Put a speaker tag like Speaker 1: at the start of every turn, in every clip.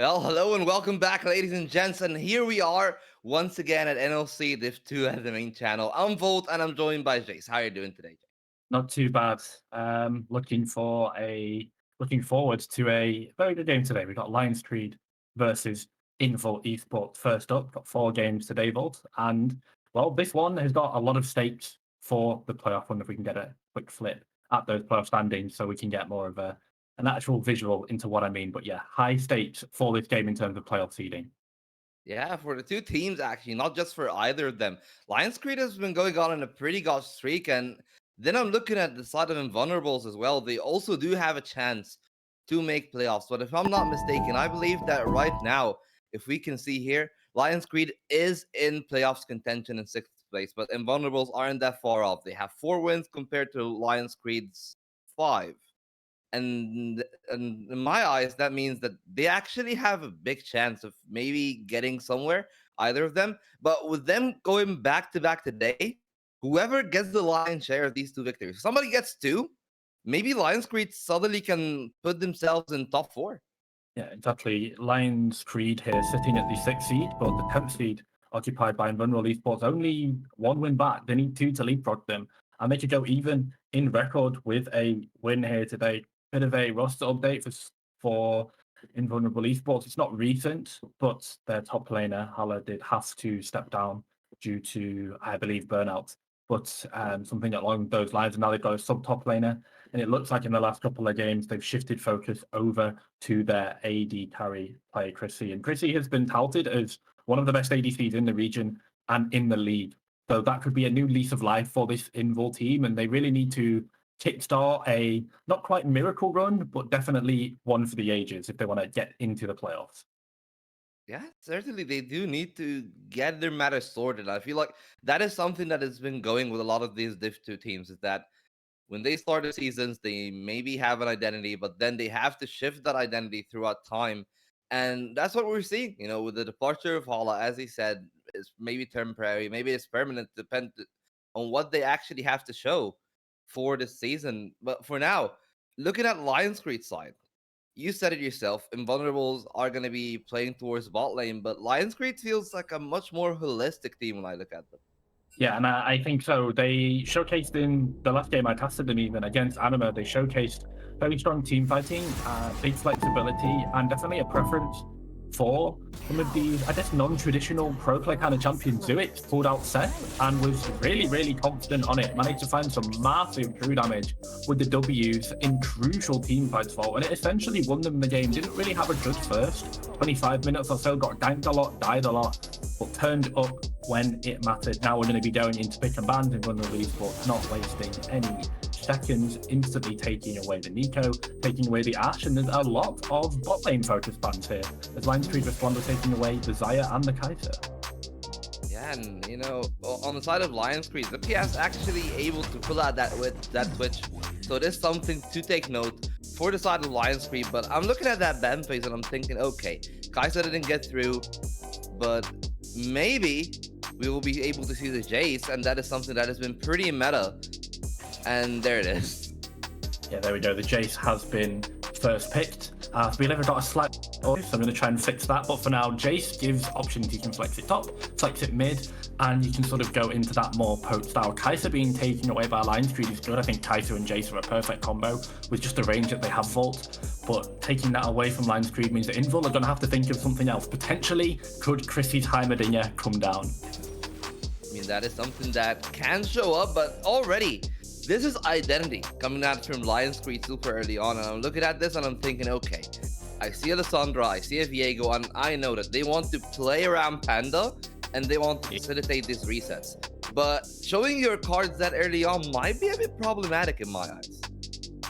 Speaker 1: Well, hello and welcome back, ladies and gents. And here we are once again at NLC Div 2 at the main channel. I'm Volt and I'm joined by Jace. How are you doing today, Jace?
Speaker 2: Not too bad. Looking forward to a very good game today. We've got Lions Creed versus Involt Esports. First up, got 4 games today, Volt, and well, this one has got a lot of stakes for the playoff one. If we can get a quick flip at those playoff standings, so we can get more of an actual visual into what I mean. But yeah, high stakes for this game in terms of playoff seeding.
Speaker 1: Yeah, for the two teams, actually, not just for either of them. Lions Creed has been going on a pretty good streak. And then I'm looking at the side of Invulnerables as well. They also do have a chance to make playoffs. But if I'm not mistaken, I believe that right now, if we can see here, Lions Creed is in playoffs contention in sixth place, but Invulnerables aren't that far off. They have 4 wins compared to Lions Creed's 5. And in my eyes, that means that they actually have a big chance of maybe getting somewhere, either of them. But with them going back to back today, whoever gets the lion's share of these two victories, if somebody gets two, maybe Lions Creed suddenly can put themselves in top four.
Speaker 2: Yeah, exactly. Lions Creed here sitting at the 6th seed, but the 10th seed occupied by Invulnerable Esports, only 1 win back. They need 2 to leapfrog them, and they could go even in record with a win here today. Bit of a roster update for Invulnerable Esports. It's not recent, but their top laner, Hala, did have to step down due to, I believe, burnout. But something along those lines, and now they've got a sub-top laner, and it looks like in the last couple of games, they've shifted focus over to their AD carry player, Chrissy. And Chrissy has been touted as one of the best ADCs in the region and in the league. So that could be a new lease of life for this Invul team. And they really need to kickstart a not quite miracle run, but definitely one for the ages if they want to get into the playoffs.
Speaker 1: Yeah, certainly they do need to get their matter sorted. I feel like that is something that has been going with a lot of these Div 2 teams, is that when they start the seasons, they maybe have an identity, but then they have to shift that identity throughout time. And that's what we're seeing, with the departure of Hala, as he said, it's maybe temporary, maybe it's permanent, depending on what they actually have to show for this season. But for now, looking at Lions Creed side, you said it yourself, Invulnerables are going to be playing towards bot lane, but Lions Creed feels like a much more holistic team when I look at them.
Speaker 2: Yeah, and I think so. They showcased in the last game I tested them even against Anima. They showcased very strong team fighting, big flexibility, and definitely a preference for some of these, I guess, non-traditional pro play kind of champions. Zuit pulled out Seth and was really, really confident on it. Managed to find some massive true damage with the W's in crucial team fights for, and it essentially won them the game. Didn't really have a good first 25 minutes or so, got ganked a lot, died a lot, but turned up when it mattered. Now we're going to be going into pick and bans in Vulnerable Esports, not wasting any seconds, instantly taking away the Nico, taking away the Ashe, and there's a lot of bot lane focus bans here, as Lions Creed respond to taking away the Xayah and the Kai'Sa.
Speaker 1: Yeah, and on the side of Lions Creed, the PS actually able to pull out that switch. So it is something to take note for the side of Lions Creed. But I'm looking at that ban phase and I'm thinking, okay, Kai'Sa didn't get through, but maybe we will be able to see the Jace, and that is something that has been pretty meta. And there it is.
Speaker 2: Yeah, there we go. The Jace has been first picked. We never got a slight, so I'm going to try and fix that. But for now, Jace gives options. You can flex it top, flex it mid, and you can sort of go into that more poke style. Kai'Sa being taken away by Lions Creed is good. I think Kai'Sa and Jace are a perfect combo with just the range that they have Vault. But taking that away from Lions Creed means that Invul are going to have to think of something else. Potentially, could Chrissy's Heimerdinger come down?
Speaker 1: I mean, that is something that can show up, but already this is identity coming out from Lions Creed super early on, and I'm looking at this and I'm thinking, okay, I see Alessandra, I see a Viego, and I know that they want to play around Panda and they want to facilitate these resets. But showing your cards that early on might be a bit problematic in my eyes.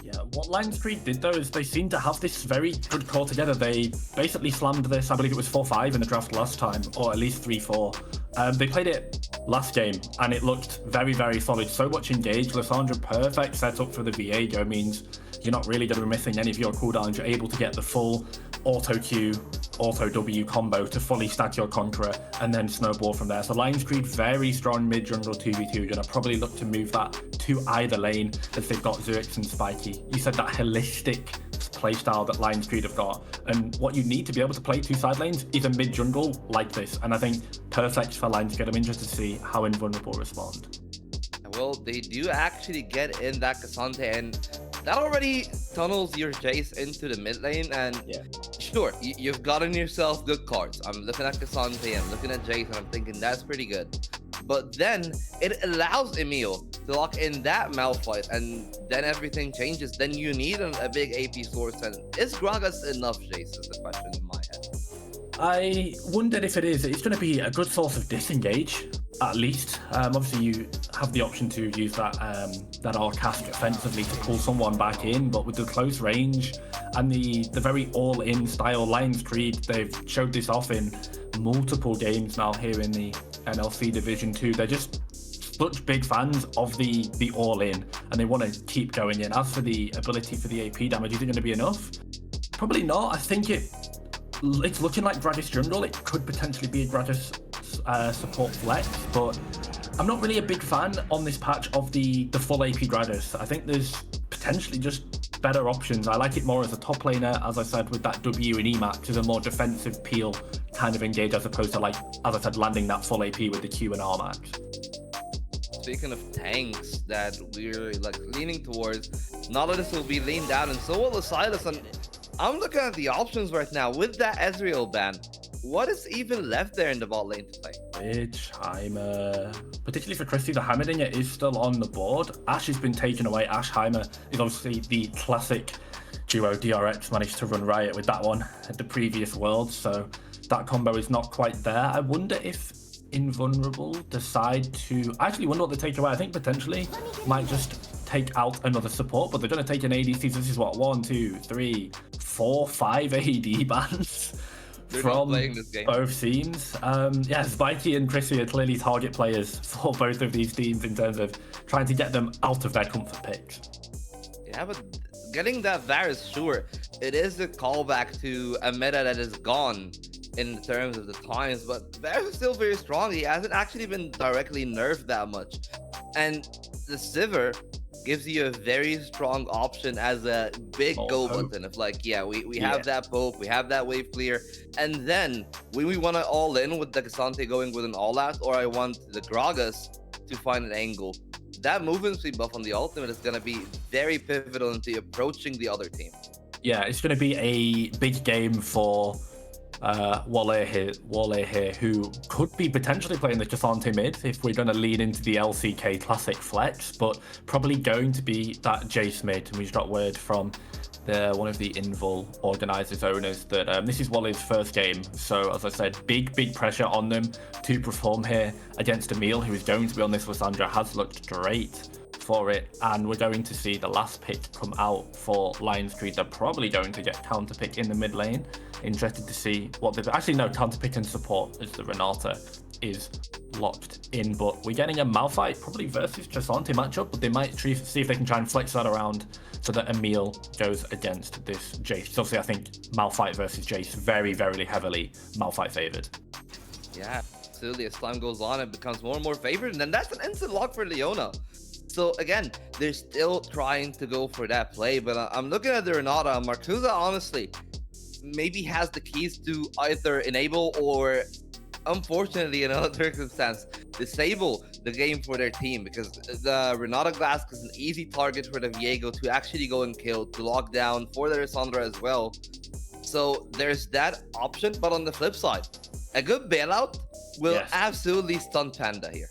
Speaker 2: Yeah, what Lions Creed did though is they seem to have this very good core together. They basically slammed this, I believe it was 4-5 in the draft last time, or at least 3-4. They played it last game and it looked very, very solid. So much engaged. Lissandra, perfect setup for the Viego, means you're not really going to be missing any of your cooldowns. You're able to get the full auto Q, auto W combo to fully stack your Conqueror and then snowball from there. So Lions Creed, very strong mid jungle 2v2. You're going to probably look to move that to either lane as they've got Zerix and Spiky. You said that holistic playstyle that Lions Creed have got. And what you need to be able to play two side lanes is a mid jungle like this. And I think perfect for Lions Creed. I'm interested to see how Invulnerable respond.
Speaker 1: Well, they do actually get in that Cassante, and that already tunnels your Jace into the mid lane. And sure, you've gotten yourself good cards. I'm looking at Cassante, I'm looking at Jace, and I'm thinking that's pretty good. But then it allows Emil to lock in that Malphite, and then everything changes. Then you need a big AP source, and is Gragas enough, Jace, is the question in my head.
Speaker 2: I wonder if it is. It's going to be a good source of disengage, at least. Obviously, you have the option to use that Arcast offensively to pull someone back in, but with the close range and the very all-in style Lions Creed, they've showed this off in multiple games now here in the NLC Division 2. They're just such big fans of the all-in, and they want to keep going in. As for the ability for the AP damage, is it going to be enough? Probably not. I think it's looking like Gragas jungle. It could potentially be a Gragas support flex, but I'm not really a big fan on this patch of the full AP Gragas. I think there's potentially just better options. I like it more as a top laner, as I said, with that W and E max as a more defensive peel kind of engage, as opposed to, like, as I said, landing that full AP with the Q and R max.
Speaker 1: Speaking of tanks that we're like leaning towards, Nautilus will be leaned down, and so will the Silas. And I'm looking at the options right now with that Ezreal ban. What is even left there in the bot lane to play?
Speaker 2: Heimer. Particularly for Christie, the Heimerdinger is still on the board. Ashe has been taken away. Ashe Heimer is obviously the classic duo. DRX managed to run riot with that one at the previous world, so that combo is not quite there. I wonder if Invulnerable decide to... I actually wonder what they take away. I think potentially might just take out another support, but they're going to take an ADC. So this is what, 1, 2, 3, 4, 5 AD bans from both teams. Yeah, Spikey and Chrissy are clearly target players for both of these teams in terms of trying to get them out of their comfort picks.
Speaker 1: Yeah, but getting that Varus, sure, it is a callback to a meta that is gone in terms of the times, but Varus is still very strong. He hasn't actually been directly nerfed that much. And the Sivir gives you a very strong option as a big go button of like, yeah, we have that Pope, we have that wave clear, and then when we want to all in with the Cassante going with an all out, or I want the Gragas to find an angle, that movement speed buff on the ultimate is going to be very pivotal into approaching the other team. Yeah,
Speaker 2: it's going to be a big game for Wale here, who could be potentially playing the Cassante mid if we're going to lean into the LCK classic flex, but probably going to be that Jace mid. And we just got word from one of the Invul organizers, owners, that this is Wale's first game. So as I said, big pressure on them to perform here against Emil, who is going to be on this Lissandra. Has looked great for it, and we're going to see the last pick come out for Lions Creed. They're probably going to get counter pick in the mid lane. Interested to see what they've actually counter pick and support, as the Renata is locked in, but we're getting a Malphite probably versus Cassante matchup, but they might see if they can try and flex that around so that Emil goes against this Jace. So obviously I think Malphite versus Jace very heavily Malphite favored.
Speaker 1: Yeah, absolutely. As time goes on, it becomes more and more favored, and then that's an instant lock for Leona. So again, they're still trying to go for that play, but I'm looking at the Renata. Martuza honestly maybe has the keys to either enable or, unfortunately in another circumstance, disable the game for their team, because the Renata Glass is an easy target for the Viego to actually go and kill, to lock down for the Lissandra as well. So there's that option, but on the flip side, a good bailout will absolutely stun Panda here.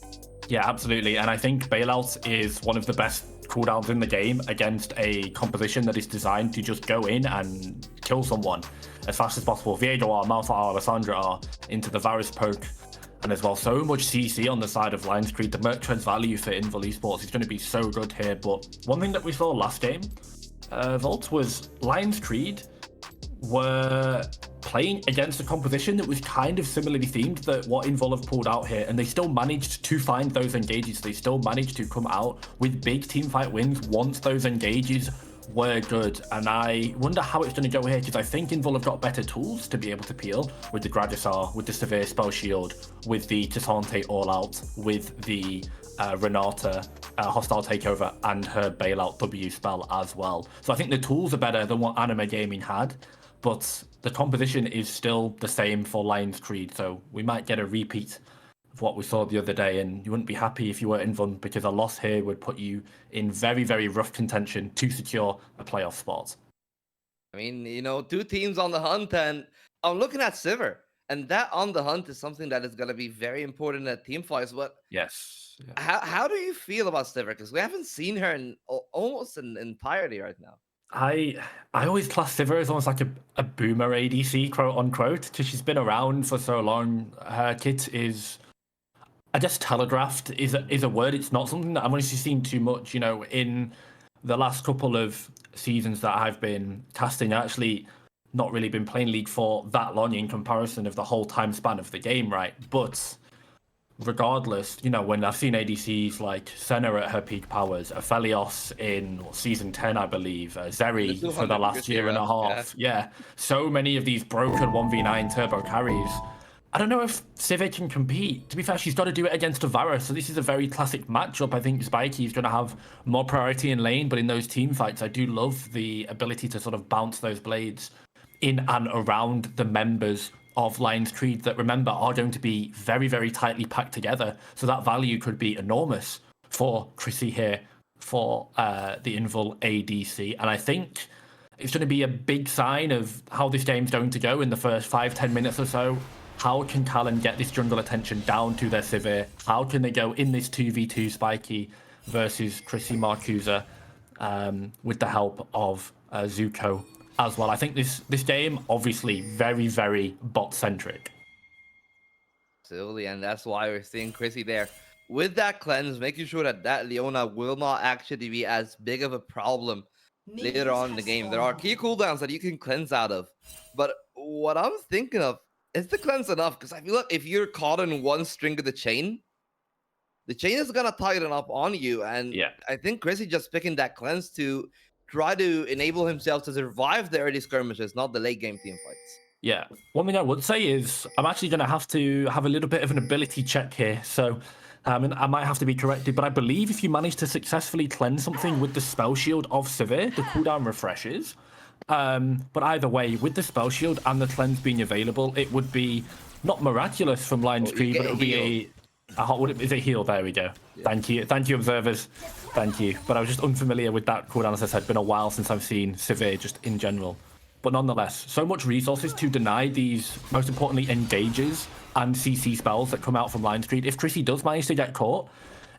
Speaker 2: Yeah, absolutely. And I think bailout is one of the best cooldowns in the game against a composition that is designed to just go in and kill someone as fast as possible. Viego are, Malphite are, Lissandra are, into the Varus poke, and as well so much CC on the side of Lions Creed. The merch trends value for Invul Esports is going to be so good here. But one thing that we saw last game, Volt, was Lions Creed were playing against a composition that was kind of similarly themed that what Invul have pulled out here, and they still managed to find those engages. They still managed to come out with big teamfight wins once those engages were good, and I wonder how it's going to go here, because I think Invul have got better tools to be able to peel with the Gradisar, with the Severe Spell Shield, with the Cassante All Out, with the Renata Hostile Takeover, and her Bailout W spell as well. So I think the tools are better than what Anima Gaming had, but the composition is still the same for Lion's Creed, so we might get a repeat of what we saw the other day, and you wouldn't be happy if you were Invul, because a loss here would put you in very, very rough contention to secure a playoff spot.
Speaker 1: I mean, you know, 2 teams on the hunt, and I'm looking at Sivir, and that on the hunt is something that is going to be very important at team fights. But
Speaker 2: Yes. Yeah.
Speaker 1: how do you feel about Sivir? Because we haven't seen her in almost an entirety right now.
Speaker 2: I always class Sivir as almost like a boomer ADC, quote unquote, because she's been around for so long. Her kit is, I guess, telegraphed is a word. It's not something that I've honestly seen too much. You know, in the last couple of seasons that I've been casting, I actually not really been playing League for that long in comparison of the whole time span of the game, right? But regardless, you know, when I've seen ADCs like Senna at her peak powers, Aphelios in season 10, I believe, Zeri for the last year and a half. Yeah. So many of these broken 1v9 turbo carries. I don't know if Sivir can compete. To be fair, she's got to do it against a Varus, so this is a very classic matchup. I think Spikey is going to have more priority in lane, but in those team fights, I do love the ability to sort of bounce those blades in and around the members of Lion's Creed that, remember, are going to be very, very tightly packed together. So that value could be enormous for Chrissy here for the Invul ADC. And I think it's going to be a big sign of how this game's going to go in the first 5-10 minutes or so. How can Callan get this jungle attention down to their Sivir? How can they go in this 2v2 Spiky versus Chrissy Marcusa with the help of Zuko as well? I think this game, obviously, very, very bot-centric.
Speaker 1: Absolutely, and that's why we're seeing Chrissy there with that cleanse, making sure that Leona will not actually be as big of a problem later on in the game. There are key cooldowns that you can cleanse out of, but what I'm thinking of, is the cleanse enough? Because I feel like if you're caught in one string of the chain is gonna tighten up on you, and
Speaker 2: yeah,
Speaker 1: I think Chrissy just picking that cleanse to try to enable himself to survive the early skirmishes, not the late game team fights.
Speaker 2: Yeah. One thing I would say is I'm actually going to have a little bit of an ability check here. So I might have to be corrected, but I believe if you manage to successfully cleanse something with the spell shield of Sivir, the cooldown refreshes. But either way, with the spell shield and the cleanse being available, it would be not miraculous from Lion's Creed, but it would be is a heal? There we go. Yeah. Thank you, observers. Thank you. But I was just unfamiliar with that cooldown, as I said. Been a while since I've seen Sivir just in general. But nonetheless, so much resources to deny these, most importantly, engages and CC spells that come out from Lion's Creed. If Chrissy does manage to get caught,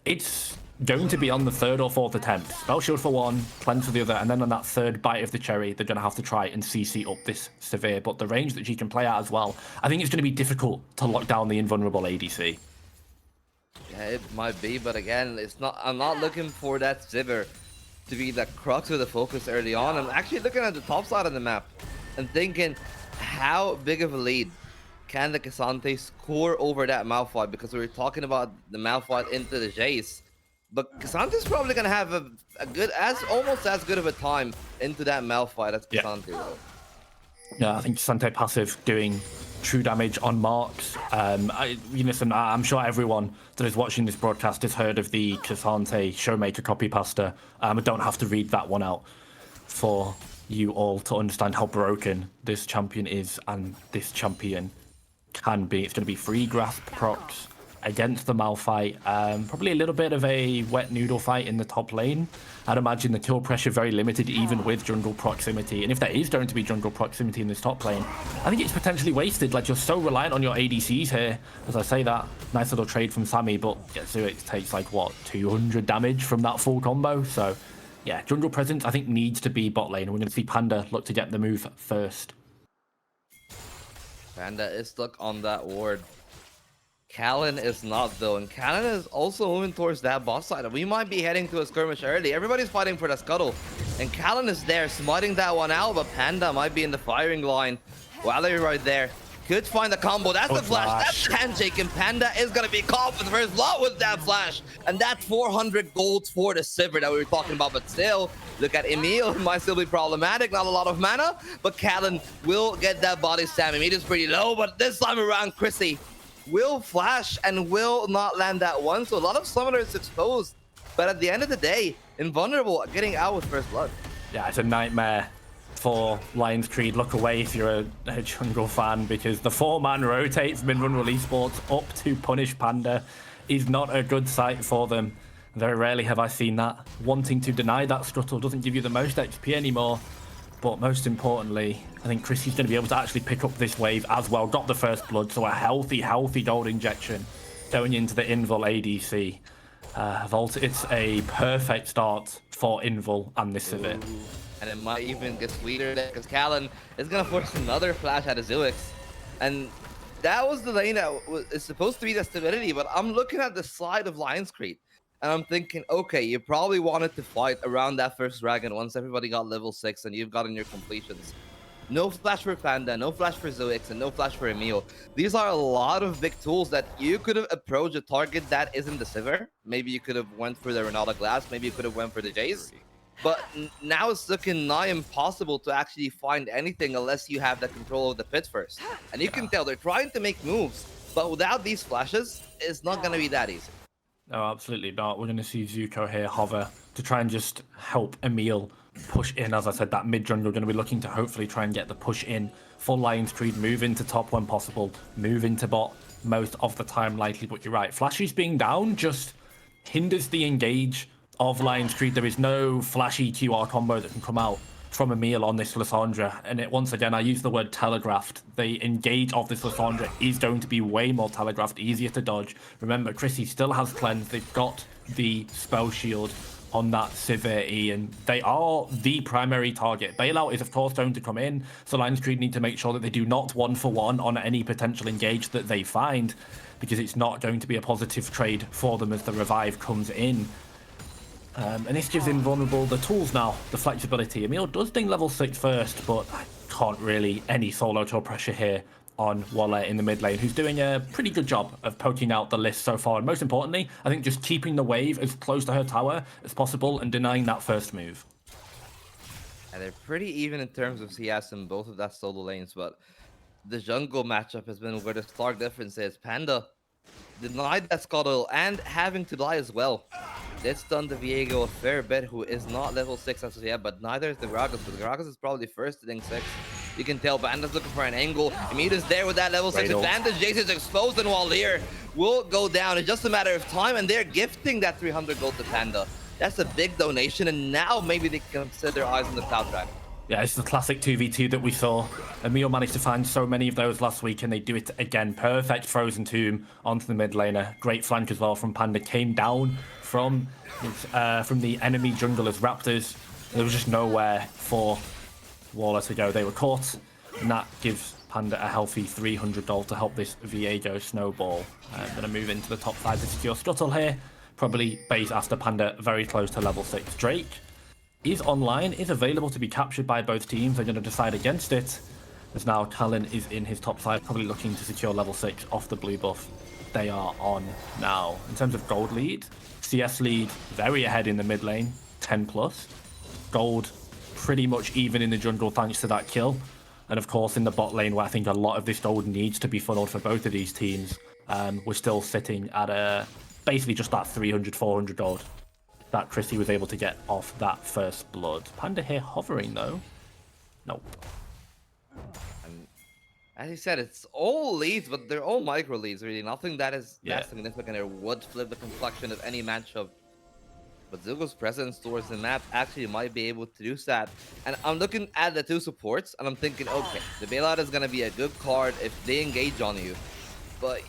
Speaker 2: it's going to be on the 3rd or 4th attempt. Spell shield for one, cleanse for the other, and then on that 3rd bite of the cherry, they're going to have to try and CC up this Sivir. But the range that she can play at as well, I think it's going to be difficult to lock down the invulnerable ADC.
Speaker 1: Yeah, it might be, but again, it's not. I'm not looking for that Sivir to be the crux of the focus early on. I'm actually looking at the top side of the map and thinking, how big of a lead can the Cassante score over that Malphite? Because we were talking about the Malphite into the Jace, but Cassante's probably gonna have a good, almost as good of a time into that Malphite as Cassante will.
Speaker 2: Yeah, I think Cassante passive doing true damage on marks. Listen, I'm sure everyone that is watching this broadcast has heard of the Cassante Showmaker copy pasta. I don't have to read that one out for you all to understand how broken this champion is and this champion can be. It's going to be free grasp procs against the Malphite. Probably a little bit of a wet noodle fight in the top lane. I'd imagine the kill pressure very limited even with jungle proximity. And if there is going to be jungle proximity in this top lane, I think it's potentially wasted. Like, you're so reliant on your ADCs here. As I say that, nice little trade from Sammy, but Getsuit takes like, what, 200 damage from that full combo? So yeah, jungle presence I think needs to be bot lane. We're going to see Panda look to get the move first.
Speaker 1: Panda is stuck on that ward. Callan is not, though, and Callan is also moving towards that boss side. We might be heading to a skirmish early. Everybody's fighting for the scuttle, and Callan is there, smiting that one out, but Panda might be in the firing line. Valerie right there could find the combo. That's the flash. That's the handshake, and Panda is going to be caught for the first blood with that flash. And that's 400 gold for the Sivir that we were talking about. But still, look at Emil. Might still be problematic. Not a lot of mana, but Callan will get that body slam. Emil is pretty low, but this time around, Chrissy will flash and will not land that one. So a lot of summoners exposed. But at the end of the day, Invulnerable getting out with first blood.
Speaker 2: Yeah, it's a nightmare for Lions Creed. Look away if you're a jungle fan, because the 4-man rotate from Invulnerable Esports up to punish Panda is not a good sight for them. Very rarely have I seen that. Wanting to deny that scuttle doesn't give you the most XP anymore. But most importantly, I think Chrissy's going to be able to actually pick up this wave as well. Got the first blood, so a healthy gold injection going into the Invul ADC. Volt, it's a perfect start for Invul and this Sivir.
Speaker 1: And it might even get sweeter there, because Callan is going to force another flash out of Zilix. And that was the lane that is supposed to be the stability, but I'm looking at the side of Lions Creed, and I'm thinking, okay, you probably wanted to fight around that first dragon once everybody got level 6 and you've gotten your completions. No flash for Panda, no flash for Zoix, and no flash for Emil. These are a lot of big tools that you could have approached a target that isn't the Sivir. Maybe you could have went for the Renata Glass, maybe you could have went for the Jace. But now it's looking nigh impossible to actually find anything unless you have the control of the pit first. And you can tell they're trying to make moves, but without these flashes, it's not going to be that easy.
Speaker 2: No, absolutely not. We're going to see Zuko here hover to try and just help Emil push in. As I said, that mid jungle going to be looking to hopefully try and get the push in for Lions Creed. Move into top when possible. Move into bot most of the time likely. But you're right, flashes being down just hinders the engage of Lions Creed. There is no flashy QR combo that can come out from Emil on this Lissandra. And once again, I use the word telegraphed. The engage of this Lissandra is going to be way more telegraphed, easier to dodge. Remember, Chrissy still has cleanse. They've got the spell shield on that Sivir E, and they are the primary target. Bailout is, of course, going to come in, so Lions Creed need to make sure that they do not 1-for-1 on any potential engage that they find, because it's not going to be a positive trade for them as the revive comes in. And this gives Invulnerable the tools now, the flexibility. Emil does ding level 6 first, but I can't really any solo tour pressure here on Walla in the mid lane, who's doing a pretty good job of poking out the list so far. And most importantly, I think just keeping the wave as close to her tower as possible and denying that first move.
Speaker 1: And they're pretty even in terms of CS in both of that solo lanes, but the jungle matchup has been where the stark difference is. Panda denied that scuttle and having to die as well. Did stun the Viego a fair bit, who is not level 6 as of yet, but neither is the Gragas. But the Gragas is probably first to ding 6. You can tell Panda's looking for an angle. Emil is there with that level 6 advantage. Jace is exposed, and Waldir will go down. It's just a matter of time, and they're gifting that 300 gold to Panda. That's a big donation, and now maybe they can set their eyes on the Cloud Dragon.
Speaker 2: Yeah, it's the classic 2v2 that we saw. Emil managed to find so many of those last week, and they do it again. Perfect Frozen Tomb onto the mid laner. Great flank as well from Panda. Came down from the enemy jungle as Raptors. There was just nowhere for Waller to go. They were caught, and that gives Panda a healthy 300 gold to help this Viego snowball. I'm going to move into the top 5 to secure Scuttle here. Probably base after Panda very close to level 6. Drake is online, is available to be captured by both teams. They're going to decide against it, as now Callan is in his top 5, probably looking to secure level 6 off the blue buff. They are on now. In terms of gold lead, CS lead very ahead in the mid lane, 10 plus. Gold pretty much even in the jungle thanks to that kill. And of course in the bot lane, where I think a lot of this gold needs to be funneled for both of these teams, we're still sitting at basically just that 300, 400 gold that Chrissy was able to get off that first blood. Panda here hovering though. Nope.
Speaker 1: As you said, it's all leads, but they're all micro leads, really. Nothing that is that significant or would flip the complexion of any matchup. But Zuko's presence towards the map actually might be able to do that. And I'm looking at the two supports, and I'm thinking, okay, the bailout is going to be a good card if they engage on you. But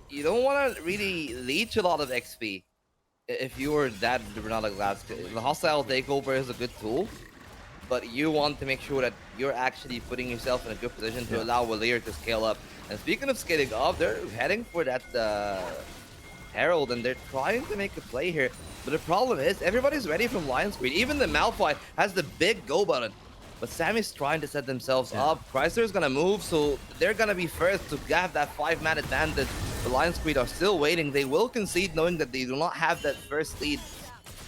Speaker 1: you don't want to really leech a lot of XP if you're that Renata Glass. The hostile takeover is a good tool, but you want to make sure that you're actually putting yourself in a good position to allow Walir to scale up. And speaking of scaling up, they're heading for that Herald, and they're trying to make a play here. But the problem is, everybody's ready from Lions Creed. Even the Malphite has the big go button. But Sammy's trying to set themselves up. Chrysler's gonna move, so they're gonna be first to have that 5-man advantage. The Lions Creed are still waiting. They will concede knowing that they do not have that first lead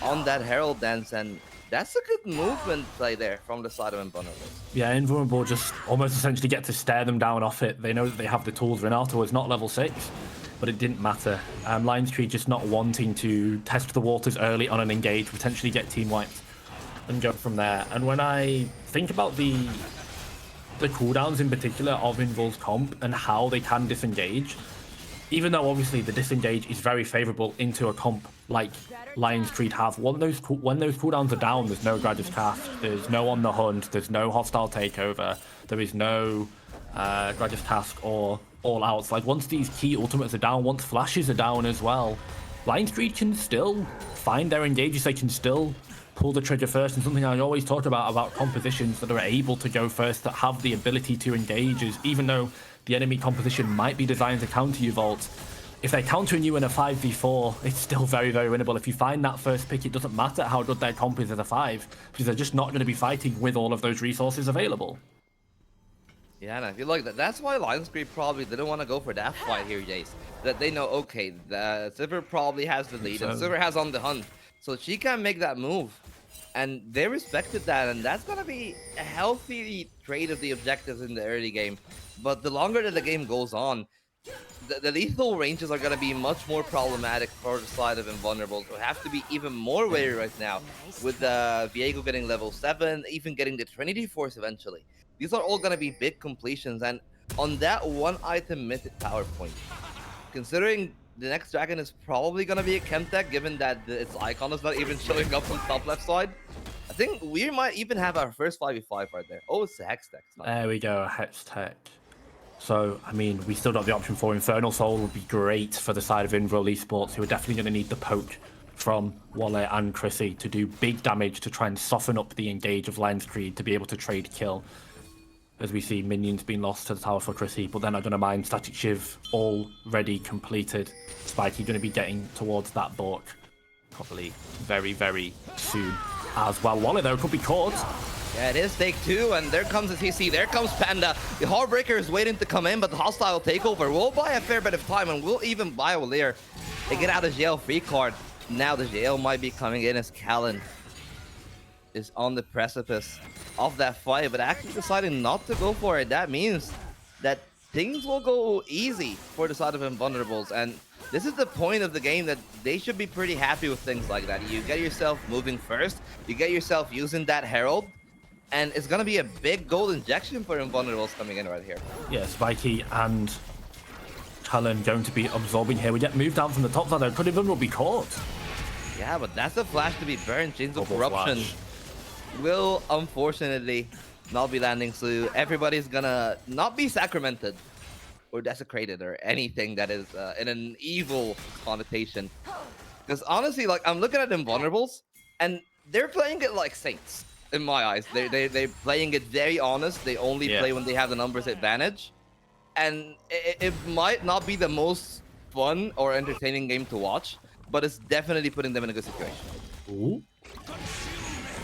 Speaker 1: on that Herald Dance, and that's a good movement play there from the side of Invulnerable.
Speaker 2: Yeah, Invulnerable just almost essentially get to stare them down off it. They know that they have the tools. Renato is not level 6, but it didn't matter. Lions Creed just not wanting to test the waters early on an engage, potentially get team wiped, and go from there. And when I think about the cooldowns in particular of Invul's comp and how they can disengage, even though obviously the disengage is very favorable into a comp like Lions Creed have, when those cooldowns are down, there's no Grudge's Cast, there's no On the Hunt, there's no Hostile Takeover, there is no Grudge's Cast or All Outs. Like, once these key ultimates are down, once flashes are down as well, Lions Creed can still find their engages, they can still pull the trigger first. And something I always talk about compositions that are able to go first, that have the ability to engage, is even though the enemy composition might be designed to counter you, Vault, if they're countering you in a 5v4, it's still very, very winnable. If you find that first pick, it doesn't matter how good their comp is as a 5, because they're just not going to be fighting with all of those resources available.
Speaker 1: Yeah, and I feel like that's why Lions Creed probably didn't want to go for that fight here, Jace. That they know, okay, the Silver probably has the lead, and Silver has On the Hunt, so she can make that move. And they respected that, and that's going to be a healthy trade of the objectives in the early game. But the longer that the game goes on, the lethal ranges are going to be much more problematic for the side of Invulnerable. So have to be even more wary right now, with Viego getting level 7, even getting the Trinity Force eventually. These are all going to be big completions, and on that one item mythic power point, considering the next dragon is probably going to be a Chemtech, given that its icon is not even showing up on top left side, I think we might even have our first 5v5 right there. Oh, it's a Hex Tech.
Speaker 2: There we go, a Hex Tech. So, I mean, we still got the option for Infernal Soul. Would be great for the side of Invul Esports, who are definitely going to need the poke from Wale and Chrissy to do big damage to try and soften up the engage of Lions Creed to be able to trade kill. As we see minions being lost to the tower for Chrissy, but then I don't mind Static Shiv already completed. Spikey going to be getting towards that Bork probably very, very soon as well. Wale, though, could be caught.
Speaker 1: Yeah, it is take 2, and there comes the TC, there comes Panda. The Heartbreaker is waiting to come in, but the Hostile Takeover will buy a fair bit of time, and will even buy Walir to get out of jail free card. Now the jail might be coming in as Callan is on the precipice of that fight, but actually deciding not to go for it. That means that things will go easy for the side of Invulnerables, and this is the point of the game that they should be pretty happy with things like that. You get yourself moving first, you get yourself using that Herald, and it's going to be a big gold injection for Invulnerables coming in right here.
Speaker 2: Yeah, Spikey and Callan going to be absorbing here. We get moved down from the top side though. Could Invulnerable be caught?
Speaker 1: Yeah, but that's a flash to be burned. Chains of
Speaker 2: Double
Speaker 1: Corruption
Speaker 2: flash
Speaker 1: will unfortunately not be landing, so everybody's gonna not be sacramented or desecrated or anything that is in an evil connotation. Because honestly, like, I'm looking at Invulnerables, and they're playing it like saints in my eyes. They're playing it very honest. They only play when they have the numbers advantage, and it might not be the most fun or entertaining game to watch, but it's definitely putting them in a good situation.
Speaker 2: Ooh.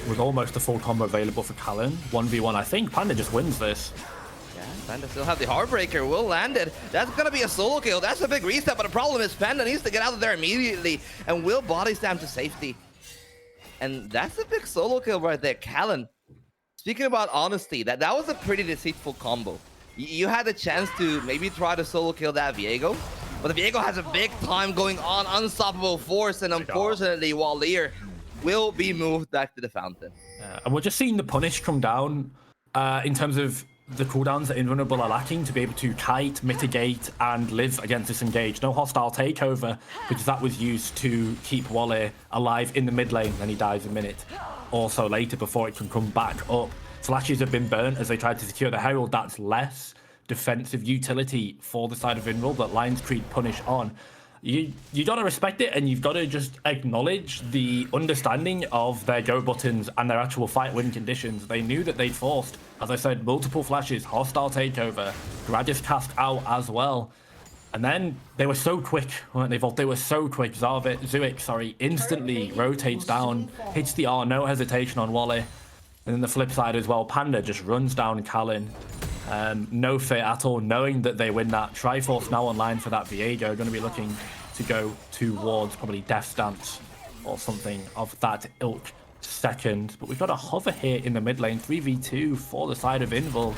Speaker 2: With almost a full combo available for Callan. 1v1, I think Panda just wins this.
Speaker 1: Yeah, Panda still have the Heartbreaker, will land it. That's gonna be a solo kill. That's a big reset, but the problem is Panda needs to get out of there immediately and will body slam to safety. And that's a big solo kill right there. Callan, speaking about honesty, that was a pretty deceitful combo. You had a chance to maybe try to solo kill that Viego, but the Viego has a big time going on, unstoppable force, and unfortunately Walir will be moved back to the fountain.
Speaker 2: And we're just seeing the punish come down in terms of the cooldowns that Invulnerable are lacking to be able to kite, mitigate, and live against disengage. No hostile takeover, because that was used to keep Wale alive in the mid lane, then he dies a minute or so later before it can come back up. Flashes have been burnt as they tried to secure the Herald. That's less defensive utility for the side of Invul that Lions Creed punish on. You gotta respect it, and you've got to just acknowledge the understanding of their go buttons and their actual fight win conditions. They knew that they'd forced, as I said, multiple flashes, hostile takeover, Gradius cast out as well. And then they were so quick, weren't they, Volt? They were so quick. Zuik, instantly rotates down, hits the R, no hesitation on Wale. And then the flip side as well, Panda just runs down Callan. No fear at all, knowing that they win that. Triforce now online for that Viego, going to be looking to go towards probably Death Dance or something of that ilk second. But we've got a hover here in the mid lane, 3v2 for the side of Invul.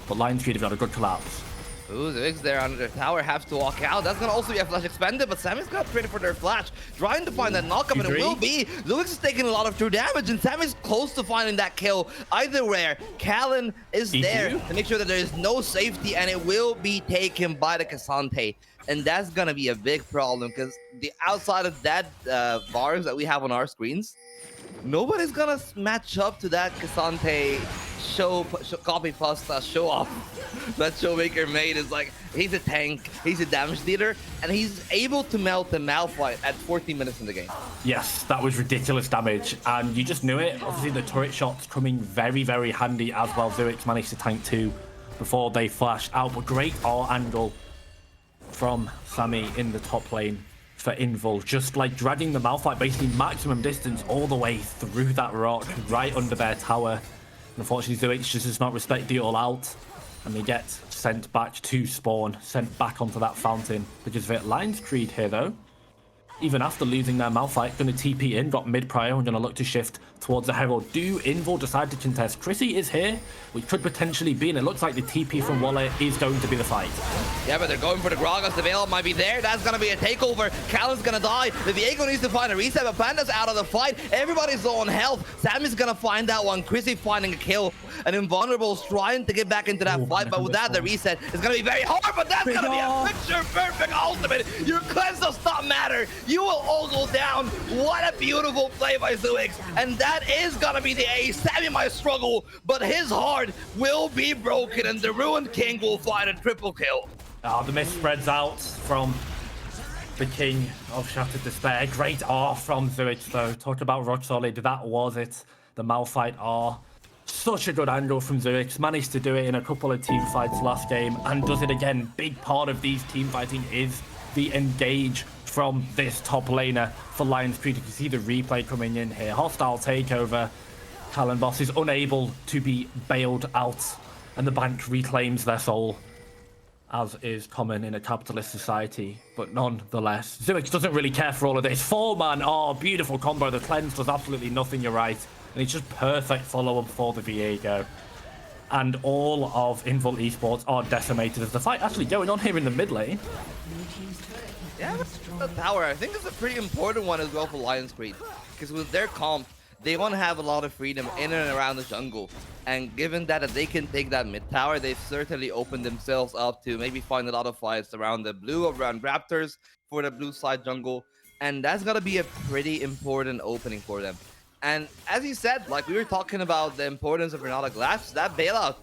Speaker 2: But Lionsgate have got a good collapse.
Speaker 1: Ooh, the Ziggs there under the tower have to walk out. That's gonna also be a flash expended, but Sammy's got traded for their flash. Trying to find that knockup, and it will be. Lewis is taking a lot of true damage, and Sammy's close to finding that kill. Either way, Callan is there to make sure that there is no safety, and it will be taken by the Cassante. And that's gonna be a big problem, because the outside of that bars that we have on our screens, nobody's gonna match up to that Cassante copy pasta show off that Showmaker made. Is like, he's a tank, he's a damage leader, and he's able to melt the Malphite at 14 minutes in the game.
Speaker 2: Yes, that was ridiculous damage, and you just knew it. Obviously the turret shots coming very, very handy as well. Zurich managed to tank 2 before they flashed out, but great R angle from Sammy in the top lane for Invul, just like dragging the Malphite basically maximum distance all the way through that rock right under their tower. Unfortunately, Zurich just does not respect the all out, and they get sent back to spawn, sent back onto that fountain because of it. Lion's Creed here though, even after losing their Malphite, going to TP in, got mid prior, and going to look to shift towards the Herald. Do Invul decide to contest? Chrissy is here, which could potentially be, and it looks like the TP from Walla is going to be the fight.
Speaker 1: Yeah, but they're going for the Gragas. The Veil might be there. That's going to be a takeover. Callan's going to die. The Viego needs to find a reset, but Panda's out of the fight. Everybody's low on health. Sammy's going to find that one. Chrissy finding a kill. And Invulnerable's trying to get back into that fight, but without the reset, it's going to be very hard, but that's going to be a picture-perfect ultimate. Your cleanse does not matter. You will all go down. What a beautiful play by Zuix. And that is going to be the ace. Sammy might struggle, but his heart will be broken, and the Ruined King will find a triple kill.
Speaker 2: The mist spreads out from the King of Shattered Despair. Great R from Zuix though. Talk about rock solid. That was it. The Malphite R. Such a good angle from Zurich. Managed to do it in a couple of team fights last game and does it again. Big part of these team fighting is the engage from this top laner for Lions Creed. You can see the replay coming in here. Hostile takeover. Callan Boss is unable to be bailed out, and the bank reclaims their soul, as is common in a capitalist society. But nonetheless, Zurich doesn't really care for all of this. 4-man, oh, beautiful combo. The cleanse does absolutely nothing, you're right. And it's just perfect follow-up for the Viego. And all of Invul Esports are decimated as the fight actually going on here in the mid lane.
Speaker 1: Yeah, the tower, I think it's a pretty important one as well for Lions Creed. Because with their comp, they want to have a lot of freedom in and around the jungle. And given that they can take that mid tower, they've certainly opened themselves up to maybe find a lot of fights around the blue, around Raptors for the blue side jungle. And that's going to be a pretty important opening for them. And as you said, like we were talking about the importance of Renata Glass, that bailout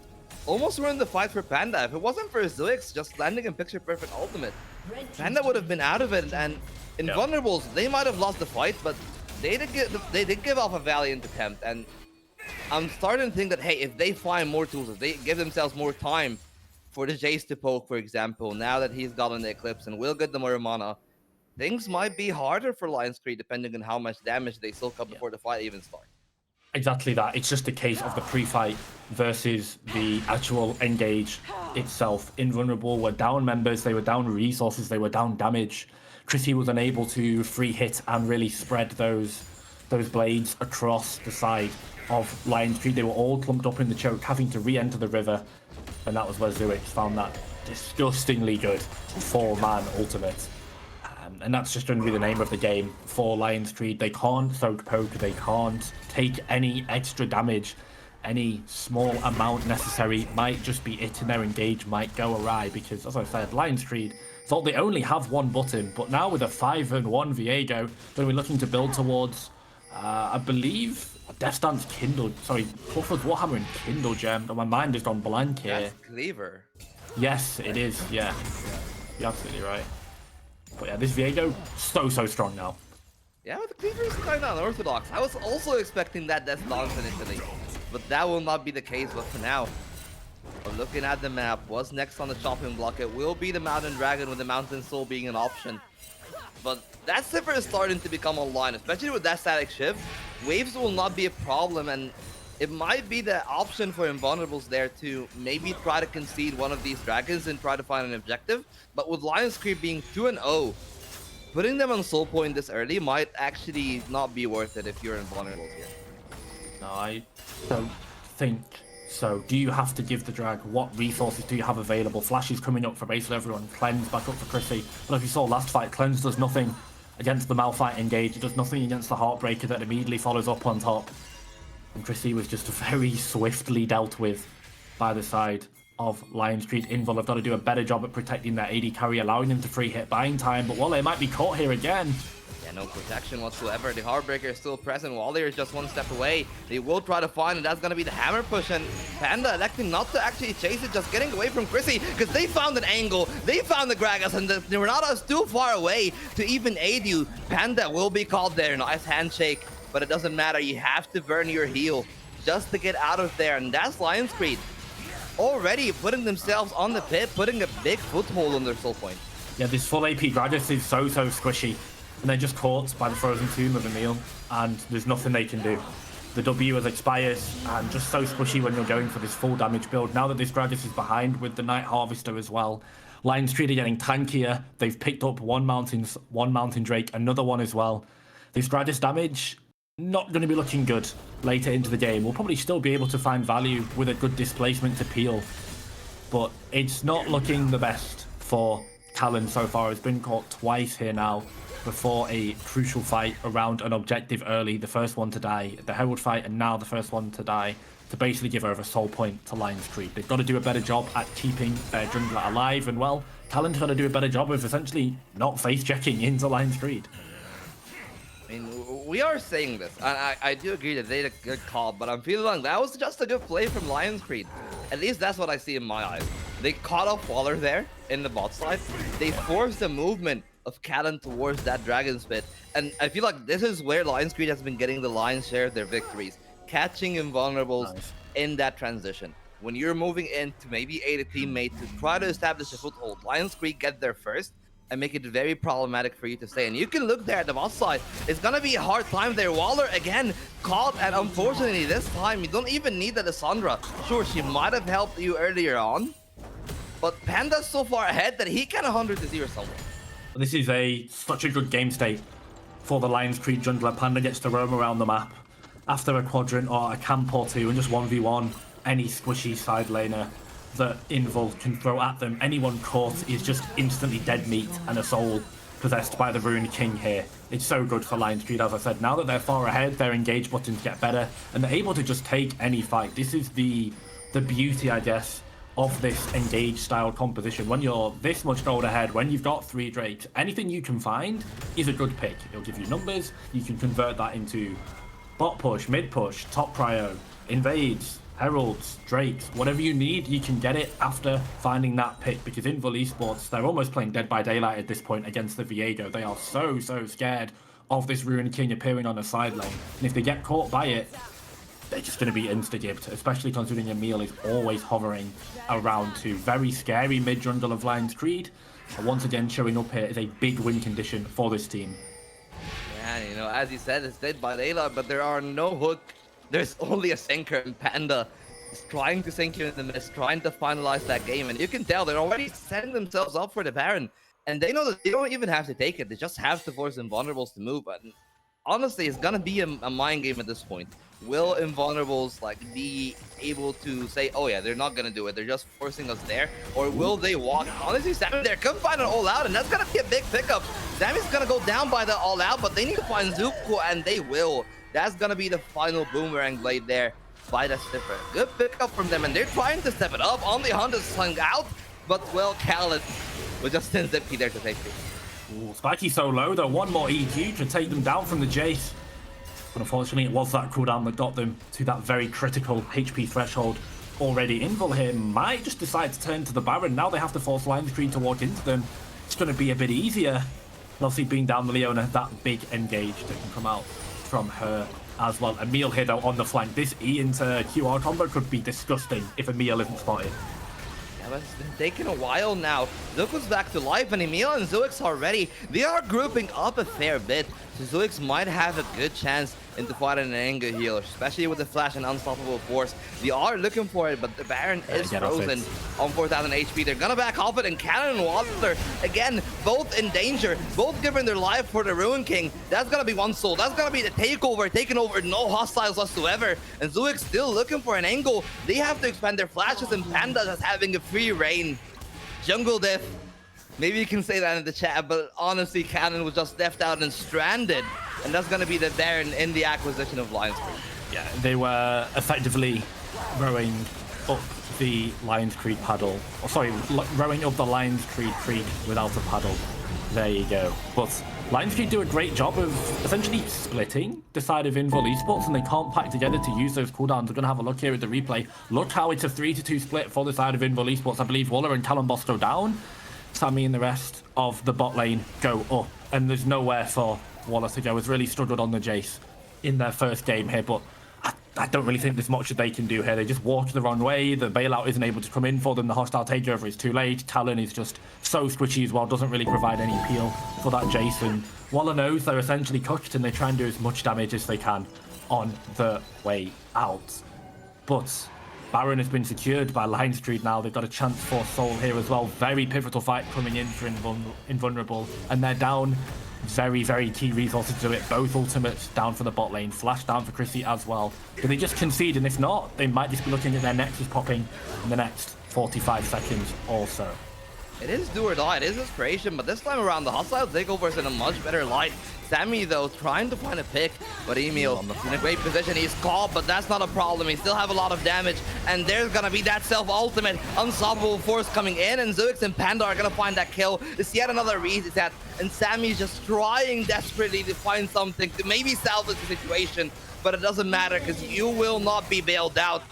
Speaker 1: almost ruined the fight for Panda. If it wasn't for Zuix just landing in picture-perfect ultimate, Panda would have been out of it. And Invulnerables, they might have lost the fight, but they did give off a valiant attempt. And I'm starting to think that, hey, if they find more tools, if they give themselves more time for the Jace to poke, for example, now that he's gotten the Eclipse and will get the more mana, things might be harder for Lions Creed depending on how much damage they soak up before the fight even starts.
Speaker 2: Exactly that. It's just a case of the pre-fight versus the actual engage itself. Invulnerable were down members, they were down resources, they were down damage. Chrissy was unable to free hit and really spread those blades across the side of Lions Creed. They were all clumped up in the choke, having to re-enter the river. And that was where Zurich found that disgustingly good 4-man ultimate. And that's just going to be the name of the game for Lions Creed. They can't soak poke, they can't take any extra damage. Any small amount necessary might just be it, and their engage might go awry because, as I said, Lions Creed thought they only have one button, but now with a 5-1 Viego, going to be looking to build towards, I believe, Death Dance Kindle. Sorry, Crawford's Warhammer and Kindle Gem. My mind has gone blank here.
Speaker 1: That's Cleaver.
Speaker 2: Yes, it is. Yeah, you're absolutely right. But yeah, this Viego, so strong now.
Speaker 1: Yeah, but the Cleaver is kind of unorthodox. I was also expecting that Death Dance initially, but that will not be the case. But for now, we're looking at the map. What's next on the chopping block? It will be the Mountain Dragon, with the Mountain Soul being an option. But that Zipper is starting to become online, especially with that static shift. Waves will not be a problem, and it might be the option for Invulnerables there to maybe try to concede one of these dragons and try to find an objective. But with Lion's Creep being 2-0, putting them on Soul Point this early might actually not be worth it if you're Invulnerables here.
Speaker 2: No, I don't think so. Do you have to give the drag? What resources do you have available? Flash is coming up for basically everyone. Cleanse back up for Chrissy. But as you saw last fight, Cleanse does nothing against the Malphite engage. It does nothing against the Heartbreaker that immediately follows up on top. And Chrissy was just very swiftly dealt with by the side of Lion's Creed. Invul have got to do a better job at protecting their AD carry, allowing them to free hit buying time. But Wale might be caught here again.
Speaker 1: Yeah, no protection whatsoever. The Heartbreaker is still present. Wale is just one step away. They will try to find, and that's going to be the hammer push. And Panda electing not to actually chase it, just getting away from Chrissy, because they found an angle. They found the Gragas, and the Renata is too far away to even aid you. Panda will be called there. Nice handshake, but it doesn't matter. You have to burn your heal just to get out of there, and that's Lion's Creed already putting themselves on the pit, putting a big foothold on their soul point.
Speaker 2: Yeah, this full AP Gragas is so squishy, and they're just caught by the Frozen Tomb of Emil, and there's nothing they can do. The W has expired, and just so squishy when you're going for this full damage build. Now that this Gragas is behind with the Night Harvester as well, Lion's Creed are getting tankier. They've picked up one Mountain Drake, another one as well. This Gragas damage, not going to be looking good later into the game. We'll probably still be able to find value with a good displacement to peel, but it's not looking the best for Talon so far. It's been caught twice here now before a crucial fight around an objective early. The first one to die, the Herald fight, and now the first one to die to basically give over a soul point to Lion's Creed. They've got to do a better job at keeping their jungler alive, and well, Talon's got to do a better job of essentially not face checking into Lion's Creed.
Speaker 1: I mean, we are saying this, and I do agree that they did a good call, but I'm feeling like that was just a good play from Lion's Creed. At least that's what I see in my eyes. They caught off Waller there in the bot side. They forced the movement of Callan towards that Dragon's Pit, and I feel like this is where Lion's Creed has been getting the lion's share of their victories, catching Invulnerables in that transition. When you're moving in to maybe aid a teammate to try to establish a foothold, Lion's Creed get there first and make it very problematic for you to stay. And you can look there at the bot side. It's gonna be a hard time there. Waller again caught, and unfortunately this time you don't even need the Lissandra. Sure, she might have helped you earlier on, but Panda's so far ahead that he can 100-0 somewhere.
Speaker 2: This is such a good game state for the Lion's Creed jungler. Panda gets to roam around the map after a quadrant or a camp or two and just 1v1 any squishy side laner that Invul can throw at them. Anyone caught is just instantly dead meat and a soul possessed by the Ruined King here. It's so good for Lion's Creed, as I said. Now that they're far ahead, their engage buttons get better, and they're able to just take any fight. This is the beauty, I guess, of this engage style composition. When you're this much gold ahead, when you've got 3 Drakes, anything you can find is a good pick. It'll give you numbers, you can convert that into bot push, mid push, top prio, invades, Heralds, Drakes, whatever you need, you can get it after finding that pick, because Invul Esports, they're almost playing Dead by Daylight at this point against the Viego. They are so scared of this Ruined King appearing on the side lane, and if they get caught by it, they're just going to be insta-gibbed, especially considering Emil is always hovering around 2. Very scary mid-jungle of Lion's Creed, and once again showing up here is a big win condition for this team.
Speaker 1: Yeah, you know, as you said, it's Dead by Daylight, but there are no hook. There's only a sinker, and Panda is trying to sink you in the mist, trying to finalize that game, and you can tell they're already setting themselves up for the Baron, and they know that they don't even have to take it. They just have to force Invulnerables to move, and honestly, it's gonna be a mind game at this point. Will Invulnerables be able to say, oh yeah, they're not gonna do it, they're just forcing us there, or will they walk? Honestly, Sammy there could find an all-out, and that's gonna be a big pickup. Sammy's gonna go down by the all-out, but they need to find Zuko, and they will. That's gonna be the final boomerang blade there by the Sniffer. Good pickup from them, and they're trying to step it up. Only Hunter's slung out, but well, Khaled was just send Zippy there to safety.
Speaker 2: Ooh, Spiky so low though, one more EQ to take them down from the Jace. But unfortunately, it was that cooldown that got them to that very critical HP threshold already. Invul here might just decide to turn to the Baron. Now they have to force Lion's Creed to walk into them. It's going to be a bit easier. And obviously, being down the Leona, that big engage that can come out from her as well. Emil here though on the flank. This E into QR combo could be disgusting if Emil isn't spotted.
Speaker 1: Yeah, but it's been taking a while now. Zuko's back to life, and Emil and Zuix are ready. They are grouping up a fair bit, so Zuix might have a good chance into fighting an anger healer, especially with the flash and unstoppable force. They are looking for it, but the Baron is frozen on 4,000 HP. They're gonna back off it, and Cannon and Water, again, both in danger, both giving their life for the Ruin King. That's gonna be one soul. That's gonna be the takeover, taking over, no hostiles whatsoever. And Zuik still looking for an angle. They have to expand their flashes, and Panda just having a free reign. Jungle Death. Maybe you can say that in the chat, but honestly, Cannon was just left out and stranded. And that's going to be the Baron in the acquisition of Lions Creed.
Speaker 2: Yeah, they were effectively rowing up the Lions Creed paddle. Oh, sorry, rowing up the Lions Creed without a paddle. There you go. But Lions Creed do a great job of essentially splitting the side of Invul Esports, and they can't pack together to use those cooldowns. We're going to have a look here at the replay. Look how it's a 3-2 split for the side of Invul Esports. I believe Waller and Callum Boss go down. Sammy and the rest of the bot lane go up, and there's nowhere for Waller to go. Has really struggled on the Jace in their first game here, but I don't really think there's much that they can do here. They just walked the wrong way. The bailout isn't able to come in for them. The hostile takeover is too late. Talon is just so squishy as well, doesn't really provide any appeal for that Jace. And Waller knows they're essentially cooked, and they try and do as much damage as they can on the way out. But Baron has been secured by Lions Creed now. They've got a chance for Soul here as well. Very pivotal fight coming in for Invulnerable. And they're down very, very key resources to do it. Both ultimates down for the bot lane. Flash down for Chrissy as well. Do they just concede? And if not, they might just be looking at their Nexus popping in the next 45 seconds or so.
Speaker 1: It is do or die. It is inspiration, but this time around, the hostile takeover is in a much better light. Sammy, though, trying to find a pick, but Emil in a great position. He's caught, but that's not a problem. He still have a lot of damage, and there's gonna be that self-ultimate unstoppable force coming in, and Zuix and Panda are gonna find that kill. It's yet another reset, and Sammy's just trying desperately to find something to maybe salvage the situation, but it doesn't matter because you will not be bailed out.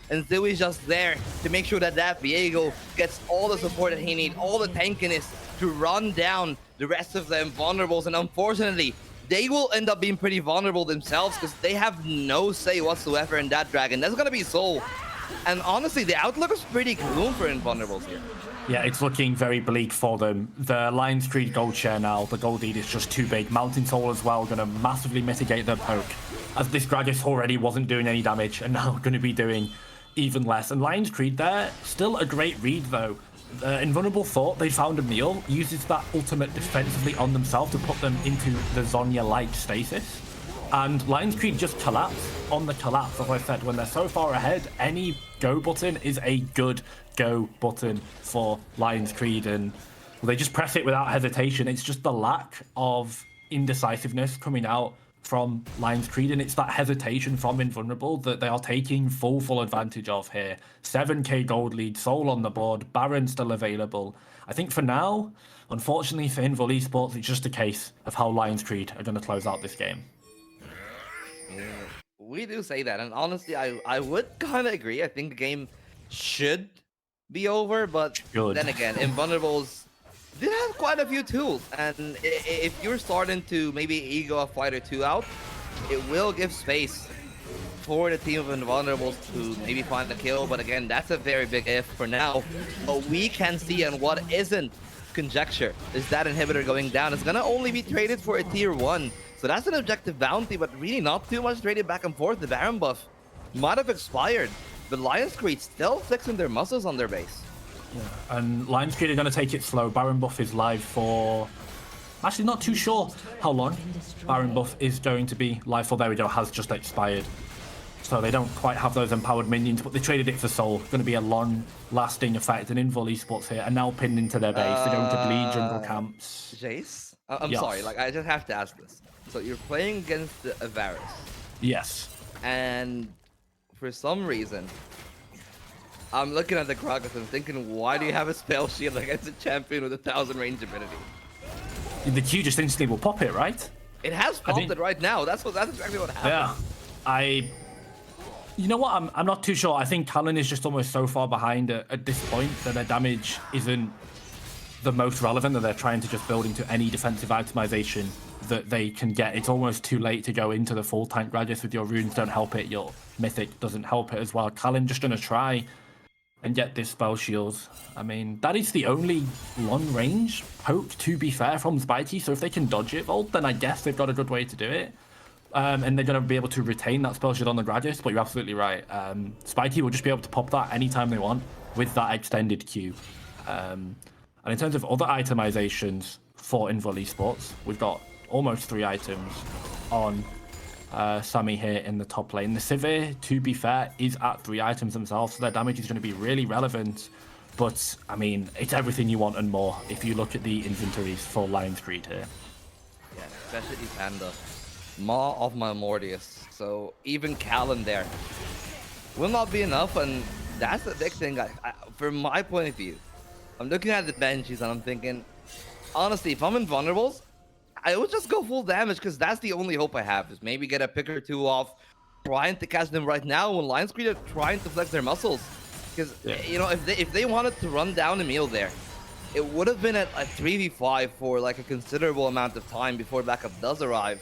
Speaker 1: And Zooey's just there to make sure that Viego gets all the support that he needs, all the tankiness to run down the rest of them vulnerables. And unfortunately, they will end up being pretty vulnerable themselves because they have no say whatsoever in that dragon. That's going to be Soul. And honestly, the outlook is pretty gloom for invulnerables here.
Speaker 2: Yeah, it's looking very bleak for them. The Lions Creed gold share now, the gold lead is just too big. Mountain Soul as well, going to massively mitigate their poke. As this Gragas already wasn't doing any damage, and now going to be doing even less. And Lions Creed there, still a great read though. Invulnerable thought they found Emil, uses that ultimate defensively on themselves to put them into the Zhonya-like stasis. And Lions Creed just collapse on the collapse. As I said, when they're so far ahead, any go button is a good go button for Lions Creed. And they just press it without hesitation. It's just the lack of indecisiveness coming out from Lions Creed, and it's that hesitation from Invulnerable that they are taking full advantage of here. 7k gold lead, Soul on the board, Baron still available. I think for now, unfortunately for Invul Esports, it's just a case of how Lions Creed are going to close out this game.
Speaker 1: Yeah, we do say that, and honestly, I would kind of agree. I think the game should be over, but then again, Invulnerables did have quite a few tools, and if you're starting to maybe ego a fight or two out, it will give space for the team of Invulnerables to maybe find the kill. But again, that's a very big if for now. What we can see, and what isn't conjecture, is that inhibitor going down. It's gonna only be traded for a tier 1, so that's an objective bounty, but really not too much traded back and forth. The Baron buff might have expired, but Lions Creed still flexing their muscles on their base.
Speaker 2: Yeah. And Lions Creed are going to take it slow. Baron buff is live for... Actually, not too sure how long Baron buff is going to be live for. There we go, has just expired. So they don't quite have those empowered minions, but they traded it for Soul. Going to be a long-lasting effect. And Invul Esports here are now pinned into their base. They're going to bleed jungle camps.
Speaker 1: Jace? I'm sorry, like, I just have to ask this. So you're playing against the Avaris.
Speaker 2: Yes.
Speaker 1: And for some reason, I'm looking at the Gragas and thinking, why do you have a spell shield against a champion with 1,000 range ability?
Speaker 2: The Q just instantly will pop it, right?
Speaker 1: It has popped it right now. That's exactly what happened.
Speaker 2: Yeah. You know what? I'm not too sure. I think Talon is just almost so far behind at this point that their damage isn't the most relevant, that they're trying to just build into any defensive itemization that they can get. It's almost too late to go into the full tank Gragas with your runes don't help it. Your mythic doesn't help it as well. Talon just going to try and get this spell shield. I mean, that is the only long range poke, to be fair, from Spikey. So if they can dodge it, Volt, then I guess they've got a good way to do it. and they're going to be able to retain that spell shield on the Gradius, but you're absolutely right. Spiky will just be able to pop that anytime they want with that extended Q. And in terms of other itemizations for Invul Esports, we've got almost 3 items on Sammy here in the top lane. The Sivir, to be fair, is at 3 items themselves, so their damage is going to be really relevant. But, I mean, it's everything you want and more if you look at the inventories for Lion's Creed here.
Speaker 1: Yeah, especially Panda. Maw of my Mortius. So even Callan there will not be enough, and that's the big thing. From my point of view, I'm looking at the benches and I'm thinking, honestly, if I'm in vulnerables, I would just go full damage because that's the only hope I have, is maybe get a pick or 2 off, trying to catch them right now when Lion's Creed are trying to flex their muscles. Because, you know, if they wanted to run down Emil there, it would have been at a 3v5 for like a considerable amount of time before backup does arrive.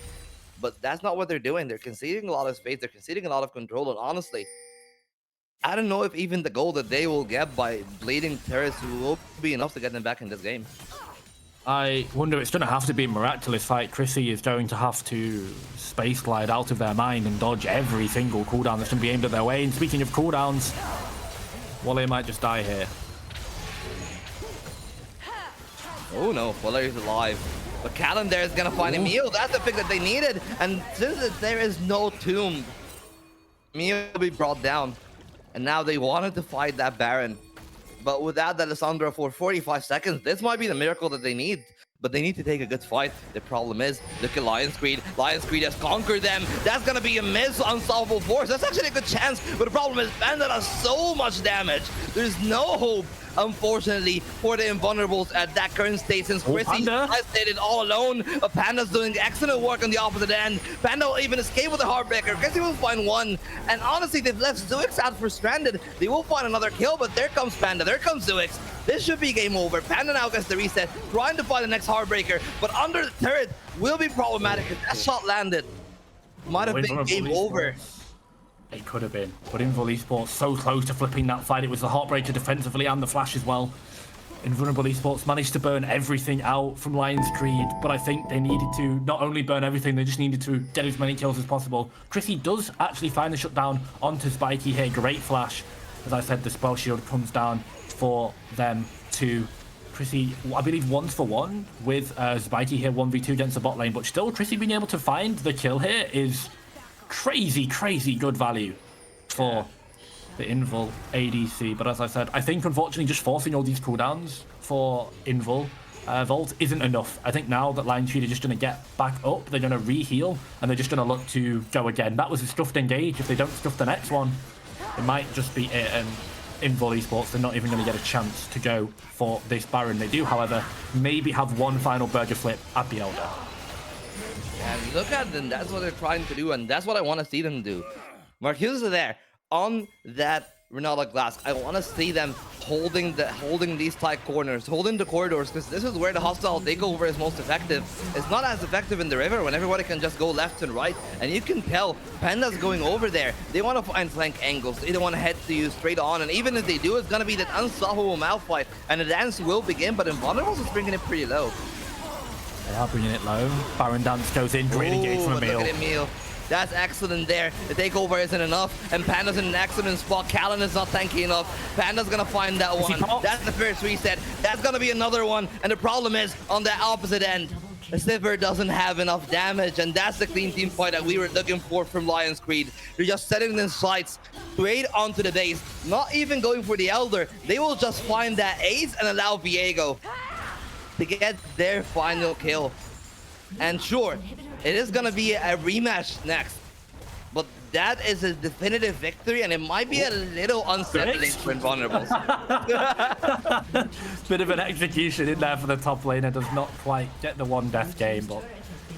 Speaker 1: But that's not what they're doing. They're conceding a lot of space. They're conceding a lot of control. And honestly, I don't know if even the goal that they will get by bleeding turrets will be enough to get them back in this game.
Speaker 2: I wonder, it's going to have to be a miraculous fight. Chrissy is going to have to space glide out of their mind and dodge every single cooldown that's going to be aimed at their way. And speaking of cooldowns, Wale might just die here.
Speaker 1: Oh no, Wale is alive. But Callan there is going to find Emil. That's the pick that they needed. And since there is no tomb, Emil will be brought down. And now they wanted to fight that Baron. But without that Alessandro for 45 seconds, this might be the miracle that they need. But they need to take a good fight. The problem is, look at Lion's Creed. Lion's Creed has conquered them. That's going to be a miss, unstoppable force. That's actually a good chance. But the problem is, Panda does so much damage. There's no hope, unfortunately, for the Invulnerables at that current state, since Chrissy isolated all alone. But Panda's doing excellent work on the opposite end. Panda will even escape with a Heartbreaker. Chrissy will find one. And honestly, they've left Zuix out for stranded. They will find another kill, but there comes Panda. There comes Zuix. This should be game over. Panda now gets the reset, trying to find the next Heartbreaker, but under the turret will be problematic. If that shot landed, might have been game over.
Speaker 2: It could have been, but Invul Esports so close to flipping that fight. It was the Heartbreaker defensively and the flash as well. Invulnerable Esports managed to burn everything out from Lion's Creed, but I think they needed to not only burn everything, they just needed to get as many kills as possible. Chrissy does actually find the shutdown onto Spiky here. Great flash. As I said, the spell shield comes down for them to Chrissy, I believe 1-for-1 with Spiky here, 1v2 against the bot lane, but still Chrissy being able to find the kill here is crazy good value for the Invul ADC. But as I said, I think unfortunately just forcing all these cooldowns for Invul Volt isn't enough. I think now that Lion's Creed are just going to get back up, they're going to re-heal, and they're just going to look to go again. That was a stuffed engage. If they don't stuff the next one, it might just be it, and Invul Esports, they're not even going to get a chance to go for this Baron. They do, however, maybe have one final burger flip at the Elder.
Speaker 1: And look at them, that's what they're trying to do, and that's what I want to see them do. Marquise is there on that Renata Glass. I want to see them holding these tight corners, holding the corridors, because this is where the hostile takeover is most effective. It's not as effective in the river when everybody can just go left and right, and you can tell Panda's going over there. They want to find flank angles. They don't want to head to you straight on, and even if they do, it's going to be that unstoppable mouth fight, and the dance will begin, but Invulnerables is bringing it pretty low.
Speaker 2: They are bringing it low. Baron dance goes in, great engage from Emil.
Speaker 1: Look at Emil. That's excellent there. The takeover isn't enough, and Panda's in an excellent spot. Callan is not tanky enough. Panda's gonna find that one. That's the first reset. That's gonna be another one, and the problem is on the opposite end, the Sivir doesn't have enough damage, and that's the clean team fight that we were looking for from Lion's Creed. They're just setting their sights straight onto the base, not even going for the Elder. They will just find that ace and allow Viego to get their final kill. And sure, it is gonna be a rematch next, but that is a definitive victory, and it might be a little unsettling for Invulnerables.
Speaker 2: Bit of an execution in there for the top laner. Does not quite get the one death game, but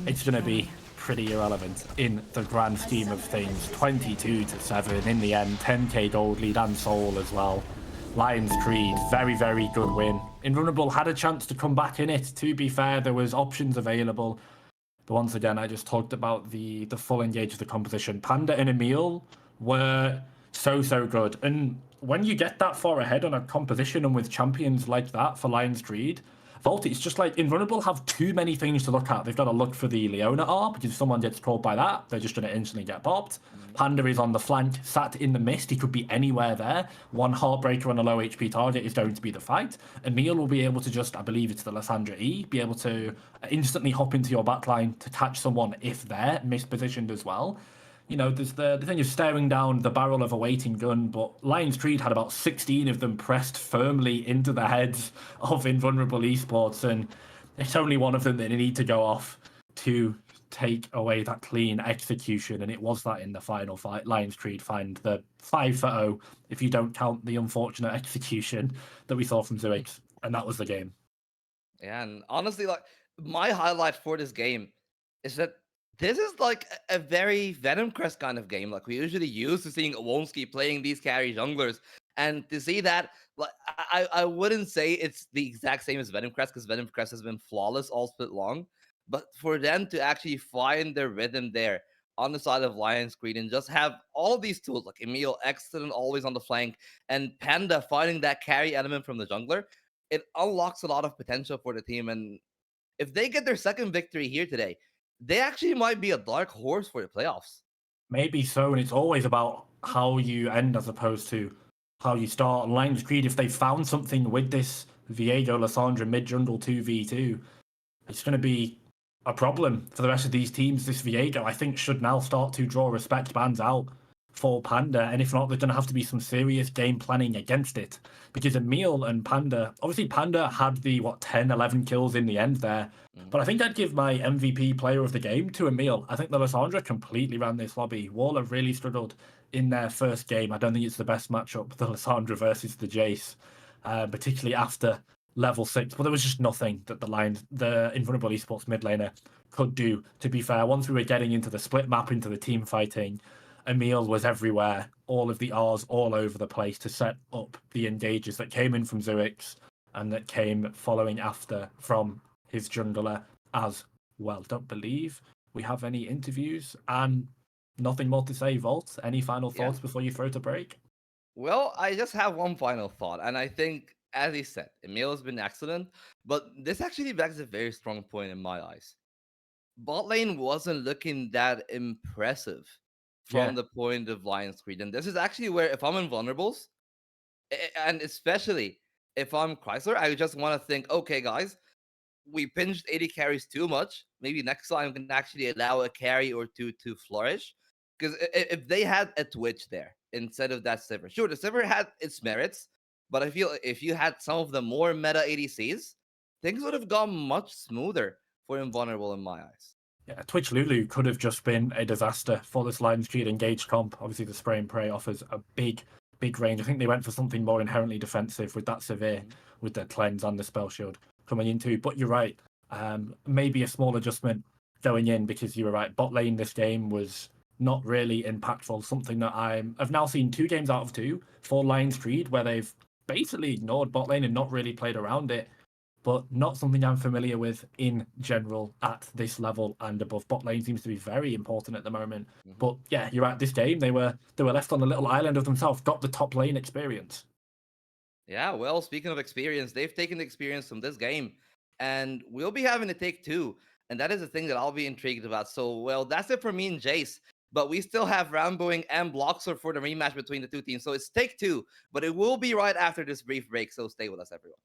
Speaker 2: it's gonna be pretty irrelevant in the grand scheme of things. 22-7 in the end. 10k gold lead and soul as well. Lion's Creed, very good win. Invulnerable had a chance to come back in it. To be fair, there was options available. But once again, I just talked about the full engage of the composition. Panda and Emil were so good. And when you get that far ahead on a composition and with champions like that for Lion's Creed, Volt, it's just like Invulnerable have too many things to look at. They've got to look for the Leona R, because if someone gets caught by that, they're just going to instantly get popped.
Speaker 1: Mhm.
Speaker 2: Panda is on the flank, sat in the mist. He could be anywhere there. One Heartbreaker on a low HP target is going to be the fight. Emil will be able to just, I believe it's the Lysandra E, be able to instantly hop into your backline to catch someone if they're mispositioned as well. You know, there's the thing of staring down the barrel of a waiting gun, but Lion's Creed had about 16 of them pressed firmly into the heads of Invulnerable Esports, and it's only one of them that they need to go off to take away that clean execution, and it was that in the final fight. Lion's Creed find the 5-0, if you don't count the unfortunate execution that we saw from Zurich, and that was the game.
Speaker 1: Yeah, and honestly, like my highlight for this game is that this is like a very Venom Crest kind of game. Like we usually used to seeing Wonski playing these carry junglers, and to see that, like I wouldn't say it's the exact same as Venom Crest because Venom Crest has been flawless all split long, but for them to actually find their rhythm there on the side of Lion's Creed and just have all these tools like Emil excellent always on the flank and Panda finding that carry element from the jungler, it unlocks a lot of potential for the team. And if they get their second victory here today, they actually might be a dark horse for the playoffs.
Speaker 2: Maybe so, and it's always about how you end as opposed to how you start. And Lion's Creed, if they found something with this Viego Lysandra mid jungle 2v2, it's going to be a problem for the rest of these teams. This Viego, I think, should now start to draw respect bans out for Panda, and if not, there's going to have to be some serious game planning against it. Because Emil and Panda, obviously Panda had the 10, 11 kills in the end there, but I think I'd give my MVP player of the game to Emil. I think the Lysandra completely ran this lobby. Waller really struggled in their first game. I don't think it's the best matchup, the Lysandra versus the Jace, particularly after level 6, but there was just nothing that the Invulnerable Esports mid laner could do. To be fair, once we were getting into the split map, into the team fighting, Emil was everywhere, all of the R's all over the place to set up the engages that came in from Zurich's and that came following after from his jungler as well. Don't believe we have any interviews, and nothing more to say. Volt, any final
Speaker 1: Yeah.
Speaker 2: thoughts before you throw to break?
Speaker 1: Well, I just have one final thought, and I think, as he said, Emil has been excellent, but this actually begs a very strong point in my eyes. Bot lane wasn't looking that impressive from
Speaker 2: Yeah,
Speaker 1: the point of Lion's Creed, and this is actually where, if I'm Invulnerables, and especially if I'm Chrysler, I just want to think, okay, guys, we pinched 80 carries too much. Maybe next time we can actually allow a carry or two to flourish. Because if they had a Twitch there instead of that Sivir, sure, the Sivir had its merits, but I feel if you had some of the more meta ADCs, things would have gone much smoother for Invulnerable in my eyes.
Speaker 2: yeah, Twitch Lulu could have just been a disaster for this Lion's Creed engaged comp. Obviously, the spray and pray offers a big range. I think they went for something more inherently defensive with that Severe,
Speaker 1: Mhm.
Speaker 2: with the cleanse and the spell shield coming into. But you're right, maybe a small adjustment going in, because you were right. Bot lane this game was not really impactful. Something that I've now seen 2 games out of 2 for Lion's Creed where they've basically ignored bot lane and not really played around it, but not something I'm familiar with in general at this level and above. Bot lane seems to be very important at the moment.
Speaker 1: Mhm.
Speaker 2: But yeah, you're at this game. They were left on a little island of themselves, got the top lane experience.
Speaker 1: Yeah, well, speaking of experience, they've taken the experience from this game, and we'll be having to take two. And that is the thing that I'll be intrigued about. So, well, that's it for me and Jace. But we still have Ramboing and Bloxer for the rematch between the two teams. So it's take two, but it will be right after this brief break. So stay with us, everyone.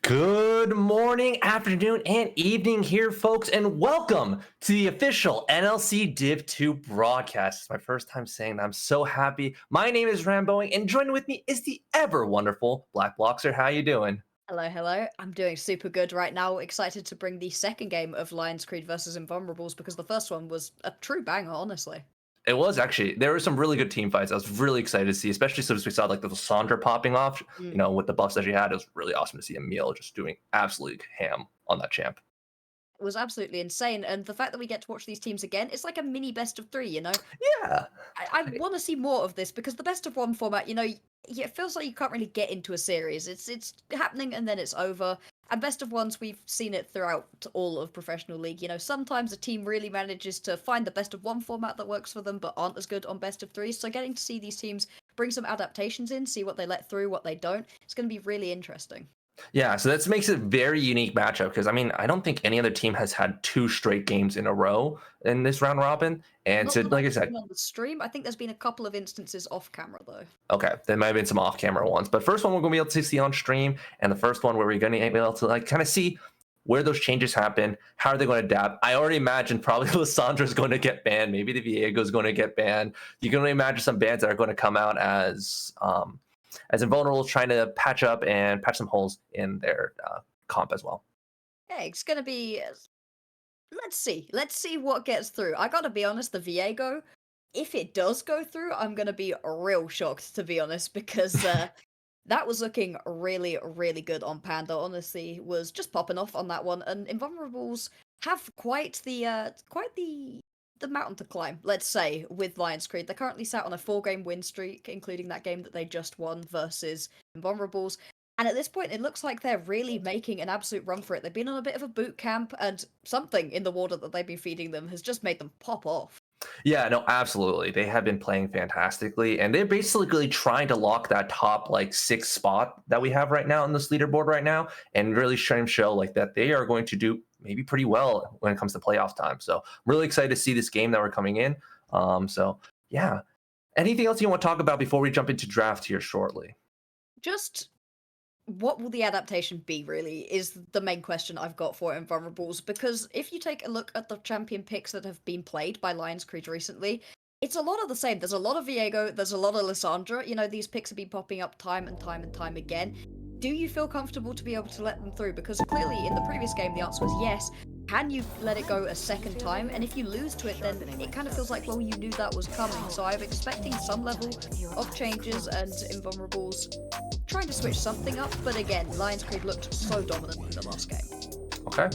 Speaker 3: Good morning, afternoon, and evening here, folks, and welcome to the official NLC Div 2 broadcast. It's my first time saying that. I'm so happy. My name is Ramboing, and joining with me is the ever wonderful Black Bloxer. How you doing?
Speaker 4: Hello, hello. I'm doing super good right now. Excited to bring the second game of Lions Creed versus Invulnerables because the first one was a true banger, honestly.
Speaker 3: It was actually, there were some really good team fights. I was really excited to see, especially since we saw like the Sandra popping off, with the buffs that she had. It was really awesome to see Emil just doing absolute ham on that champ.
Speaker 4: It was absolutely insane, and the fact that we get to watch these teams again, it's like a mini best of 3, you know?
Speaker 3: Yeah.
Speaker 4: I want to see more of this because the best of 1 format, it feels like you can't really get into a series. It's happening and then it's over. And best of 1s, we've seen it throughout all of professional league. Sometimes a team really manages to find the best of 1 format that works for them, but aren't as good on best of 3. So getting to see these teams bring some adaptations in, see what they let through, what they don't, it's going to be really interesting.
Speaker 3: Yeah, so that makes it a very unique matchup because I don't think any other team has had 2 straight games in a row in this round robin. And
Speaker 4: Not
Speaker 3: so,
Speaker 4: that
Speaker 3: like I
Speaker 4: I've
Speaker 3: said,
Speaker 4: seen on the stream. I think there's been a couple of instances off camera though.
Speaker 3: okay, there might have been some off-camera ones, but first one we're going to be able to see on stream, and the first one where we're going to be able to like kind of see where those changes happen, how are they going to adapt. I already imagine probably Lissandra's going to get banned, maybe the Viego's going to get banned. You can only imagine some bans that are going to come out as Invulnerables trying to patch up and patch some holes in their comp as well.
Speaker 4: Yeah, it's gonna be. Let's see what gets through. I gotta be honest, the Viego, if it does go through, I'm gonna be real shocked to be honest because that was looking really, really good on Panda. Honestly, was just popping off on that one, and Invulnerables have quite the mountain to climb. Let's say with Lions Creed, they're currently sat on a 4-game win streak, including that game that they just won versus Invulnerables. And at this point, it looks like they're really making an absolute run for it. They've been on a bit of a boot camp, and something in the water that they've been feeding them has just made them pop off.
Speaker 3: Yeah, no, absolutely. They have been playing fantastically, and they're basically trying to lock that top like 6 spot that we have right now on this leaderboard right now, and really trying to show like that they are going to do maybe pretty well when it comes to playoff time. So I'm really excited to see this game that we're coming in. So yeah, anything else you want to talk about before we jump into draft here shortly?
Speaker 4: Just what will the adaptation be, really, is the main question I've got for Invulnerables, because if you take a look at the champion picks that have been played by Lions Creed recently, it's a lot of the same. There's a lot of Viego, there's a lot of Lissandra. These picks have been popping up time and time and time again. Do you feel comfortable to be able to let them through? Because clearly in the previous game the answer was yes. Can you let it go a second time? And if you lose to it, then it kind of feels like, well, you knew that was coming. So I'm expecting some level of changes and Invulnerables trying to switch something up. But again, Lions Creed looked so dominant in the last game.
Speaker 3: Okay.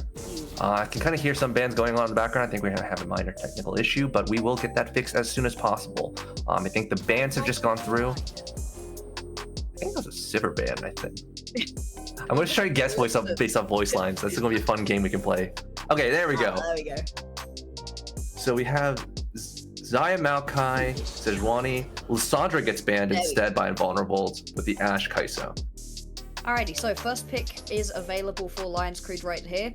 Speaker 3: I can kind of hear some bands going on in the background. I think we're going to have a minor technical issue, but we will get that fixed as soon as possible. I think the bands have just gone through. I think that was a Sivir band, I think. I'm going to try to guess based on voice lines. That's going to be a fun game we can play. Okay, there we go.
Speaker 4: There we go.
Speaker 3: So we have Zaya Maokai, Sejuani. Lissandra gets banned instead by Invulnerables with the Ashe Kai'Sa.
Speaker 4: Alrighty, so first pick is available for Lions Creed right here.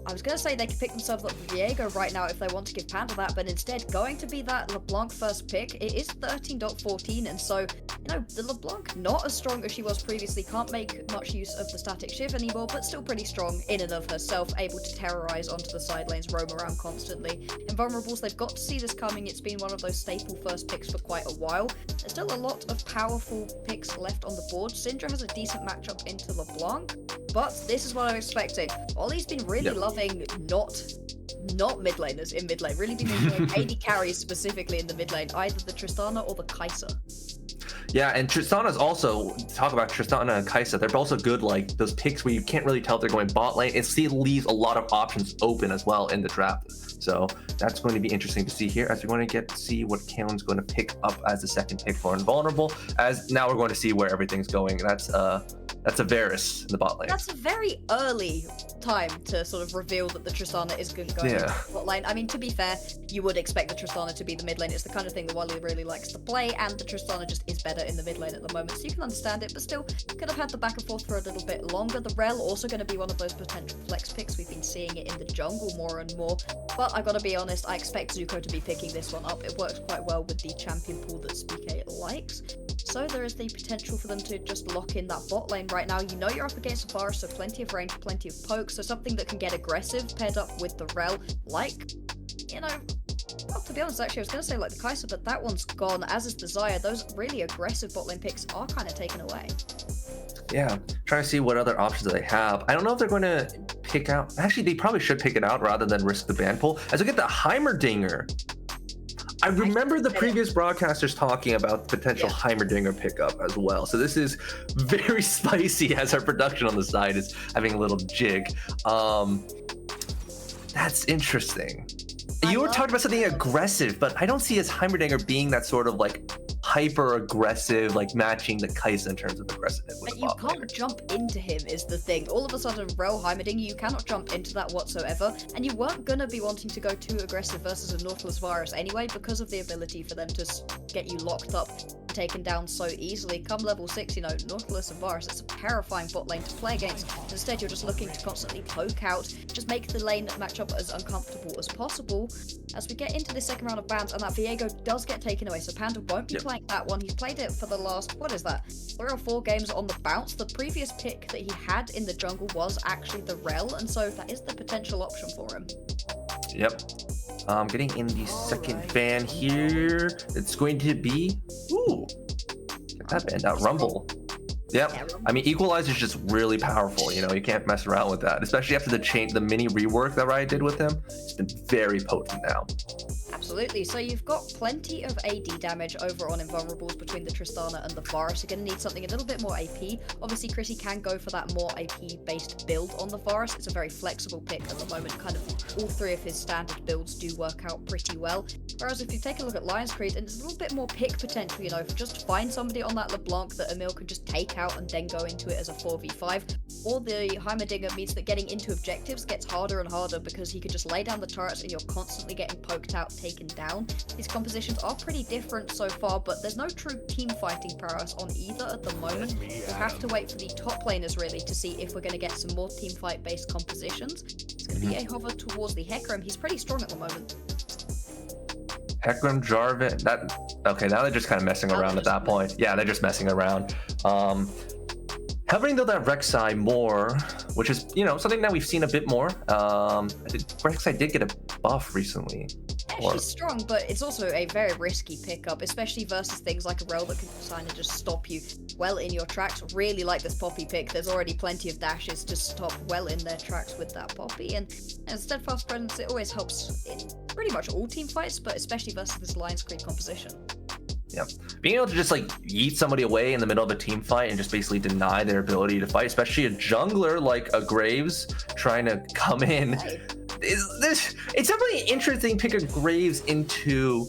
Speaker 4: I was going to say they could pick themselves up for Viego right now if they want to give Panda that, but instead going to be that LeBlanc first pick. It is 13.14, and so, the LeBlanc not as strong as she was previously, can't make much use of the static shiv anymore, but still pretty strong in and of herself, able to terrorize onto the side lanes, roam around constantly. Invulnerables, they've got to see this coming. It's been one of those staple first picks for quite a while. There's still a lot of powerful picks left on the board. Syndra has a decent matchup into LeBlanc, but this is what I'm expecting. Ollie's been really loving not mid laners in mid lane, really been enjoying AD carries specifically in the mid lane, either the Tristana or the Kai'Sa.
Speaker 3: Yeah, and Tristana's also, talk about Tristana and Kai'Sa, they're also good, like, those picks where you can't really tell if they're going bot lane. It still leaves a lot of options open as well in the draft. So that's going to be interesting to see here as we're going to get to see what Kaelin's going to pick up as the second pick for Invulnerable, as now we're going to see where everything's going. That's a Varus in the bot lane.
Speaker 4: That's a very early time to sort of reveal that the Tristana is going to go into the bot lane. I mean, to be fair, you would expect the Tristana to be the mid lane. It's the kind of thing that Wally really likes to play, and the Tristana just is better in the mid lane at the moment, so you can understand it, but still could have had the back and forth for a little bit longer. The Rel also going to be one of those potential flex picks. We've been seeing it in the jungle more and more, but I gotta be honest, I expect Zuko to be picking this one up. It works quite well with the champion pool that SPK likes. So there is the potential for them to just lock in that bot lane right now. You know you're up against a Varus, so plenty of range, plenty of poke, so something that can get aggressive paired up with the Rel, like, you know, well, to be honest, actually, I was going to say like the Kai'Sa, but that one's gone, as is the Xayah. Those really aggressive bot lane picks are kind of taken away.
Speaker 3: Yeah, trying to see what other options they have. I don't know if they're going to pick out... Actually, they probably should pick it out rather than risk the ban pull. As we get the Heimerdinger. I remember the previous broadcasters talking about the potential Heimerdinger pickup as well. So this is very spicy as our production on the side is having a little jig. That's interesting. You were talking about something aggressive, but I don't see as Heimerdinger being that sort of like hyper aggressive, like matching the Kai'Sa in terms of aggressiveness.
Speaker 4: But you can't jump into him is the thing. All of a sudden, Rel Heimerdinger, you cannot jump into that whatsoever, and you weren't gonna be wanting to go too aggressive versus a Nautilus Varus anyway because of the ability for them to get you locked up, taken down so easily. Come level 6, you know, Nautilus and Varus, it's a terrifying bot lane to play against. Instead, you're just looking to constantly poke out, just make the lane matchup as uncomfortable as possible. As we get into the second round of bans, and that Viego does get taken away, so Panda won't be playing that one. He's played it for the last, what is that, 3 or 4 games on the bounce. The previous pick that he had in the jungle was actually the Rel, and so that is the potential option for him.
Speaker 3: Yep. Getting in the second ban here. It's going to be... Ooh. Get that banned out. Rumble. Yep. I mean, Equalizer is just really powerful. You know, you can't mess around with that, especially after the mini rework that Riot did with him. It's been very potent now.
Speaker 4: Absolutely. So you've got plenty of AD damage over on Invulnerables between the Tristana and the Varus. You're going to need something a little bit more AP. Obviously, Chrissy can go for that more AP-based build on the Varus. It's a very flexible pick at the moment. Kind of all 3 of his standard builds do work out pretty well. Whereas if you take a look at Lion's Creed, and it's a little bit more pick potential, you know, just find somebody on that LeBlanc that Emil can just take out and then go into it as a 4v5. Or the Heimerdinger means that getting into objectives gets harder and harder because he can just lay down the turrets and you're constantly getting poked out, taken down. These compositions are pretty different so far, but there's no true team fighting prowess on either at the moment. We'll have to wait for the top laners really to see if we're going to get some more team fight based compositions. It's going to be a hover towards the Hecarim. He's pretty strong at the moment.
Speaker 3: Hecarim, Jarvan, okay, now they're just kind of messing around at that point. Yeah, they're just messing around. Hovering though that Rek'Sai more, which is, you know, something that we've seen a bit more. I think Rek'Sai did get a buff recently.
Speaker 4: Yeah, she's strong, but it's also a very risky pickup, especially versus things like a Rel that can kind of just stop you well in your tracks. Really like this Poppy pick. There's already plenty of dashes to stop well in their tracks with that Poppy, and Steadfast Presence, it always helps in pretty much all team fights, but especially versus this Lion's Creed composition.
Speaker 3: Yep. Being able to just like yeet somebody away in the middle of a team fight and just basically deny their ability to fight, especially a jungler like a Graves trying to come in. It's definitely an interesting pick of Graves into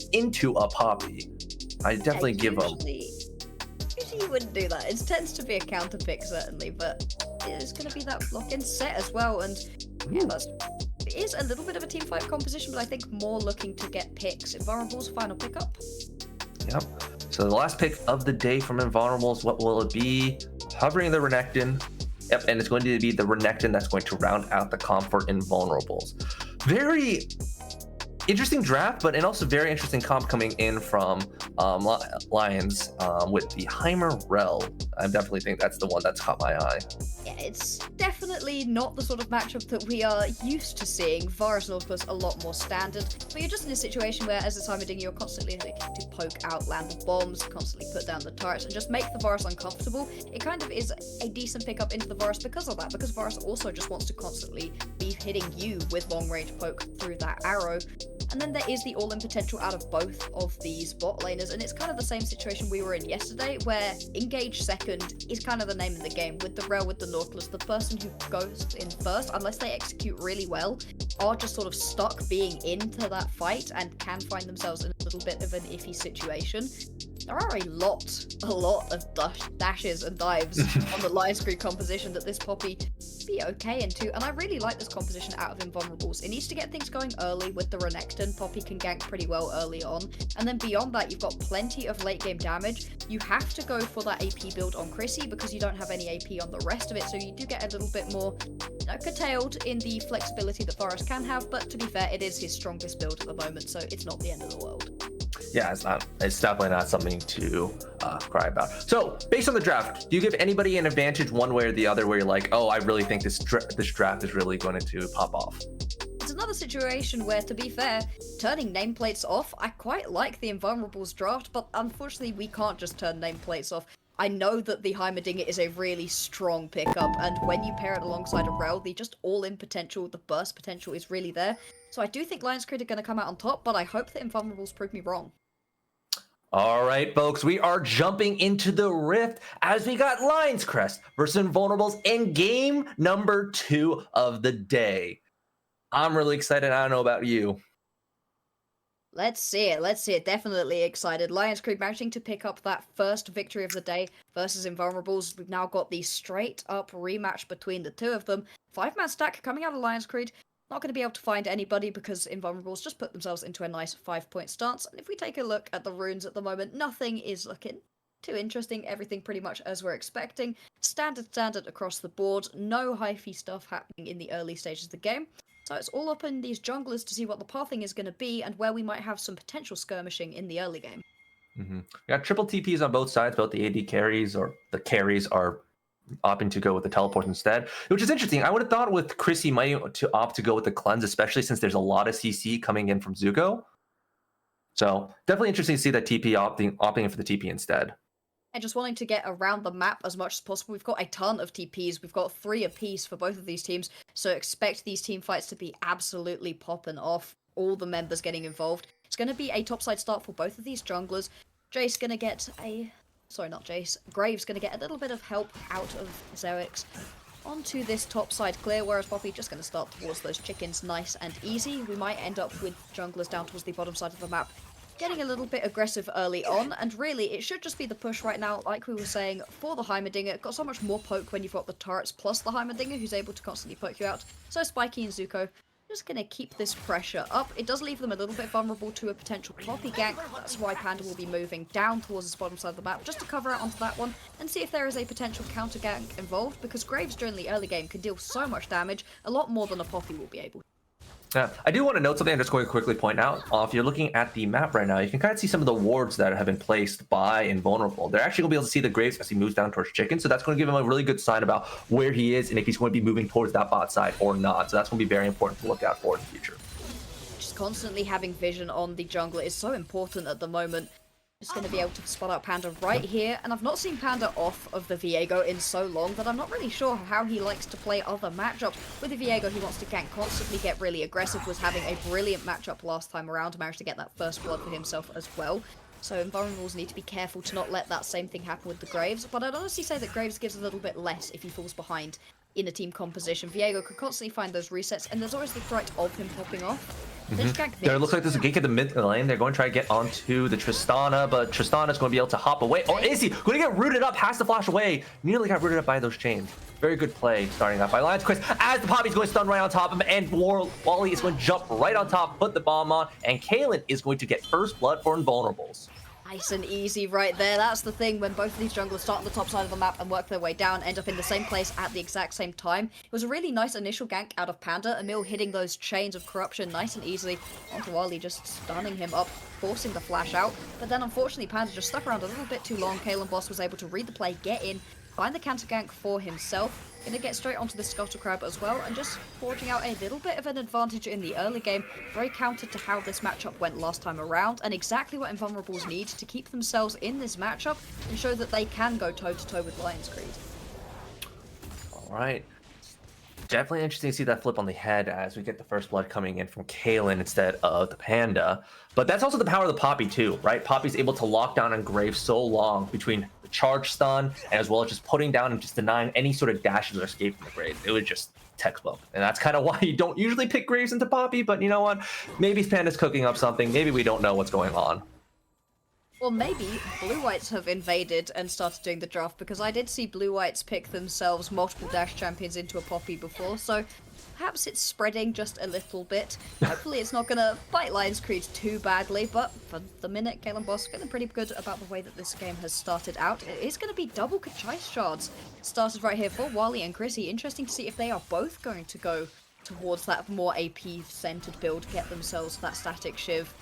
Speaker 3: a Poppy. I definitely give him.
Speaker 4: Usually you wouldn't do that. It tends to be a counter pick certainly, but it's going to be that lock-in set as well, and yeah, it is a little bit of a team fight composition, but I think more looking to get picks. Invulnerables final pickup.
Speaker 3: Yep. So the last pick of the day from Invulnerables, what will it be? Hovering the Renekton. Yep, and it's going to be the Renekton that's going to round out the comp for Invulnerables. Very interesting draft, but and also very interesting comp coming in from Lions with the Heimer Rel. I definitely think that's the one that's caught my eye.
Speaker 4: Yeah, it's definitely not the sort of matchup that we are used to seeing. Varus Nautilus a lot more standard, but you're just in a situation where, as a Heimerdinger, you're constantly looking to poke out, land the bombs, constantly put down the turrets, and just make the Varus uncomfortable. It kind of is a decent pickup into the Varus because of that, because Varus also just wants to constantly be hitting you with long-range poke through that arrow. And then there is the all-in potential out of both of these bot laners, and it's kind of the same situation we were in yesterday, where engage second is kind of the name of the game. With the Rel, with the Nautilus, the person who goes in first, unless they execute really well, are just sort of stuck being into that fight and can find themselves in a little bit of an iffy situation. There are a lot of dashes and dives on the Lion's Creed composition that this Poppy be okay into, and I really like this composition out of Invulnerables. It needs to get things going early with the Renekton. Poppy can gank pretty well early on, and then beyond that you've got plenty of late game damage. You have to go for that AP build on Chrissy because you don't have any AP on the rest of it, so you do get a little bit more curtailed in the flexibility that Varus can have, but to be fair, it is his strongest build at the moment, so it's not the end of the world.
Speaker 3: Yeah, it's definitely not something to cry about. So, based on the draft, do you give anybody an advantage one way or the other where you're like, oh, I really think this draft is really going to pop off?
Speaker 4: It's another situation where, to be fair, turning nameplates off, I quite like the Invulnerables draft, but unfortunately we can't just turn nameplates off. I know that the Heimerdinger is a really strong pickup, and when you pair it alongside a Rel, the just all-in potential, the burst potential is really there. So I do think Lions Creed are going to come out on top, but I hope that Invulnerables prove me wrong.
Speaker 3: All right, folks, we are jumping into the Rift as we got Lion's Crest versus Invulnerables in game number 2 of the day. I'm really excited. I don't know about you.
Speaker 4: Let's see it. Definitely excited. Lions Creed managing to pick up that first victory of the day versus Invulnerables. We've now got the straight up rematch between the two of them. 5-man stack coming out of Lions Creed. Not going to be able to find anybody because Invulnerables just put themselves into a nice 5-point stance. And if we take a look at the runes at the moment, nothing is looking too interesting. Everything pretty much as we're expecting. Standard across the board. No hyphy stuff happening in the early stages of the game. So it's all up in these junglers to see what the pathing is going to be and where we might have some potential skirmishing in the early game.
Speaker 3: Yeah, triple TPs on both sides. Both the AD carries or the carries are opting to go with the teleport instead, which is interesting. I would have thought with Chrissy might to opt to go with the cleanse, especially since there's a lot of CC coming in from Zuko. So definitely interesting to see that TP opting in for the TP instead.
Speaker 4: And just wanting to get around the map as much as possible. We've got a ton of TPs. We've got 3 apiece for both of these teams. So expect these team fights to be absolutely popping off. All the members getting involved. It's going to be a topside start for both of these junglers. Jace going to get a... Sorry, not Jace. Graves going to get a little bit of help out of Zerix onto this topside clear, whereas Poppy just going to start towards those chickens nice and easy. We might end up with junglers down towards the bottom side of the map getting a little bit aggressive early on, and really it should just be the push right now, like we were saying, for the Heimerdinger. Got so much more poke when you've got the turrets plus the Heimerdinger who's able to constantly poke you out. So Spiky and Zuko just going to keep this pressure up. It does leave them a little bit vulnerable to a potential Poppy gank. That's why Panda will be moving down towards the bottom side of the map just to cover out onto that one and see if there is a potential counter gank involved, because Graves during the early game can deal so much damage, a lot more than a Poppy will be able to.
Speaker 3: Yeah, I do want to note something I'm just going to quickly point out. If you're looking at the map right now, you can kind of see some of the wards that have been placed by Invulnerable. They're actually going to be able to see the Graves as he moves down towards Chicken, so that's going to give him a really good sign about where he is and if he's going to be moving towards that bot side or not. So that's going to be very important to look out for in the future.
Speaker 4: Just constantly having vision on the jungler is so important at the moment. Just going to be able to spot out Panda right here, and I've not seen Panda off of the Viego in so long that I'm not really sure how he likes to play other matchups. With the Viego, he wants to gank, constantly get really aggressive, was having a brilliant matchup last time around, managed to get that first blood for himself as well. So Invulnerables need to be careful to not let that same thing happen with the Graves, but I'd honestly say that Graves gives a little bit less if he falls behind in a team composition. Viego could constantly find those resets, and there's always the threat of him popping off.
Speaker 3: There looks like there's a gank at the mid lane. They're going to try to get onto the Tristana, but Tristana's going to be able to hop away. Or is he going to get rooted up? Has to flash away. Nearly got rooted up by those chains. Very good play starting off by Lions Quest as the Poppy's going to stun right on top of him, and Wally is going to jump right on top, put the bomb on, and Kaylin is going to get first blood for Invulnerables.
Speaker 4: Nice and easy right there. That's the thing, when both of these junglers start on the top side of the map and work their way down, end up in the same place at the exact same time. It was a really nice initial gank out of Panda. Emil hitting those chains of corruption nice and easily onto Wally, just stunning him up, forcing the flash out. But then unfortunately Panda just stuck around a little bit too long. Kalen Boss was able to read the play, get in, find the counter gank for himself. Gonna get straight onto the Scuttle Crab as well, and just forging out a little bit of an advantage in the early game. Very counter to how this matchup went last time around, and exactly what Invulnerables need to keep themselves in this matchup and show that they can go toe-to-toe with Lions Creed.
Speaker 3: Alright. Definitely interesting to see that flip on the head as we get the first blood coming in from Kaylin instead of the Panda. But that's also the power of the Poppy too, right? Poppy's able to lock down on Graves so long between the charge stun and as well as just putting down and just denying any sort of dashes or escape from the Graves. It was just textbook. And that's kind of why you don't usually pick Graves into Poppy, but you know what? Maybe Panda's cooking up something. Maybe we don't know what's going on.
Speaker 4: Or maybe Blue Whites have invaded and started doing the draft, because I did see Blue Whites pick themselves multiple Dash champions into a Poppy before, so perhaps it's spreading just a little bit. Hopefully it's not going to bite Lions Creed too badly, but for the minute, Kalen Boss feeling pretty good about the way that this game has started out. It is going to be double Kachai shards started right here for Wally and Chrissy. Interesting to see if they are both going to go towards that more AP-centered build, get themselves that static Shiv.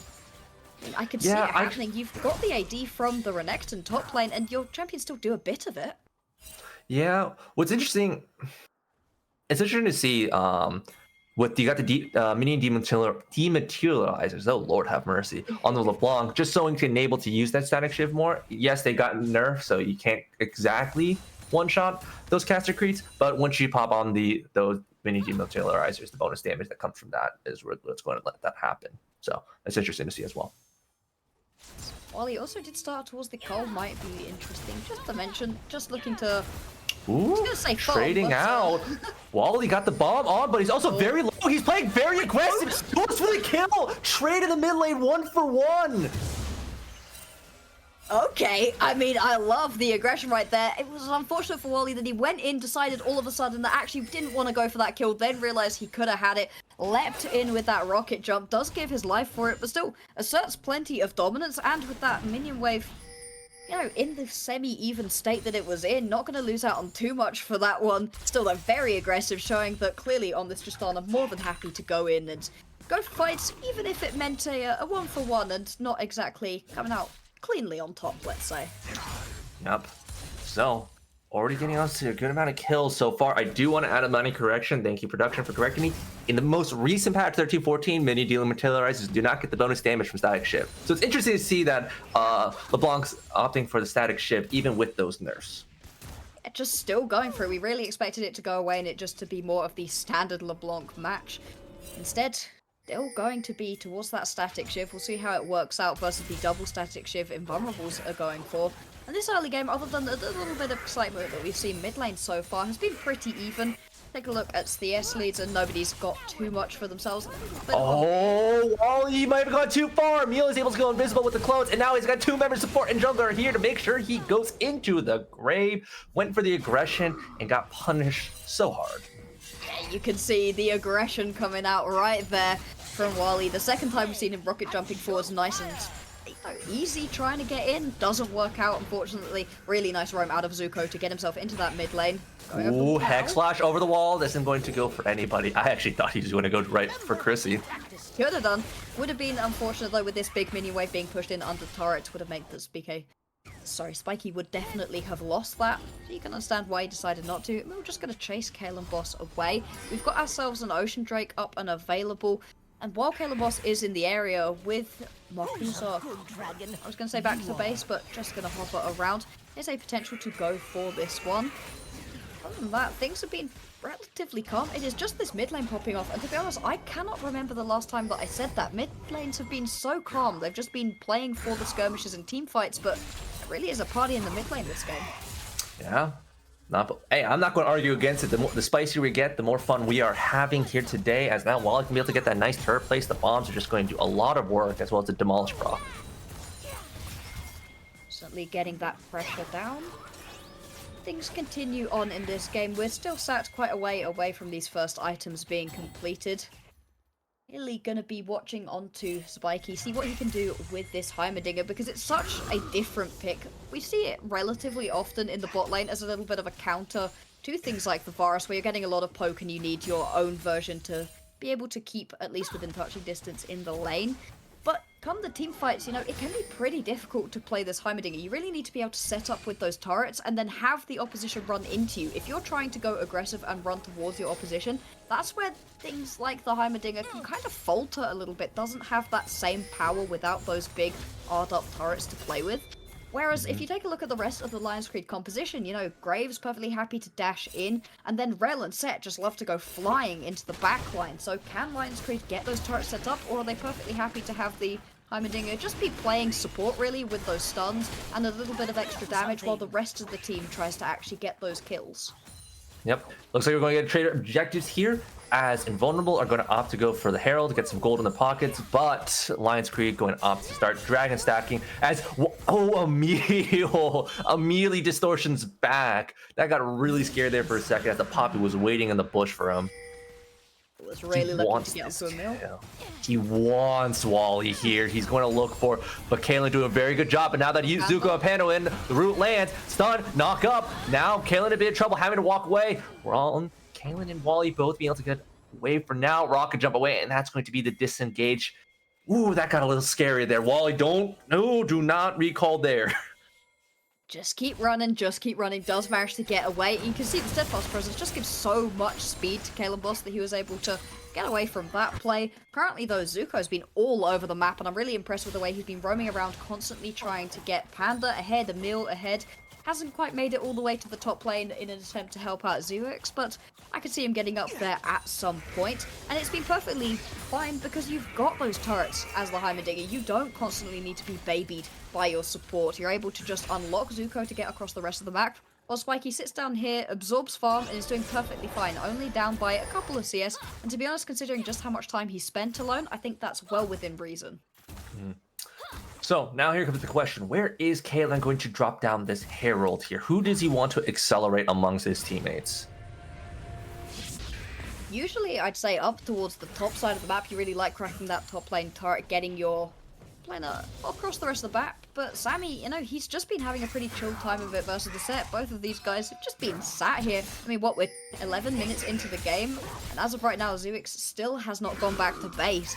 Speaker 4: I could see it happening. You've got the AD from the Renekton top lane, and your champions still do a bit of it.
Speaker 3: Yeah. What's interesting? It's interesting to see. With you got the minion dematerializers. Oh Lord, have mercy on the LeBlanc, just so you can enable to use that static shift more. Yes, they got nerfed, so you can't exactly one shot those caster creeps, but once you pop on those minion dematerializers, the bonus damage that comes from that is what's going to let that happen. So it's interesting to see as well.
Speaker 4: While he also did start towards the cold, might be interesting. Just to mention, just looking to.
Speaker 3: Ooh,
Speaker 4: gonna say
Speaker 3: trading out. Wally got the bomb on, but he's also very low. He's playing very aggressive. Goes for the kill. Trade in the mid lane 1-for-1.
Speaker 4: Okay, I mean, I love the aggression right there. It was unfortunate for Wally that he went in, decided all of a sudden that actually didn't want to go for that kill, then realized he could have had it, leapt in with that rocket jump, does give his life for it, but still asserts plenty of dominance, and with that minion wave, you know, in the semi-even state that it was in, not going to lose out on too much for that one. Still, they're very aggressive, showing that clearly on this Tristana, more than happy to go in and go for fights, even if it meant a 1-for-1 and not exactly coming out cleanly on top, let's say.
Speaker 3: Yep. So, already getting us to a good amount of kills so far. I do want to add a money correction. Thank you, production, for correcting me. In the most recent patch 13.14, mini dematerializers do not get the bonus damage from static shift. So it's interesting to see that LeBlanc's opting for the static shift even with those nerfs.
Speaker 4: Yeah, just still going for it. We really expected it to go away and it just to be more of the standard LeBlanc match. Instead, still going to be towards that static shift. We'll see how it works out versus the double static shift Invulnerables are going for. And this early game, other than the little bit of excitement that we've seen mid lane so far, has been pretty even. Take a look at the S leads and nobody's got too much for themselves.
Speaker 3: Oh, Wally, he might have gone too far. Meal is able to go invisible with the clones, and now he's got 2 members support and jungler here to make sure he goes into the grave. Went for the aggression and got punished so hard.
Speaker 4: Yeah, you can see the aggression coming out right there from Wally. The second time we've seen him rocket jumping forwards, nice and easy trying to get in. Doesn't work out, unfortunately. Really nice roam out of Zuko to get himself into that mid lane.
Speaker 3: Ooh, Hex Slash over the wall. This isn't going to go for anybody. I actually thought he was going to go right for Chrissy.
Speaker 4: Could have done. Would have been unfortunate though with this big minion wave being pushed in under turrets. Would have made the Spiky would definitely have lost that. So you can understand why he decided not to. We're just going to chase Kalen Boss away. We've got ourselves an Ocean Drake up and available. And while Kalen Boss is in the area with Mokusa, I was going to say back to the base, but just going to hover around. There's a potential to go for this one. Other than that, things have been relatively calm. It is just this mid lane popping off, and to be honest, I cannot remember the last time that I said that. Mid lanes have been so calm. They've just been playing for the skirmishes and team fights, but it really is a party in the mid lane this game.
Speaker 3: Yeah. Hey, I'm not going to argue against it. The spicier we get, the more fun we are having here today. As now, Wally can be able to get that nice turret place, the bombs are just going to do a lot of work, as well as the demolish proc.
Speaker 4: Certainly getting that pressure down. Things continue on in this game. We're still sat quite a way away from these first items being completed. Really gonna be watching onto Spiky, see what he can do with this Heimerdinger, because it's such a different pick. We see it relatively often in the bot lane as a little bit of a counter to things like the Varus, where you're getting a lot of poke and you need your own version to be able to keep at least within touching distance in the lane. But come the team fights, you know, it can be pretty difficult to play this Heimerdinger. You really need to be able to set up with those turrets and then have the opposition run into you. If you're trying to go aggressive and run towards your opposition, that's where things like the Heimerdinger can kind of falter a little bit. Doesn't have that same power without those big R-up turrets to play with. Whereas if you take a look at the rest of the Lions Creed composition, you know, Graves perfectly happy to dash in, and then Rel and Set just love to go flying into the back line. So can Lions Creed get those turrets set up, or are they perfectly happy to have the Heimerdinger just be playing support really with those stuns and a little bit of extra damage while the rest of the team tries to actually get those kills?
Speaker 3: Yep. Looks like we're going to get trader objectives here, as Invulnerable are going to opt to go for the Herald to get some gold in the pockets, but Lions Creed going to opt to start dragon stacking as, Amelie Distortion's back. That got really scared there for a second as the Poppy was waiting in the bush for him.
Speaker 4: Was really looking to get into a mill.
Speaker 3: He wants Wally here. He's going to look for, but Kalen doing a very good job. But now that Zuko and Pando in, the root lands, stun, knock up. Now Kalen in a bit of trouble, having to walk away. We're all on Kalen and Wally both being able to get away for now. Rocket jump away, and that's going to be the disengage. Ooh, that got a little scary there. Wally, do not recall there.
Speaker 4: Just keep running, does manage to get away. You can see the steadfast presence just gives so much speed to Kalen Boss that he was able to get away from that play. Currently though, Zuko's been all over the map, and I'm really impressed with the way he's been roaming around, constantly trying to get Panda ahead, Emil ahead. Hasn't quite made it all the way to the top lane in an attempt to help out Zuix, but I could see him getting up there at some point. And it's been perfectly fine because you've got those turrets as the Heimerdinger. You don't constantly need to be babied by your support. You're able to just unlock Zuko to get across the rest of the map. While Spiky sits down here, absorbs farm, and is doing perfectly fine, only down by a couple of CS. And to be honest, considering just how much time he spent alone, I think that's well within reason.
Speaker 3: So now here comes the question. Where is Kalen going to drop down this Herald here? Who does he want to accelerate amongst his teammates?
Speaker 4: Usually, I'd say up towards the top side of the map. You really like cracking that top lane turret, getting your planer across the rest of the map. But Sammy, you know, he's just been having a pretty chill time of it versus the set. Both of these guys have just been sat here. I mean, what, we're 11 minutes into the game? And as of right now, Zuix still has not gone back to base.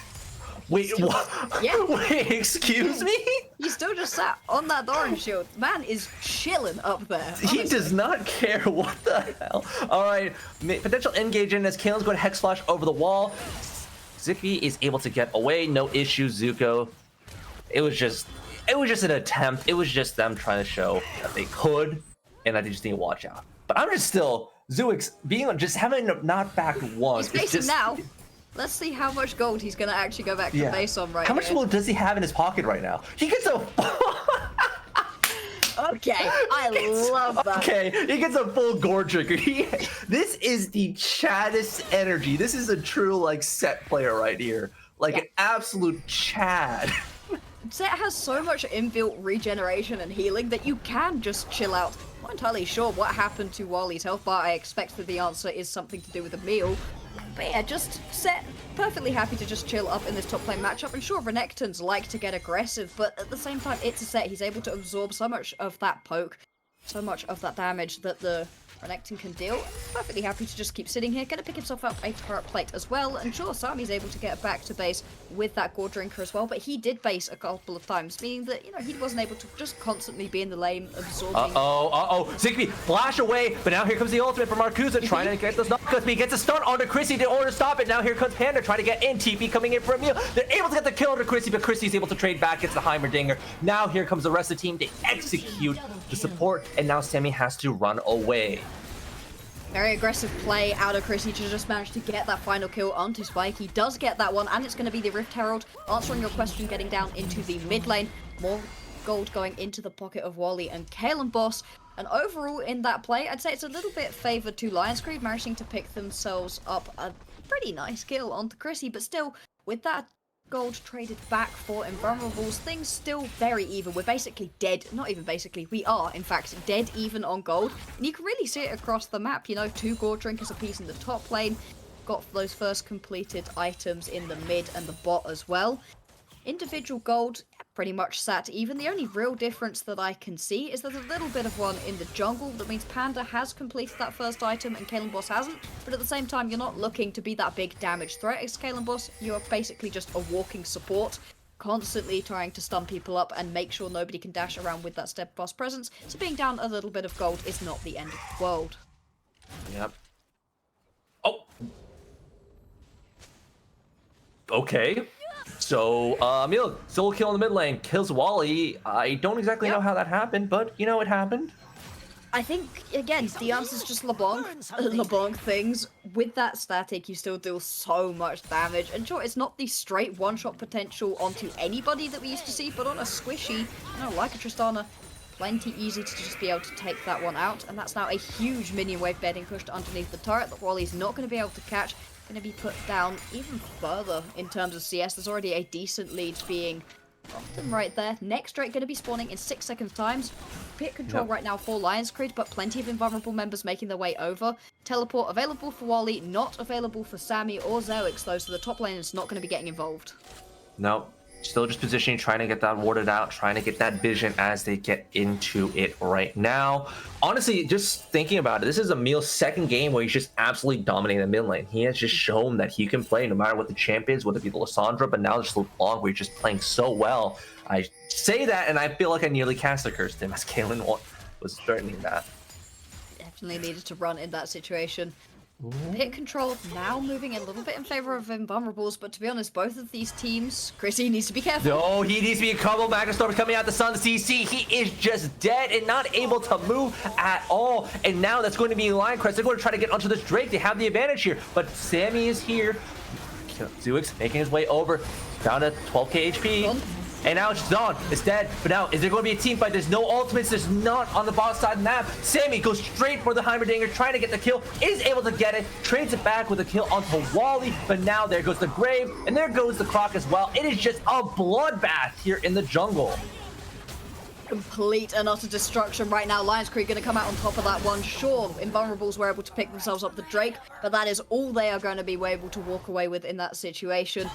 Speaker 3: Wait,
Speaker 4: Still,
Speaker 3: what?
Speaker 4: yeah.
Speaker 3: Wait, excuse me?
Speaker 4: He's still just sat on that orange shield. Man is chilling up there.
Speaker 3: He
Speaker 4: honestly.
Speaker 3: does not care. What the hell? All right, potential engage in as Kalen's going to Hex Flash over the wall. Zigbee is able to get away. No issue, Zuko. It was just an attempt. It was just them trying to show that they could, and that they just need to watch out. But I'm just still, Zuix being just having a not back one.
Speaker 4: He's facing now. Let's see how much gold he's gonna actually go back to base on right
Speaker 3: How much
Speaker 4: here.
Speaker 3: gold does he have in his pocket right now? He gets a...
Speaker 4: Okay, I love that.
Speaker 3: Okay, he gets a full gore trigger. This is the chaddest energy. This is a true, like, set player right here. Like, an absolute Chad.
Speaker 4: Set has so much inbuilt regeneration and healing that you can just chill out. I'm not entirely sure what happened to Wally's health bar. I expect that the answer is something to do with Emil. But yeah, just Set perfectly happy to just chill up in this top lane matchup. And sure, Renekton's like to get aggressive, but at the same time, it's a Set. He's able to absorb so much of that poke, so much of that damage that the Renekton can deal. Perfectly happy to just keep sitting here, gonna pick himself up a turret plate as well, and sure, Sami's able to get back to base with that Gore Drinker as well, but he did base a couple of times, meaning that, you know, he wasn't able to just constantly be in the lane absorbing.
Speaker 3: Zigbee, flash away, but now here comes the ultimate from Marcusa, trying to get those knockouts, but he gets a stun onto Chrissy in order to stop it. Now here comes Panda trying to get in, TP coming in for Emil. They're able to get the kill onto Chrissy, but Chrissy's able to trade back, gets the Heimerdinger. Now here comes the rest of the team to execute the support, and now Sammy has to run away.
Speaker 4: Very aggressive play out of Chrissy to just manage to get that final kill onto Spike. He does get that one, and it's going to be the Rift Herald answering your question, getting down into the mid lane. More gold going into the pocket of Wally and Kalen Boss. And overall in that play, I'd say it's a little bit favoured to Lions Creed, managing to pick themselves up a pretty nice kill onto Chrissy, but still, with that gold traded back for Invulnerables, things still very even. We're basically dead, not even basically, we are in fact dead even on gold, and you can really see it across the map. You know, 2 Gore Drinkers apiece in the top lane, got those first completed items in the mid and the bot as well. Individual gold pretty much sat even. The only real difference that I can see is there's a little bit of one in the jungle. That means Panda has completed that first item and Kalen Boss hasn't, but at the same time you're not looking to be that big damage threat as Kalen Boss. You're basically just a walking support, constantly trying to stun people up and make sure nobody can dash around with that steadfast presence, so being down a little bit of gold is not the end of the world.
Speaker 3: Yep. Oh. Okay. So, Emil, solo kill in the mid lane, kills Wally. I don't exactly know how that happened, but, you know, it happened.
Speaker 4: I think, again, the answer's just LeBlanc. LeBlanc things. With that static, you still deal so much damage. And sure, it's not the straight one-shot potential onto anybody that we used to see, but on a squishy, you know, like a Tristana, plenty easy to just be able to take that one out. And that's now a huge minion wave bedding pushed underneath the turret that Wally's not going to be able to catch. Going to be put down even further in terms of CS. There's already a decent lead being often right there. Next straight going to be spawning in 6 seconds times. Pit control right now for Lions Creed, but plenty of invulnerable members making their way over. Teleport available for Wally, not available for Sammy or Zoix though, so the top lane is not going to be getting involved.
Speaker 3: No. Still just positioning, trying to get that warded out, trying to get that vision as they get into it right now. Honestly, just thinking about it, this is Emil's second game where he's just absolutely dominating the mid lane. He has just shown that he can play no matter what the champ is, whether it be the Lissandra, but now just LeBlanc, where he's just playing so well. I say that, and I feel like I nearly caster cursed him as Kaylin was threatening that.
Speaker 4: Definitely needed to run in that situation. Hit control now moving a little bit in favor of Invulnerables, but to be honest, both of these teams, Chrissy needs to be careful.
Speaker 3: No, he needs to be in trouble. Storm coming out the Sun CC. He is just dead and not able to move at all. And now that's going to be Lion Crest. They're going to try to get onto this Drake. They have the advantage here, but Sammy is here. Zewix making his way over, down to 12k HP. And now it's Dawn. It's dead. But now, is there going to be a team fight? There's no ultimates. There's none on the bottom side of the map. Sammy goes straight for the Heimerdinger, trying to get the kill. Is able to get it. Trades it back with a kill onto Wally. But now there goes the Grave. And there goes the Croc as well. It is just a bloodbath here in the jungle.
Speaker 4: Complete and utter destruction right now. Lions Creek going to come out on top of that one. Sure, Invulnerables were able to pick themselves up the Drake, but that is all they are going to be able to walk away with in that situation.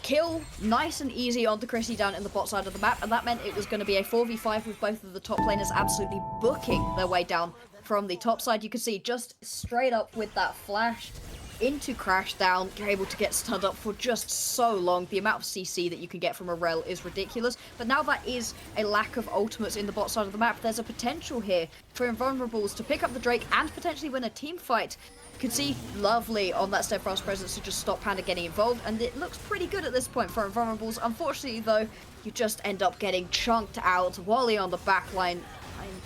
Speaker 4: Kill nice and easy onto Chrissy down in the bot side of the map, and that meant it was going to be a 4v5 with both of the top laners absolutely booking their way down from the top side. You can see just straight up with that flash into crash down, you're able to get stunned up for just so long. The amount of CC that you can get from a rel is ridiculous, but now that is a lack of ultimates in the bot side of the map. There's a potential here for Invulnerables to pick up the Drake and potentially win a team fight. You can see lovely on that Steadfast Presence to just stop Panda getting involved, and it looks pretty good at this point for Invulnerables. Unfortunately though, you just end up getting chunked out. Wally on the back line,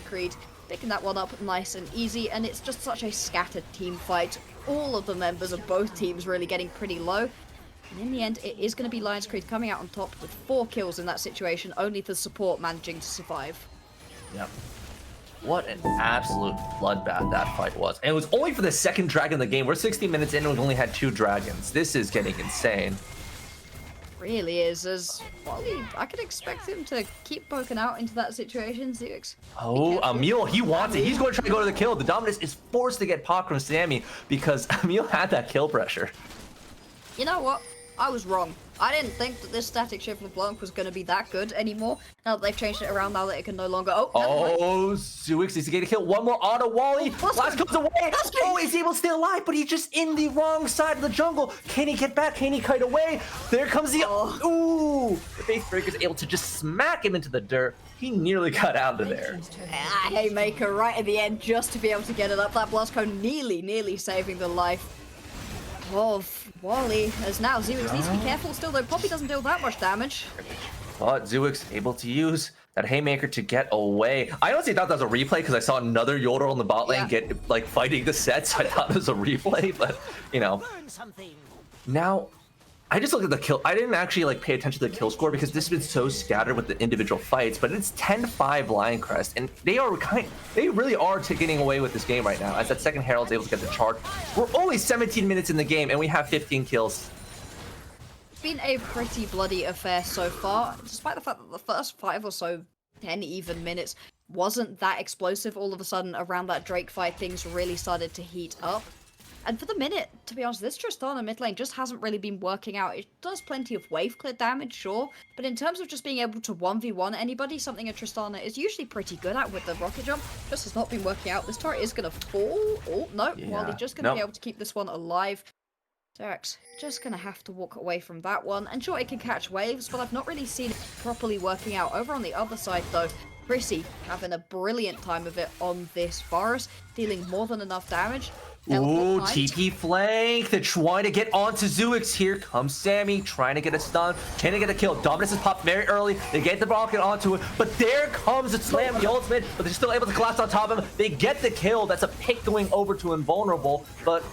Speaker 4: Creed picking that one up nice and easy, and it's just such a scattered team fight. All of the members of both teams really getting pretty low. And in the end, it is going to be Lions Creed coming out on top with 4 kills in that situation, only the support managing to survive.
Speaker 3: Yep. What an absolute bloodbath that fight was. And it was only for the second dragon of the game. We're 60 minutes in and we've only had 2 dragons. This is getting insane.
Speaker 4: Really is, as Wally, I could expect him to keep poking out into that situation. Zewix.
Speaker 3: Oh, Emil, he wants it. He's going to try to go to the kill. The Dominus is forced to get popped from Sammy because Emil had that kill pressure.
Speaker 4: You know what? I was wrong. I didn't think that this static shift LeBlanc was going to be that good anymore. Now that they've changed it around, now that it can no longer...
Speaker 3: Oh, Zewix needs to get a kill. One more auto Wally. Last comes away. Oh, he's able to stay alive, but he's just in the wrong side of the jungle. Can he get back? Can he kite away? There comes the... Ooh! The Faith Breaker's able to just smack him into the dirt. He nearly got out of there.
Speaker 4: Haymaker right at the end just to be able to get it up. That blast cone nearly saving the life of Wally, as now Zewix needs to be careful still, though Poppy doesn't deal that much damage.
Speaker 3: But Zewix able to use that Haymaker to get away. I honestly thought that was a replay because I saw another Yordle on the bot lane get, like, fighting the set, so I thought it was a replay, but, you know. Now, I just looked at the kill. I didn't actually, like, pay attention to the kill score because this has been so scattered with the individual fights, but it's 10-5 Lion Crest, and they really are getting away with this game right now, as that second Herald's able to get the charge. We're only 17 minutes in the game, and we have 15 kills.
Speaker 4: It's been a pretty bloody affair so far, despite the fact that the first 5 or so, 10 even minutes, wasn't that explosive. All of a sudden, around that Drake fight, things really started to heat up. And for the minute, to be honest, this Tristana mid lane just hasn't really been working out. It does plenty of wave clear damage, sure, but in terms of just being able to 1v1 anybody, something a Tristana is usually pretty good at with the rocket jump, just has not been working out. This turret is going to fall. Oh, no, Wally just going to be able to keep this one alive. Derek's just going to have to walk away from that one. And sure, it can catch waves, but I've not really seen it properly working out. Over on the other side, though, Chrissy having a brilliant time of it on this Varus, dealing more than enough damage.
Speaker 3: Ooh, TP flank. They're trying to get onto Zewix. Here comes Sammy, trying to get a stun, trying to get a kill. Dominus is popped very early. They get the rocket onto it, but there comes the slam, the ultimate, but they're still able to collapse on top of him. They get the kill. That's a pick going over to Invulnerable, but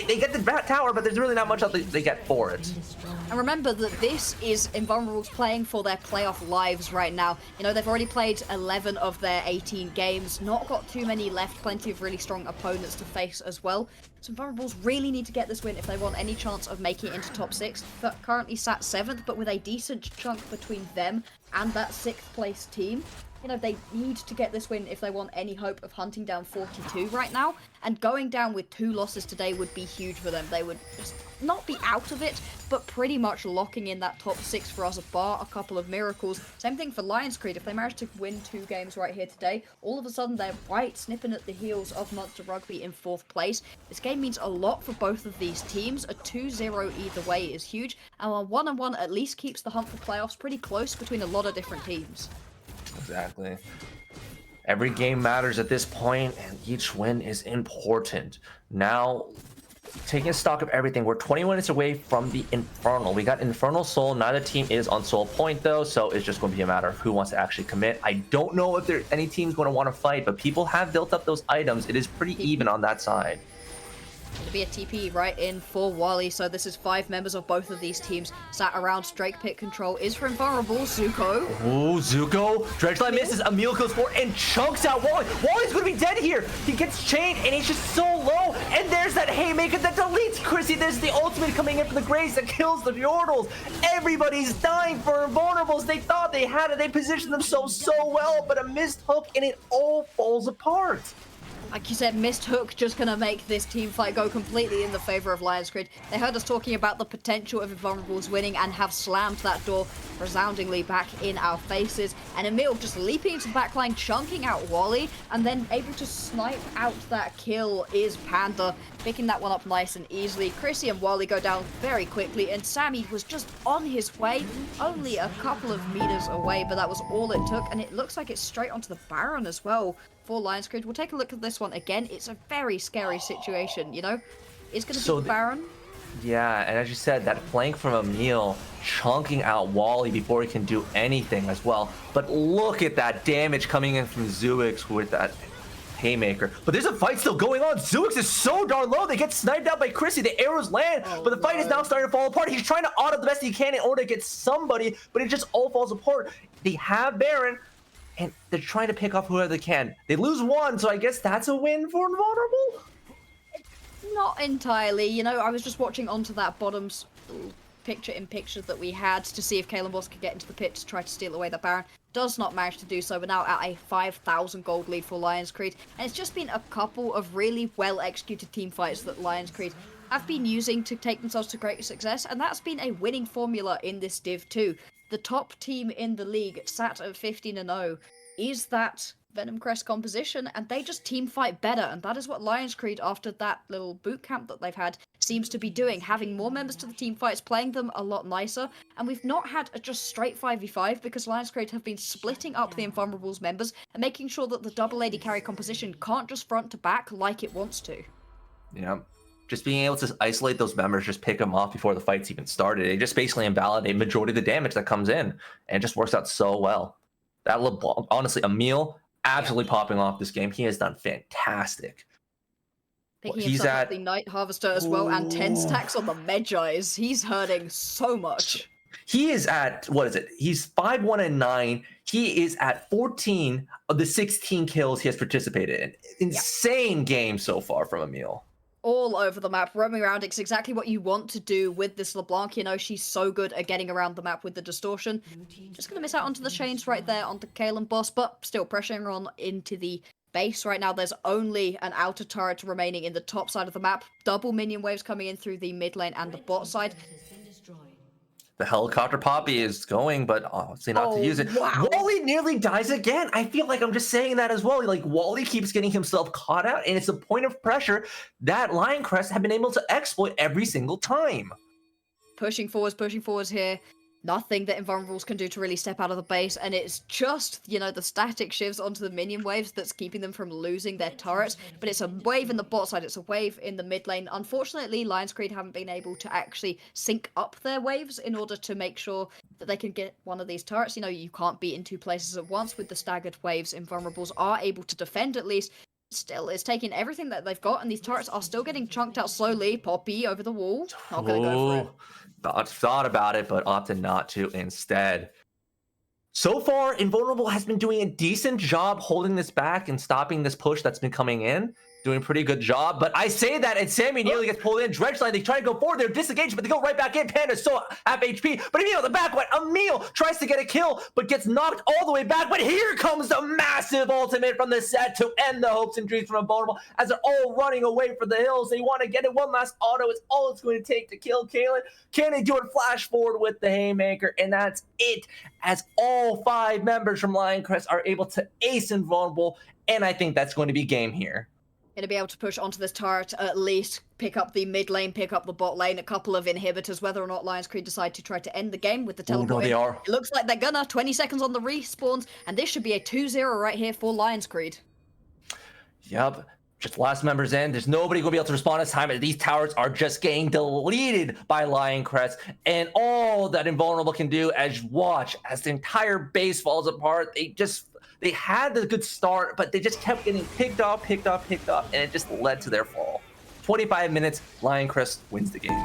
Speaker 3: they get the bat tower, but there's really not much else they get for it.
Speaker 4: And remember that this is Invulnerables playing for their playoff lives right now. You know, they've already played 11 of their 18 games, not got too many left, plenty of really strong opponents to face as well. So Invulnerables really need to get this win if they want any chance of making it into top 6. Currently sat 7th, but with a decent chunk between them and that 6th place team. you know, they need to get this win if they want any hope of hunting down 42 right now. And going down with 2 losses today would be huge for them. They would just not be out of it, but pretty much locking in that top 6 for us, bar a couple of miracles. Same thing for Lions Creed. If they manage to win 2 games right here today, all of a sudden they're right snipping at the heels of Monster Rugby in 4th place. This game means a lot for both of these teams. A 2-0 either way is huge, and a 1-1 at least keeps the hunt for playoffs pretty close between a lot of different teams.
Speaker 3: Exactly. Every game matters at this point, and each win is important. Now, taking stock of everything, we're 20 minutes away from the Infernal. We got Infernal Soul. Neither team is on Soul Point, though, so it's just going to be a matter of who wants to actually commit. I don't know if there any team's going to want to fight, but people have built up those items. It is pretty even on that side.
Speaker 4: To be a TP right in for Wally, so this is 5 members of both of these teams sat around. Drake Pit control is for Invulnerable. Zuko.
Speaker 3: Oh, Zuko. Dredgeline misses. Emil goes for it and chunks out Wally. Wally's going to be dead here. He gets chained and he's just so low. And there's that haymaker that deletes Chrissy. There's the ultimate coming in for the Grace that kills the Yordles. Everybody's dying for Invulnerables. They thought they had it. They positioned themselves so well, but a missed hook and it all falls apart.
Speaker 4: Like you said, missed hook just gonna make this team fight go completely in the favor of Lions Creed. They heard us talking about the potential of Invulnerables winning and have slammed that door resoundingly back in our faces. And Emil just leaping into the backline, chunking out Wally, and then able to snipe out that kill is Panda, picking that one up nice and easily. Chrissy and Wally go down very quickly, and Sammy was just on his way, only a couple of meters away, but that was all it took, and it looks like it's straight onto the Baron as well for Lions Creed. We'll take a look at this one again. It's a very scary situation, you know? It's going to be the Baron.
Speaker 3: Yeah, and as you said, that flank from Emil chunking out Wally before he can do anything as well. But look at that damage coming in from Zuix with that haymaker. But there's a fight still going on. Zuix is so darn low. They get sniped out by Chrissy. The arrows land, but the fight is now starting to fall apart. He's trying to auto the best he can in order to get somebody, but it just all falls apart. They have Baron, and they're trying to pick off whoever they can. They lose one, so I guess that's a win for Invulnerable?
Speaker 4: Not entirely. You know, I was just watching onto that bottom picture-in-picture that we had to see if Kalen Boss could get into the pit to try to steal away the Baron. Does not manage to do so. We're now at a 5,000 gold lead for Lions Creed. And it's just been a couple of really well-executed team fights that Lions Creed have been using to take themselves to great success. And that's been a winning formula in this Div 2. The top team in the league, sat at 15-0, is that Venom Crest composition, and they just team fight better, and that is what Lions Creed, after that little boot camp that they've had, seems to be doing, having more members to the team fights, playing them a lot nicer, and we've not had a just straight 5v5 because Lions Creed have been splitting up the Invulnerables members and making sure that the double AD carry composition can't just front to back like it wants to.
Speaker 3: Yeah. Just being able to isolate those members, just pick them off before the fight's even started. They just basically invalidate majority of the damage that comes in, and it just works out so well. That LeBlanc, honestly, Emil absolutely popping off this game. He has done fantastic.
Speaker 4: Picking himself up the Night Harvester as well, and 10 stacks on the Medjais. He's hurting so much.
Speaker 3: He is at, what is it? He's 5-1-9. He is at 14 of the 16 kills he has participated in. Insane game so far from Emil.
Speaker 4: All over the map, roaming around. It's exactly what you want to do with this LeBlanc. You know, she's so good at getting around the map with the distortion. Just going to miss out onto the chains right there onto Kalen Boss, but still pressuring on into the base right now. There's only an outer turret remaining in the top side of the map. Double minion waves coming in through the mid lane and the bot side.
Speaker 3: The helicopter poppy is going, but obviously not to use it.
Speaker 4: Wow.
Speaker 3: Wally nearly dies again. I feel like I'm just saying that as well. Like, Wally keeps getting himself caught out, and it's a point of pressure that Lion Crest have been able to exploit every single time.
Speaker 4: Pushing forwards here. Nothing that Invulnerables can do to really step out of the base, and it's just, you know, the static shifts onto the minion waves that's keeping them from losing their turrets. But it's a wave in the bot side, it's a wave in the mid lane. Unfortunately, Lions Creed haven't been able to actually sync up their waves in order to make sure that they can get one of these turrets. You know, you can't be in 2 places at once with the staggered waves. Invulnerables are able to defend at least. Still, it's taking everything that they've got, and these turrets are still getting chunked out slowly. Poppy over the wall. Not gonna go for it.
Speaker 3: Thought about it, but opted not to instead. So far, Invulnerable has been doing a decent job holding this back and stopping this push that's been coming in. doing a pretty good job. But I say that, and Sammy nearly gets pulled in. Dredgeline, they try to go forward. They're disengaged, but they go right back in. Panda's so half HP. But Emil, the back one, Emil tries to get a kill, but gets knocked all the way back. But here comes the massive ultimate from the set to end the hopes and dreams from Invulnerable as they're all running away for the hills. They want to get it. One last auto. It's all it's going to take to kill Kalen. Can they do it? Flash forward with the haymaker, and that's it. As all 5 members from Lioncrest are able to ace Invulnerable, and I think that's going to be game here.
Speaker 4: Going to be able to push onto this turret, at least pick up the mid lane, pick up the bot lane, a couple of inhibitors, whether or not Lions Creed decide to try to end the game with the teleport.
Speaker 3: No, they are.
Speaker 4: It looks like they're gonna. 20 seconds on the respawns, and this should be a 2-0 right here for Lions Creed.
Speaker 3: Yep. Just last members in. There's nobody going to be able to respond this time. These towers are just getting deleted by Lioncrest. And all that Invulnerable can do is watch as the entire base falls apart. They had the good start, but they just kept getting picked off, and it just led to their fall. 25 minutes, Lioncrest wins the game.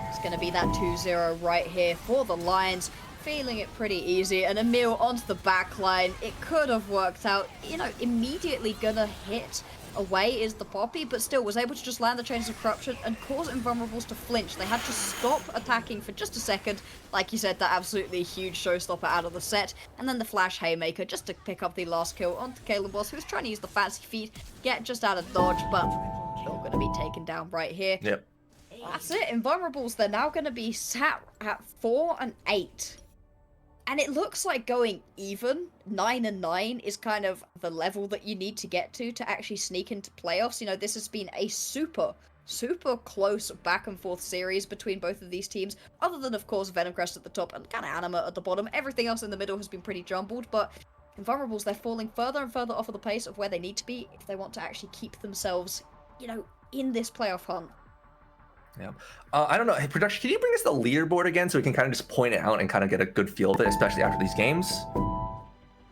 Speaker 4: It's going to be that 2-0 right here for the Lions. Feeling it pretty easy, and Emil onto the back line. It could have worked out. You know, immediately gonna hit away is the Poppy, but still was able to just land the Chains of Corruption and cause Invulnerables to flinch. They had to stop attacking for just a second. Like you said, that absolutely huge showstopper out of the set. And then the Flash Haymaker just to pick up the last kill onto Kalen Boss, who was trying to use the fancy feet, get just out of dodge, but still gonna be taken down right here.
Speaker 3: Yep.
Speaker 4: That's it. Invulnerables, they're now gonna be sat at 4 and 8. And it looks like going even, 9 and 9, is kind of the level that you need to get to actually sneak into playoffs. You know, this has been a super close back and forth series between both of these teams, other than, of course, Venomcrest at the top and kind of Anima at the bottom. Everything else in the middle has been pretty jumbled, but Invulnerables, they're falling further and further off of the pace of where they need to be if they want to actually keep themselves, you know, in this playoff hunt.
Speaker 3: Yeah. I don't know. Hey, production, can you bring us the leaderboard again so we can kind of just point it out and kind of get a good feel of it, especially after these games?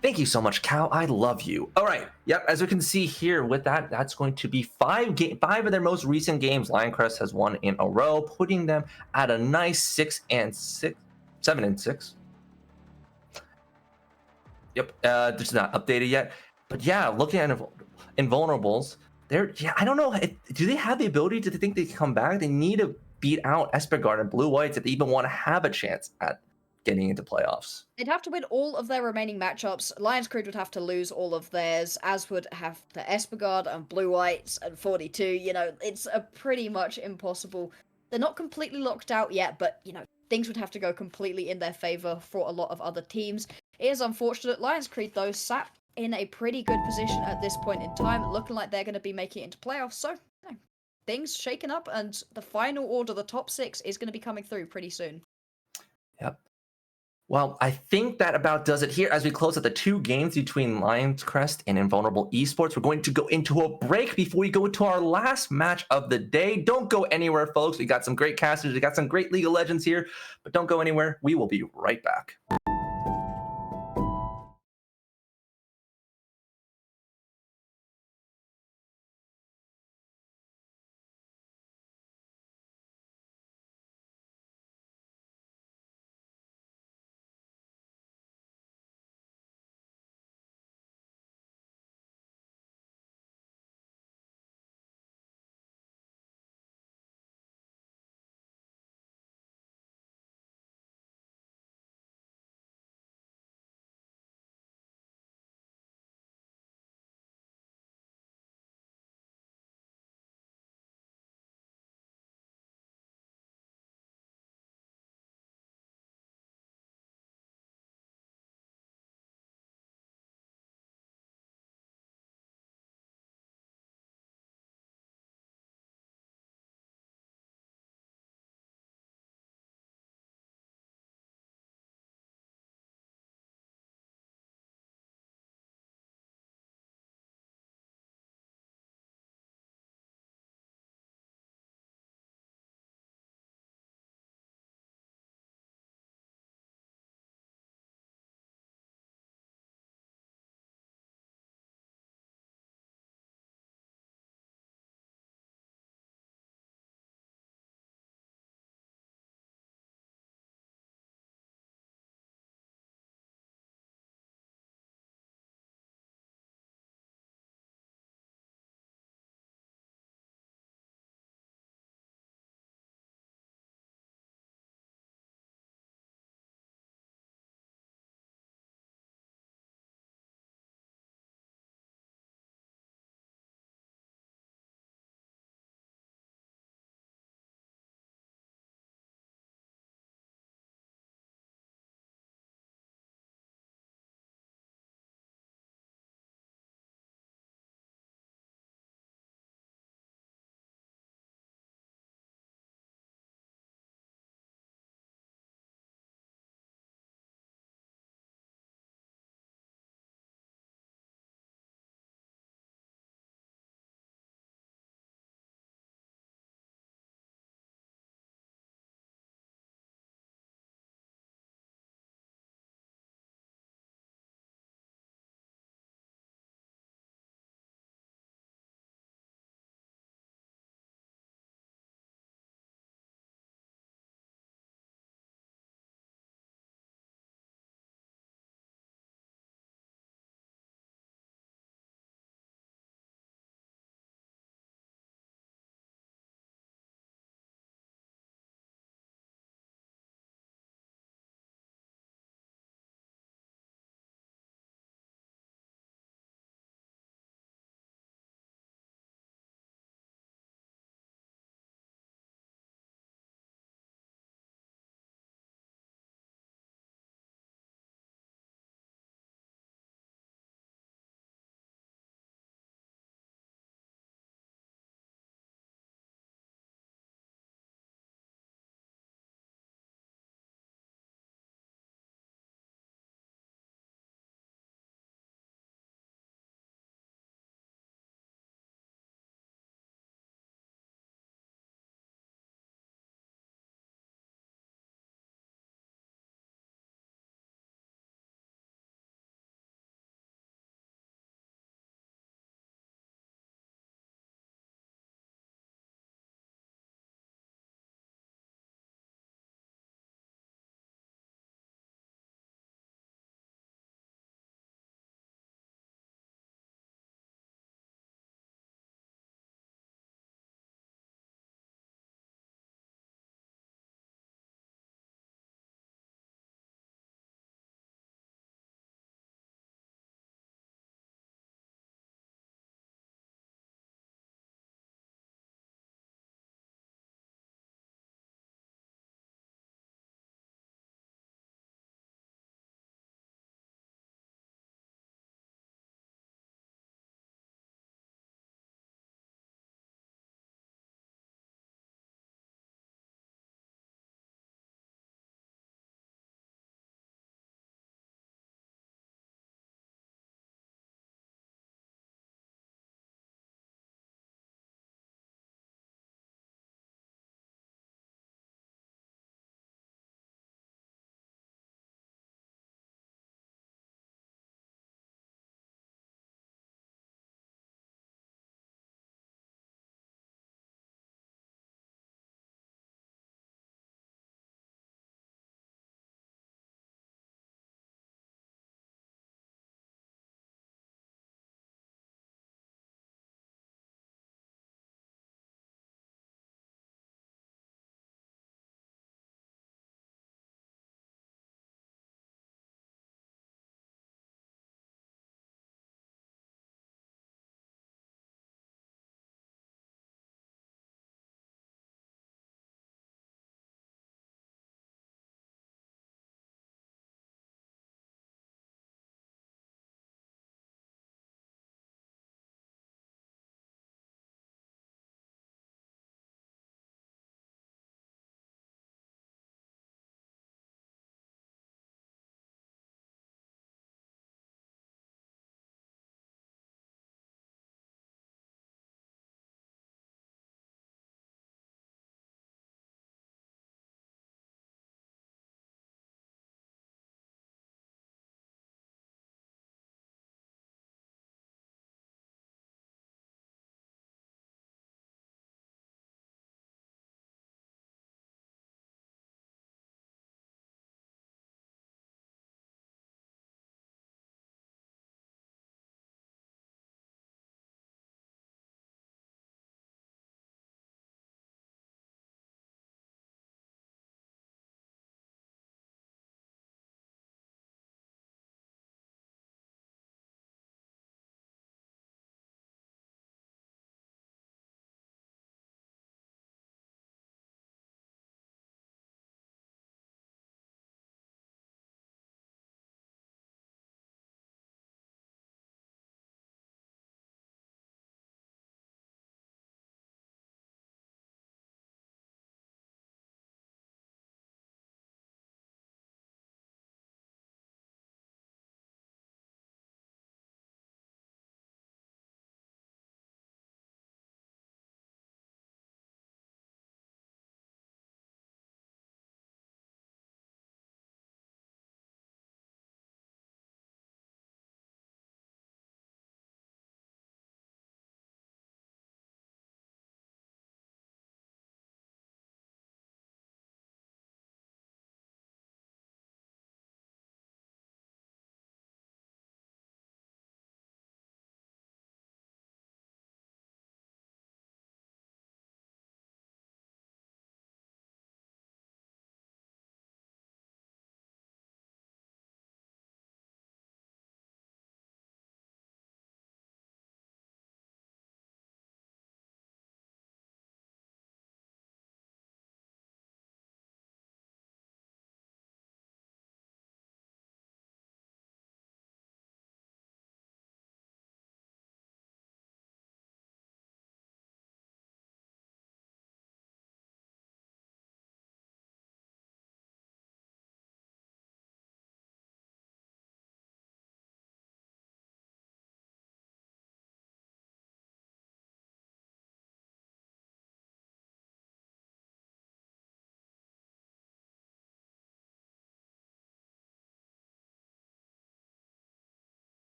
Speaker 3: Thank you so much, Cal. I love you. All right. Yep. As we can see here with that, that's going to be 5 of their most recent games. Lioncrest has won in a row, putting them at a nice 7 and 6. Yep. This is not updated yet. But yeah, looking at Invulnerables, I don't know. Do they have the ability to think they can come back? They need to beat out Espergard and Blue Whites if they even want to have a chance at getting into playoffs.
Speaker 4: They'd have to win all of their remaining matchups. Lions Creed would have to lose all of theirs, as would have the Espergard and Blue Whites and 42. You know, it's a pretty much impossible. They're not completely locked out yet, but, you know, things would have to go completely in their favor for a lot of other teams. It is unfortunate. Lions Creed, though, sat in a pretty good position at this point in time, looking like they're going to be making it into playoffs. So, you know, things shaken up, and the final order, the top 6, is going to be coming through pretty soon.
Speaker 3: Yep. Well, I think that about does it here. As we close out the 2 games between Lioncrest and Invulnerable Esports, we're going to go into a break before we go into our last match of the day. Don't go anywhere, folks. We got some great casters. We got some great League of Legends here, but don't go anywhere. We will be right back.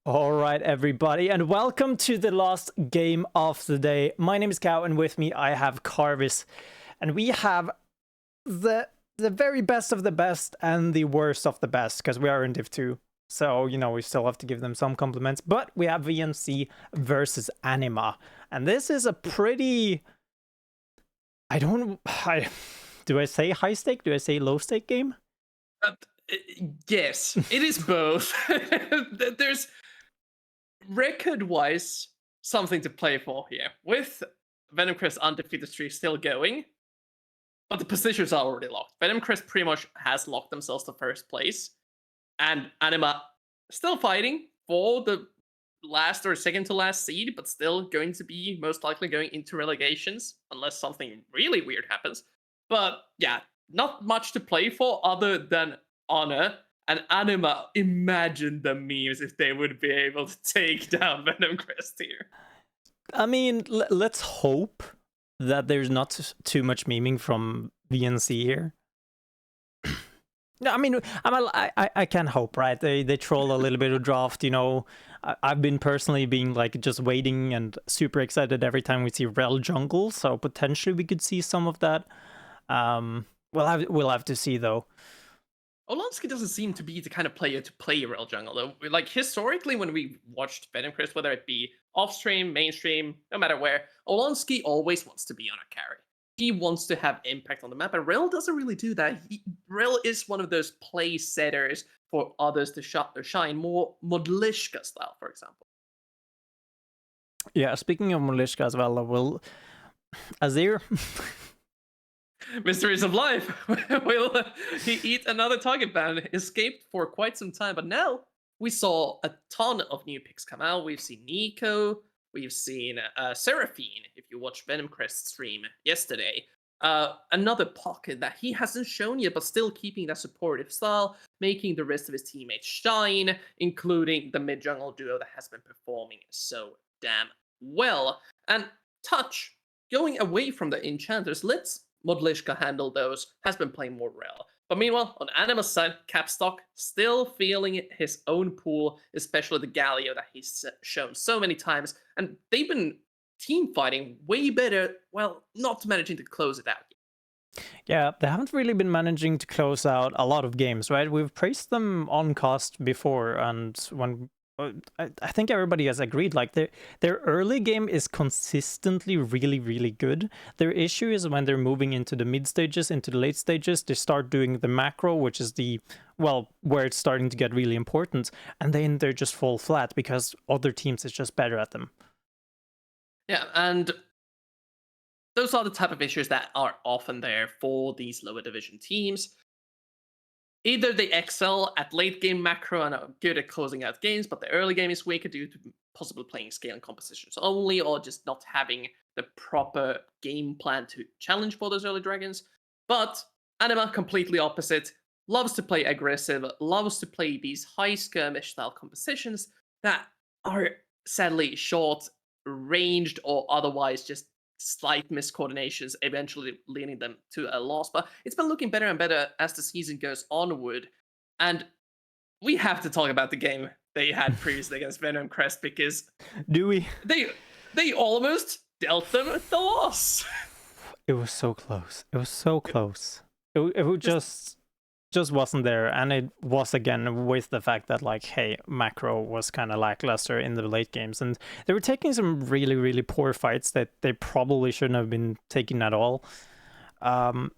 Speaker 5: All right, everybody, and welcome to the last game of the day. My name is Cow, and with me I have Carvis, and we have the very best of the best and the worst of the best, because we are in Div 2. So, you know, we still have to give them some compliments. But we have VNC versus Anima, and this is a pretty... do I say high stake? Do I say low stake game?
Speaker 6: Yes, it is both. There's record-wise something to play for here. With Venom Crest undefeated streak still going, but the positions are already locked. Venom Crest pretty much has locked themselves to first place, and Anima still fighting for the last or second to last seed, but still going to be most likely going into relegations unless something really weird happens. But yeah, not much to play for other than honor. And Anima, imagine the memes if they would be able to take down Venom Crest here. I
Speaker 5: mean, let's hope that there's not too much memeing from VNC here. No, I mean, I can hope, right? They troll a little bit of draft, you know. I've been personally being like just waiting and super excited every time we see Rel jungle, so potentially we could see some of that. We'll have to see though.
Speaker 6: Olonsky doesn't seem to be the kind of player to play Rel jungle though. Like historically, when we watched Venom Crest, whether it be off stream, mainstream, no matter where, Olonsky always wants to be on a carry. He wants to have impact on the map, but Rel doesn't really do that. Rel is one of those play setters for others to shine, more Modlishka style, for example.
Speaker 5: Yeah, speaking of Modlishka as well, will Azir...
Speaker 6: Mysteries of life. Will he eat another target ban? Escaped for quite some time, but now we saw a ton of new picks come out. We've seen Nico, we've seen Seraphine, if you watched Venom Crest's stream yesterday. Another pocket that he hasn't shown yet, but still keeping that supportive style, making the rest of his teammates shine, including the mid-jungle duo that has been performing so damn well. And Touch, going away from the Enchanters, let's Modlishka handle those, has been playing more Rel. But meanwhile, on Anima's side, Capstock still feeling his own pool, especially the Galio that he's shown so many times. And they've been team fighting way better, well, not managing to close it out yet.
Speaker 5: Yeah, they haven't really been managing to close out a lot of games, right? We've praised them on cost before, and when I think everybody has agreed, like their early game is consistently really, really good. Their issue is when they're moving into the mid stages, into the late stages, they start doing the macro, which is where it's starting to get really important, and then they just fall flat because other teams is just better at them.
Speaker 6: Yeah, and those are the type of issues that are often there for these lower division teams. Either they excel at late game macro and are good at closing out games, but the early game is weaker due to possibly playing scale and compositions only, or just not having the proper game plan to challenge for those early dragons. But Anima, completely opposite, loves to play aggressive, loves to play these high skirmish style compositions that are sadly short, ranged, or otherwise just slight miscoordinations, eventually leading them to a loss. But it's been looking better and better as the season goes onward. And we have to talk about the game they had previously against Venom Crest, because
Speaker 5: do we?
Speaker 6: They almost dealt them the loss.
Speaker 5: It was so close. It was so close. It just wasn't there, and it was again with the fact that, like, hey, macro was kind of lackluster in the late games, and they were taking some really, really poor fights that they probably shouldn't have been taking at all. And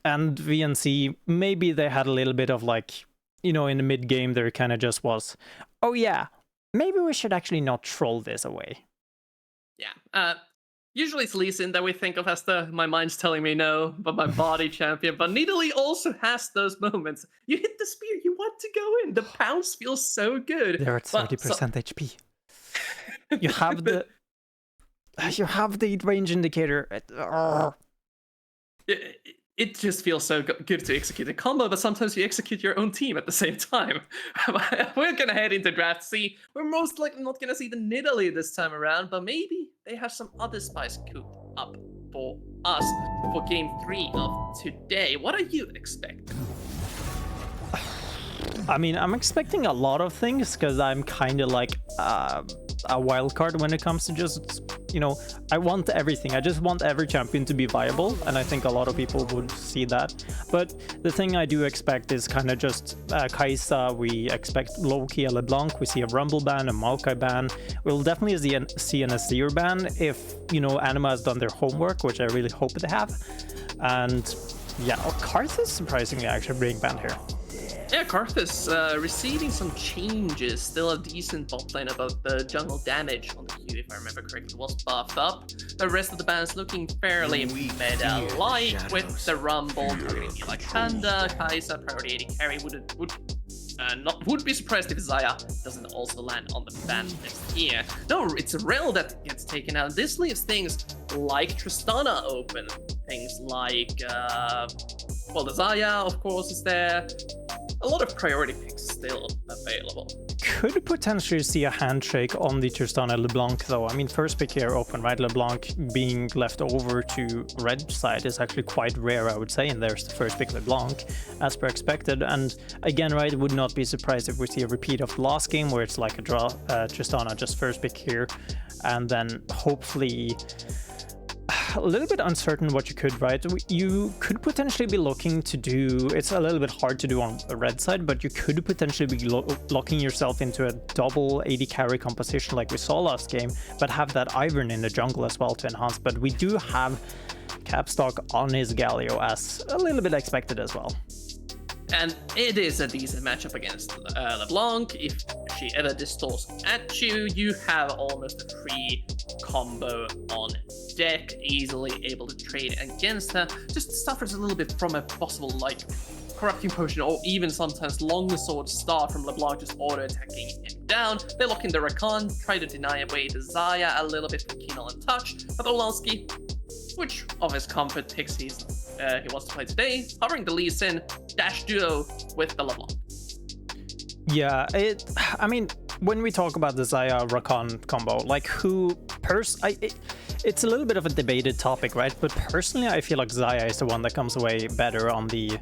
Speaker 5: VNC, maybe they had a little bit of, like, you know, in the mid game there kind of just was, oh yeah, maybe we should actually not troll this away.
Speaker 6: Yeah. Usually it's Lee Sin that we think of as the my mind's telling me no, but my body champion. But Nidalee also has those moments. You hit the spear, you want to go in. The pounce feels so good.
Speaker 5: They're at 30% HP. You have the range indicator.
Speaker 6: It just feels so good to execute a combo, but sometimes you execute your own team at the same time. We're gonna head into draft C. We're most likely not gonna see the Nidalee this time around, but maybe they have some other spice cooked up for us for game 3 of today. What are you expecting?
Speaker 5: I mean, I'm expecting a lot of things because I'm kind of like a wild card when it comes to just, you know, I want everything. I just want every champion to be viable, and I think a lot of people would see that. But the thing I do expect is kind of just Kai'Sa. We expect low-key a LeBlanc. We see a Rumble ban, a Maokai ban. We'll definitely see an Azir ban if, you know, Anima has done their homework, which I really hope they have. And yeah, Karth is surprisingly actually being banned here.
Speaker 6: Yeah, Karth is receiving some changes. Still a decent bot lane about the jungle damage on the queue, if I remember correctly, was buffed up. The rest of the bands looking fairly meta-like with the Rumble targeting me like Panda, Kai'Sa, priority 80 carry would be surprised if Xayah doesn't also land on the ban list here. No, it's a Rel that gets taken out. This leaves things like Tristana open. Things like, well, the Xayah, of course, is there. A lot of priority picks still available.
Speaker 5: Could potentially see a handshake on the Tristana LeBlanc though. I mean, first pick here open, right? LeBlanc being left over to red side is actually quite rare, I would say, and there's the first pick LeBlanc, as per expected. And again, right, would not be surprised if we see a repeat of the last game where it's like a draw, Tristana just first pick here, and then hopefully a little bit uncertain what you could, right? You could potentially be looking to do, it's a little bit hard to do on the red side, but you could potentially be locking yourself into a double 80 carry composition like we saw last game, but have that Ivern in the jungle as well to enhance. But we do have Capstock on his Galio as a little bit expected as well.
Speaker 6: And it is a decent matchup against LeBlanc. If she ever distorts at you, you have almost a free combo on deck, easily able to trade against her. Just suffers a little bit from a possible, like, corrupting potion or even sometimes longsword start from LeBlanc just auto-attacking him down. They lock in the Rakan, try to deny away the Xayah a little bit from Kinal and Touch, but Olalski, which of his comfort picks he wants to play today, hovering the Lee Sin dash duo with the LeBlanc.
Speaker 5: Yeah, I mean, when we talk about the Xayah Rakan combo, like it's a little bit of a debated topic, right? But personally, I feel like Xayah is the one that comes away better on the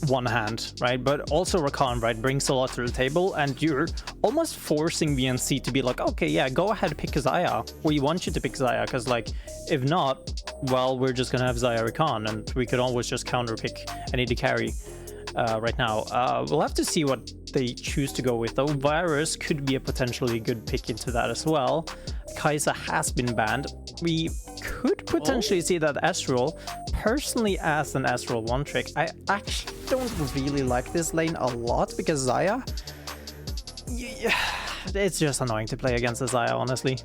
Speaker 5: one hand, right? But also Rakan, right, brings a lot to the table, and you're almost forcing VNC to be like, okay, yeah, go ahead, pick Xayah. We want you to pick Xayah, because, like, if not, well, we're just gonna have Xayah Rakan, and we could always just counter pick and AD carry right now. We'll have to see what they choose to go with, though. Virus could be a potentially good pick into that as well. Kai'Sa has been banned. We could potentially see that Ezreal. Personally, as an Ezreal one trick, I actually don't really like this lane a lot because Xayah, it's just annoying to play against the Xayah, honestly.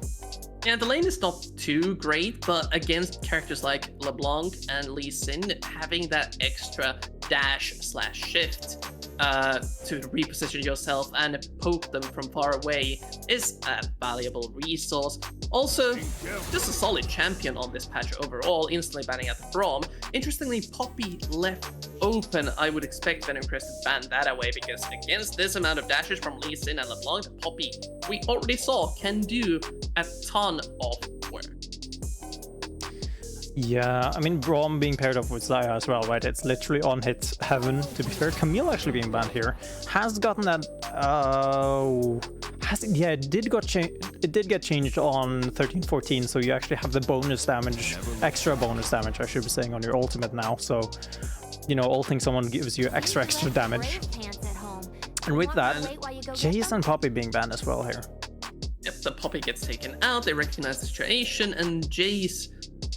Speaker 6: Yeah, the lane is not too great, but against characters like LeBlanc and Lee Sin, having that extra dash/shift to reposition yourself and poke them from far away is a valuable resource. Also, just a solid champion on this patch overall, instantly banning out the Braum. Interestingly, Poppy left open. I would expect Venom Crest to ban that away, because against this amount of dashes from Lee Sin and LeBlanc, the Poppy we already saw can do a ton of work.
Speaker 5: Yeah, I mean, Braum being paired up with Xayah as well, right? It's literally on hit heaven, to be fair. Camille actually being banned here has gotten that, yeah, it did get changed on 13-14, so you actually have the bonus damage, extra bonus damage, I should be saying, on your ultimate now. So, you know, ulting someone gives you extra damage. And with that, Jace and Poppy being banned as well here.
Speaker 6: Yep, the Poppy gets taken out, they recognize the situation, and Jace,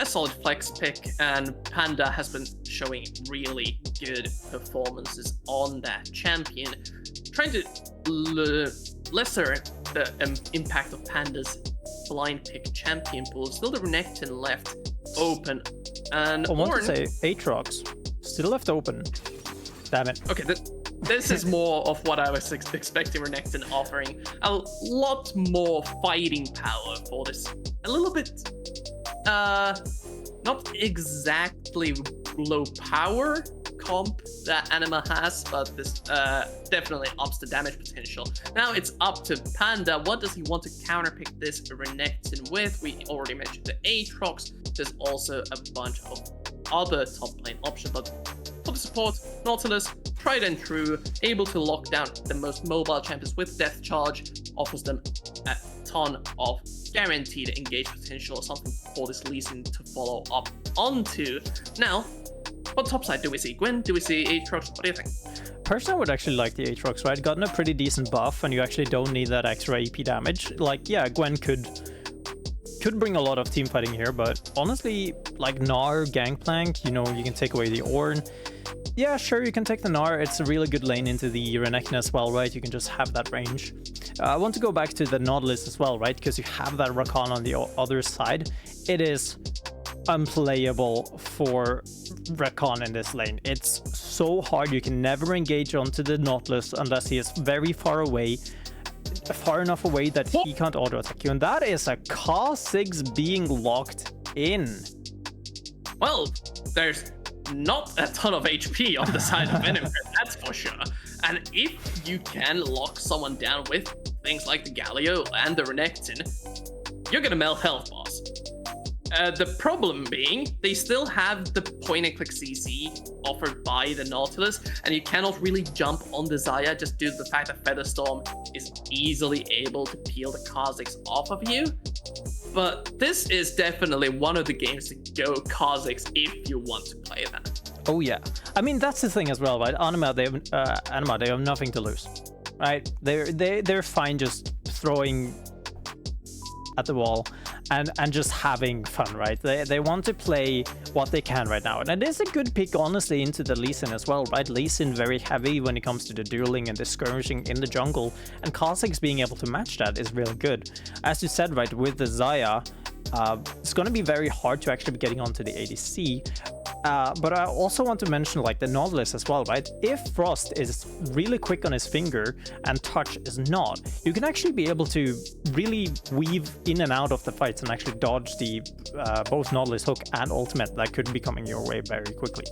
Speaker 6: a solid flex pick, and Panda has been showing really good performances on that champion, trying to lesser the impact of Panda's blind pick champion pool. Still the Renekton left open, and
Speaker 5: I want to say Aatrox still left open. Damn it.
Speaker 6: Okay, this is more of what I was expecting Renekton, offering a lot more fighting power for this. A little bit, not exactly low power comp that Anima has, but this definitely ups the damage potential. Now it's up to Panda. What does he want to counterpick this Renekton with? We already mentioned the Aatrox. There's also a bunch of other top lane options, but for the support, Nautilus, tried and true, able to lock down the most mobile champions with Death Charge, offers them a ton of guaranteed engage potential, or something for this Lee Sin to follow up onto. Now, what top side do we see? Gwen? Do we see Aatrox? What do you think?
Speaker 5: Personally, I would actually like the Aatrox, right? Gotten a pretty decent buff, and you actually don't need that extra AP damage. Like, yeah, Gwen could bring a lot of team fighting here, but honestly, like Gnar, Gangplank, you know, you can take away the Ornn. Yeah, sure, you can take the Gnar. It's a really good lane into the Renekton as well, right? You can just have that range. I want to go back to the Nautilus as well, right? Because you have that Rakan on the other side. It is unplayable for Rakan in this lane. It's so hard. You can never engage onto the Nautilus unless he is very far away. Far enough away that he can't auto-attack you. And that is a Kha'Zix being locked in.
Speaker 6: Well, there's not a ton of HP on the side of Venom, that's for sure. And if you can lock someone down with things like the Galio and the Renekton, you're gonna melt health, boss. The problem being, they still have the point-and-click CC offered by the Nautilus, and you cannot really jump on the Xayah just due to the fact that Featherstorm is easily able to peel the Kha'Zix off of you. But this is definitely one of the games to go Kha'Zix if you want to play that.
Speaker 5: Oh yeah, I mean that's the thing as well, right? Anima, they have nothing to lose, right? They're fine just throwing at the wall and just having fun, right? They want to play what they can right now, and it is a good pick honestly into the Lee Sin as well, right? Lee Sin very heavy when it comes to the dueling and the skirmishing in the jungle, and Kha'Zix being able to match that is really good. As you said, right, with the Xayah, it's going to be very hard to actually be getting onto the ADC. But I also want to mention like the Nautilus as well, right? If Frost is really quick on his finger and Touch is not, you can actually be able to really weave in and out of the fights and actually dodge the both Nautilus hook and ultimate that could be coming your way very quickly.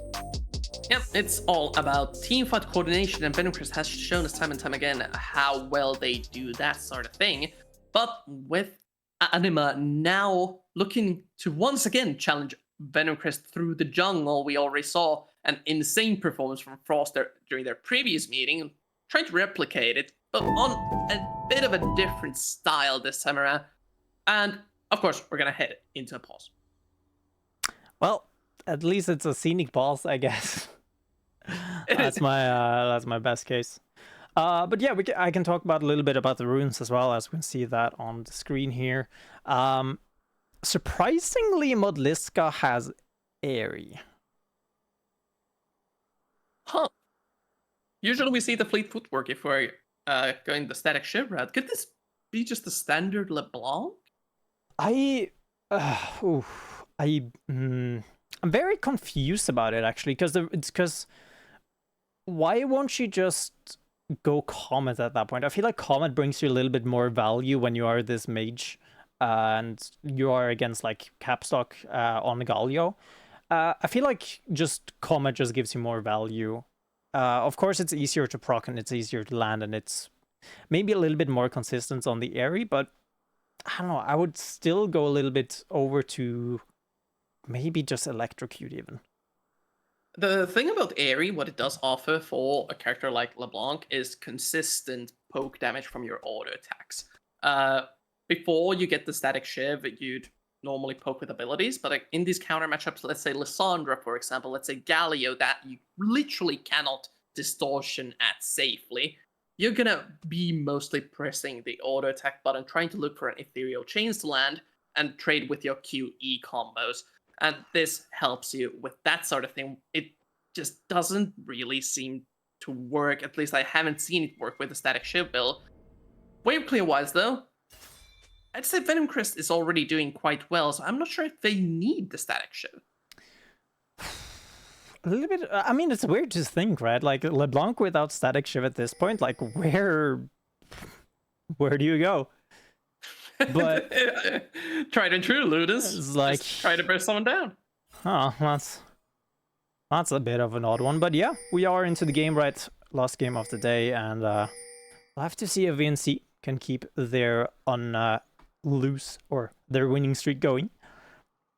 Speaker 6: Yep, it's all about teamfight coordination, and Venomcrest has shown us time and time again how well they do that sort of thing. But with Anima now looking to once again challenge Venomcrest through the jungle, we already saw an insane performance from Frost during their previous meeting, trying to replicate it, but on a bit of a different style this time around. And of course, we're gonna head into a pause.
Speaker 5: Well, at least it's a scenic pause, I guess. That's my best case. But yeah, I can talk about a little bit about the runes as well, as we can see that on the screen here. Surprisingly, Modliska has Airy.
Speaker 6: Huh. Usually we see the fleet footwork if we're going the static shiv route. Could this be just the standard LeBlanc?
Speaker 5: I'm very confused about it actually, because why won't you just go Comet at that point? I feel like Comet brings you a little bit more value when you are this mage and you are against like Capstock on Galio. I feel like just Comet just gives you more value. Of course, it's easier to proc and it's easier to land, and it's maybe a little bit more consistent on the Airy, but I don't know, I would still go a little bit over to maybe just Electrocute even.
Speaker 6: The thing about Airy, what it does offer for a character like LeBlanc is consistent poke damage from your auto attacks. Before you get the static shiv, you'd normally poke with abilities, but like in these counter matchups, let's say Lissandra, for example, let's say Galio, that you literally cannot distortion at safely, you're gonna be mostly pressing the auto attack button, trying to look for an ethereal chains to land and trade with your QE combos. And this helps you with that sort of thing. It just doesn't really seem to work. At least I haven't seen it work with the static shiv build. Wave clear wise though, I'd say Venomcrest is already doing quite well, so I'm not sure if they need the static shiv.
Speaker 5: A little bit. I mean, it's weird to think, right? Like LeBlanc without static shiv at this point, like where do you go? But
Speaker 6: tried and true, Ludus.
Speaker 5: It's like
Speaker 6: just try to burst someone down.
Speaker 5: Oh, that's a bit of an odd one. But yeah, we are into the game, right? Last game of the day, and we'll have to see if VNC can keep their loose or their winning streak going.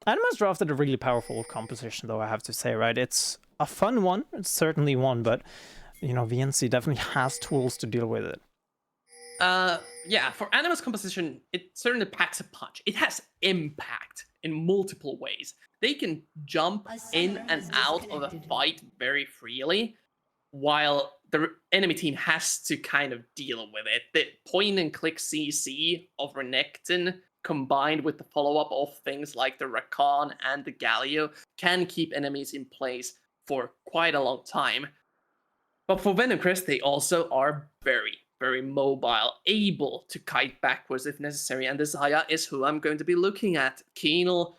Speaker 5: Anima's drafted a really powerful composition, though, I have to say, right? It's a fun one. It's certainly one, but VNC definitely has tools to deal with it.
Speaker 6: Yeah, for Anima's composition, it certainly packs a punch. It has impact in multiple ways. They can jump in and out of a fight very freely, while the enemy team has to kind of deal with it. The point and click CC of Renekton combined with the follow-up of things like the Rakan and the Galio can keep enemies in place for quite a long time. But for Venom Crest, they also are very, very mobile, able to kite backwards if necessary, and the Xayah is who I'm going to be looking at. Keenel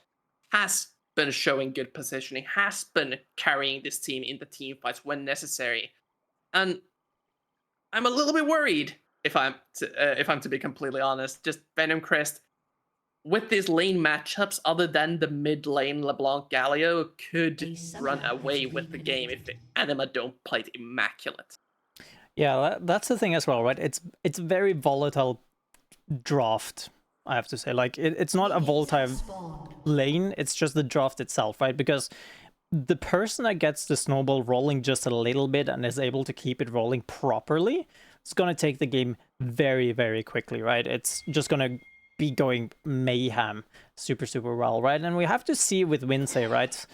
Speaker 6: has been showing good positioning, has been carrying this team in the team fights when necessary, and I'm a little bit worried if I'm to be completely honest. Just Venom Crest with these lane matchups, other than the mid lane LeBlanc Galio, could run away with the game if Anima don't play it immaculate.
Speaker 5: Yeah, that's the thing as well, right? It's very volatile draft, I have to say. Like, it's not a volatile lane, it's just the draft itself, right? Because the person that gets the snowball rolling just a little bit and is able to keep it rolling properly, it's going to take the game very, very quickly, right? It's just going to be going mayhem super, super well, right? And we have to see with Winsay, right?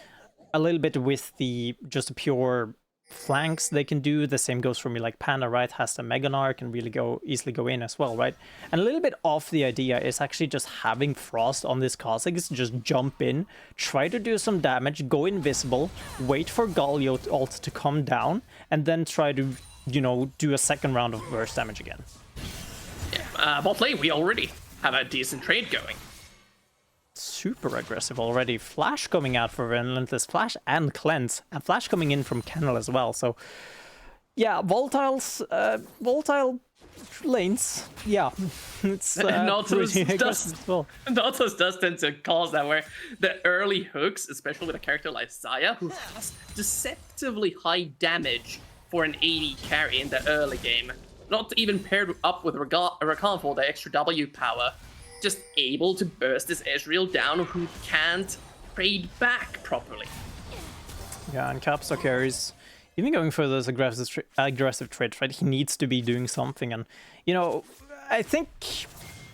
Speaker 5: A little bit with the just pure flanks they can do. The same goes for me, like Panda, right? Has the Meganar, can really easily go in as well, right? And a little bit off the idea is actually just having Frost on this Kha'Zix, just jump in, try to do some damage, go invisible, wait for Galio ult to come down, and then try to, do a second round of burst damage again.
Speaker 6: Yeah, bot lane, we already have a decent trade going.
Speaker 5: Super aggressive already. Flash coming out for Relentless, Flash and Cleanse, and Flash coming in from Kennel as well. So yeah, volatile lanes. Yeah, it's
Speaker 6: Nautilus
Speaker 5: pretty aggressive as well.
Speaker 6: Nautilus does tend to cause that, where the early hooks, especially with a character like Xayah, who has deceptively high damage for an AD carry in the early game, not even paired up with Rakan for the extra W power, just able to burst this Ezreal down who can't trade back properly.
Speaker 5: Yeah, and Capstock carries, even going for those aggressive trades, right? He needs to be doing something, and I think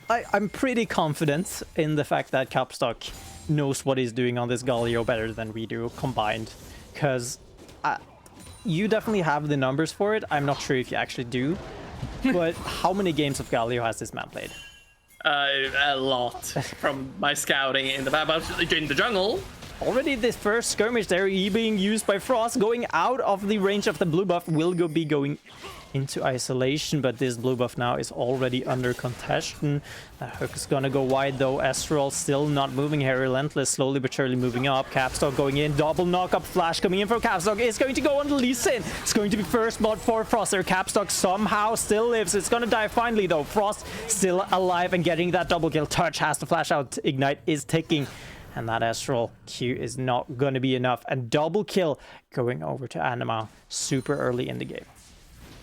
Speaker 5: I'm pretty confident in the fact that Capstock knows what he's doing on this Galio better than we do combined, because you definitely have the numbers for it. I'm not sure if you actually do, but how many games of Galio has this man played?
Speaker 6: A lot from my scouting in the jungle.
Speaker 5: Already this first skirmish there, being used by Frost, going out of the range of the blue buff, will be going into isolation, but this blue buff now is already under contention. That hook is gonna go wide though. Ezreal still not moving here. Relentless slowly but surely moving up. Capstock going in, double knock up Flash coming in for Capstock. Is going to go on the Lee Sin. It's going to be first blood for Frost there. Capstock somehow still lives. It's gonna die finally though. Frost still alive and getting that double kill. Touch has to flash out. Ignite is ticking. And that Ezreal Q is not going to be enough. And double kill going over to Anima super early in the game.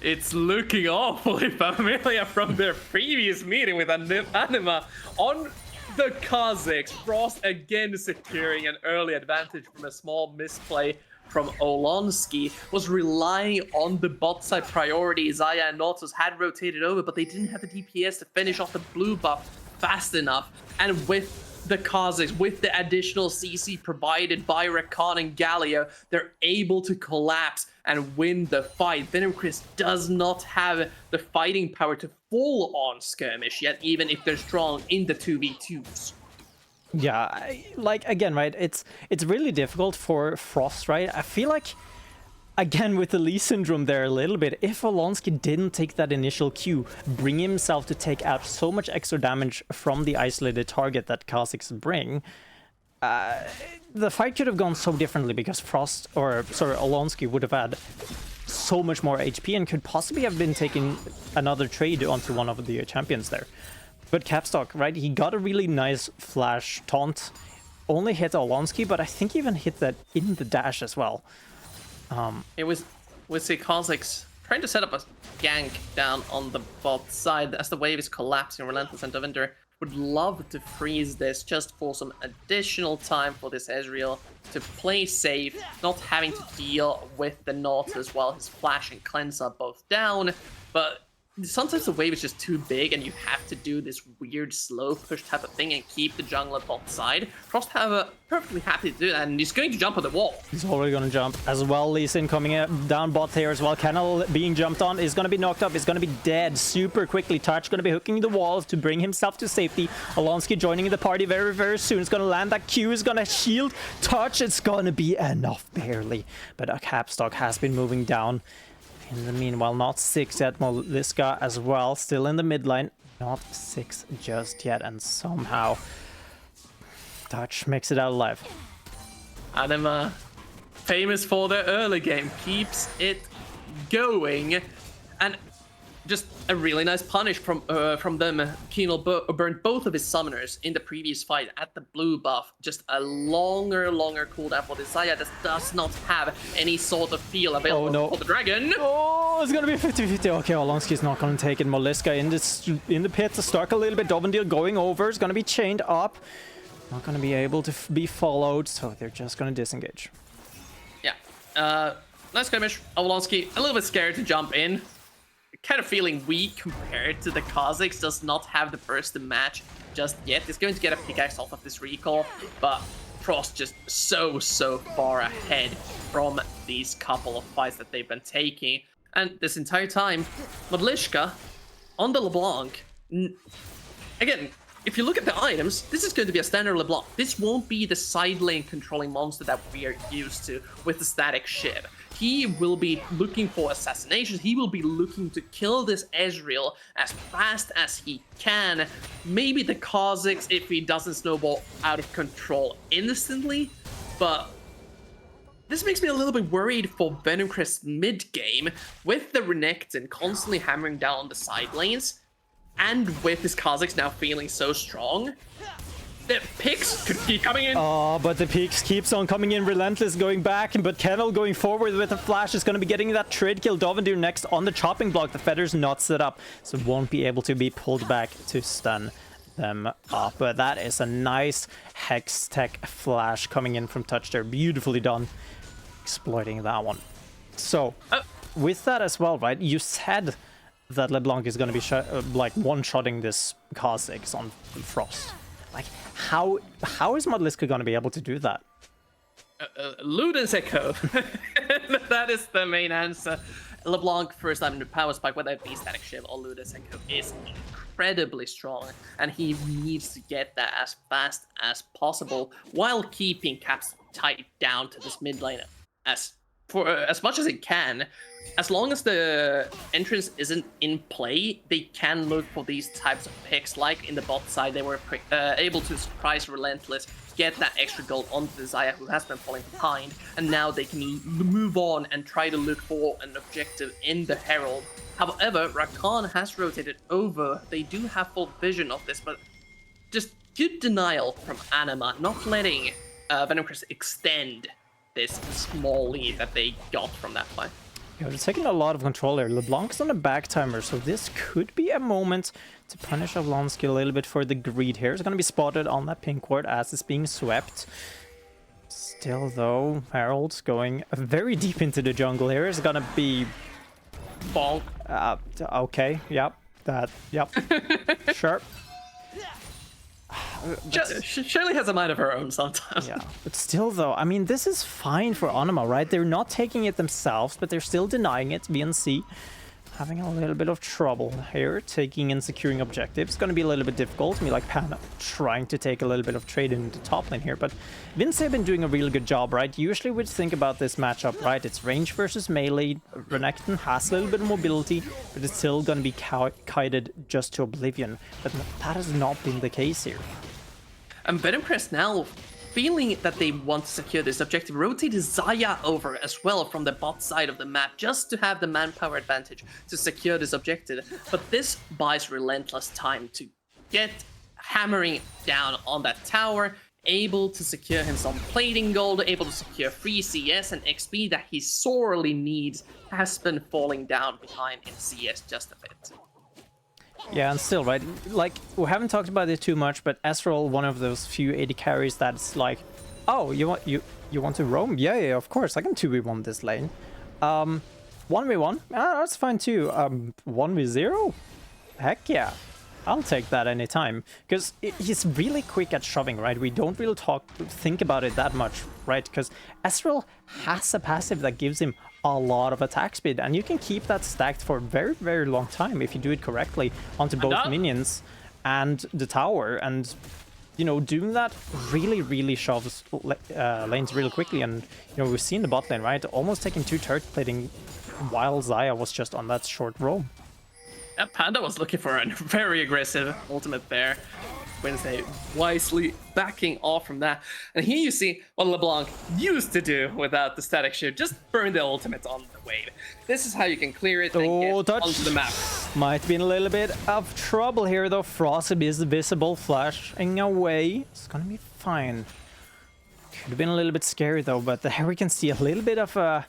Speaker 6: It's looking awfully familiar from their previous meeting with Anima on the Kha'Zix. Frost again securing an early advantage from a small misplay from Olonsky. Was relying on the bot side priority. Xayah and Nautilus had rotated over, but they didn't have the DPS to finish off the blue buff fast enough. And with the Kha'Zix, with the additional CC provided by Rakan and Galio, they're able to collapse and win the fight. Venom Chris does not have the fighting power to full on skirmish yet, even if they're strong in the 2v2s.
Speaker 5: Yeah, again, right, it's really difficult for Frost, right? I feel like, again, with the Lee syndrome there a little bit, if Olonsky didn't take that initial Q, bring himself to take out so much extra damage from the isolated target that Kha'Zix bring, the fight could have gone so differently, because Olonsky would have had so much more HP and could possibly have been taking another trade onto one of the champions there. But Capstock, right, he got a really nice flash taunt, only hit Olonsky, but I think even hit that in the dash as well.
Speaker 6: It was the Kha'Zix trying to set up a gank down on the bot side as the wave is collapsing. Relentless and Devinder would love to freeze this just for some additional time for this Ezreal to play safe, not having to deal with the Nautilus while his Flash and Cleanse are both down. But sometimes the wave is just too big and you have to do this weird slow push type of thing and keep the jungler bot side. Frost have perfectly happy to do that, and he's going to jump on the wall.
Speaker 5: He's already going to jump as well. Lee Sin coming down bot here as well. Kennel being jumped on is going to be knocked up. Is going to be dead super quickly. Touch going to be hooking the wall to bring himself to safety. Alonsky joining the party very, very soon. It's going to land that Q. Is going to shield Touch. It's going to be enough, barely. But a Capstock has been moving down. In the meanwhile, not 6 yet. Moliska as well, still in the mid lane. Not 6 just yet, and somehow Touch makes it out alive.
Speaker 6: Anima, famous for their early game, keeps it going, and just a really nice punish from them. Keenel burned both of his summoners in the previous fight at the blue buff. Just a longer cooldown for this Xayah that does not have any sort of feel available for the dragon.
Speaker 5: Oh, it's gonna be 50-50. Okay, Olonsky's not gonna take it. Moliska in the pit to stuck a little bit. Dovendil going over. It's gonna be chained up. Not gonna be able to be followed, so they're just gonna disengage.
Speaker 6: Yeah. Nice skirmish. Olonsky a little bit scared to jump in. Kind of feeling weak compared to the Kha'Zix, does not have the burst to match just yet. He's going to get a pickaxe off of this recall, but Frost just so far ahead from these couple of fights that they've been taking. And this entire time, Modlishka on the LeBlanc, again, if you look at the items, this is going to be a standard LeBlanc. This won't be the side lane controlling monster that we are used to with the static ship. He will be looking for assassinations. He will be looking to kill this Ezreal as fast as he can. Maybe the Kha'Zix if he doesn't snowball out of control instantly. But this makes me a little bit worried for Venomcrest mid-game with the Renekton constantly hammering down on the side lanes. And with his Kha'Zix now feeling so strong, the picks could keep coming in.
Speaker 5: Oh, but the picks keeps on coming in. Relentless going back, but Kennel going forward with a flash is going to be getting that trade kill. Dovendil next on the chopping block. The Feather's not set up, so won't be able to be pulled back to stun them up. But that is a nice Hex Tech flash coming in from Touch there. Beautifully done. Exploiting that one. So, with that as well, right? You said that LeBlanc is going to be like one-shotting this Kha'Zix on Frost. Like, how is Modliska going to be able to do that?
Speaker 6: Luden's Echo. That is the main answer. LeBlanc, first time in the power spike, whether it be static shield or Luden's Echo, is incredibly strong, and he needs to get that as fast as possible while keeping Caps tight down to this mid lane as much as it can. As long as the entrance isn't in play, they can look for these types of picks. Like in the bot side, they were able to surprise Relentless, get that extra gold onto the Xayah, who has been falling behind, and now they can move on and try to look for an objective in the Herald. However, Rakan has rotated over. They do have full vision of this, but just good denial from Anima, not letting Venomcrest extend this small lead that they got from that fight.
Speaker 5: Yeah, they're taking a lot of control here. LeBlanc's on a back timer, so this could be a moment to punish Oblonsky a little bit for the greed here. It's going to be spotted on that pink ward as it's being swept. Still, though, Harold's going very deep into the jungle here. It's going to be...
Speaker 6: Bonk.
Speaker 5: Okay, yep. Yep. Sure.
Speaker 6: Shirley has a mind of her own sometimes.
Speaker 5: Yeah, but still though, I mean, this is fine for Anima, right? They're not taking it themselves, but they're still denying it. VNC having a little bit of trouble here, taking and securing objectives. It's going to be a little bit difficult. Me like Pan trying to take a little bit of trade in the top lane here, but Vince have been doing a really good job, right? Usually we'd think about this matchup, right? It's range versus melee. Renekton has a little bit of mobility, but it's still going to be kited just to oblivion. But that has not been the case here.
Speaker 6: And Venomcrest now, feeling that they want to secure this objective, rotated Xayah over as well from the bot side of the map, just to have the manpower advantage to secure this objective. But this buys Relentless time to get hammering down on that tower, able to secure him some plating gold, able to secure free CS and XP that he sorely needs, has been falling down behind in CS just a bit.
Speaker 5: Yeah, and still, right? Like, we haven't talked about it too much, but Ezreal, one of those few AD carries that's like, oh, you want to roam? Yeah, of course, I can 2v1 this lane. 1v1? That's fine too. 1v0? Heck yeah. I'll take that anytime. Because he's really quick at shoving, right? We don't really think about it that much, right? Because Ezreal has a passive that gives him a lot of attack speed, and you can keep that stacked for a very, very long time if you do it correctly onto both minions and the tower. And, you know, doing that really, really shoves lanes really quickly. And, you know, we've seen the bot lane, right? Almost taking 2 turret plating while Xayah was just on that short roam.
Speaker 6: Panda was looking for a very aggressive ultimate there. Wednesday wisely backing off from that. And here you see what LeBlanc used to do without the static shield. Just burn the ultimate on the wave. This is how you can clear it and get onto the map.
Speaker 5: Might be in a little bit of trouble here though. Frost is visible, flashing away. It's gonna be fine. Could have been a little bit scary though, but here we can see a little bit of a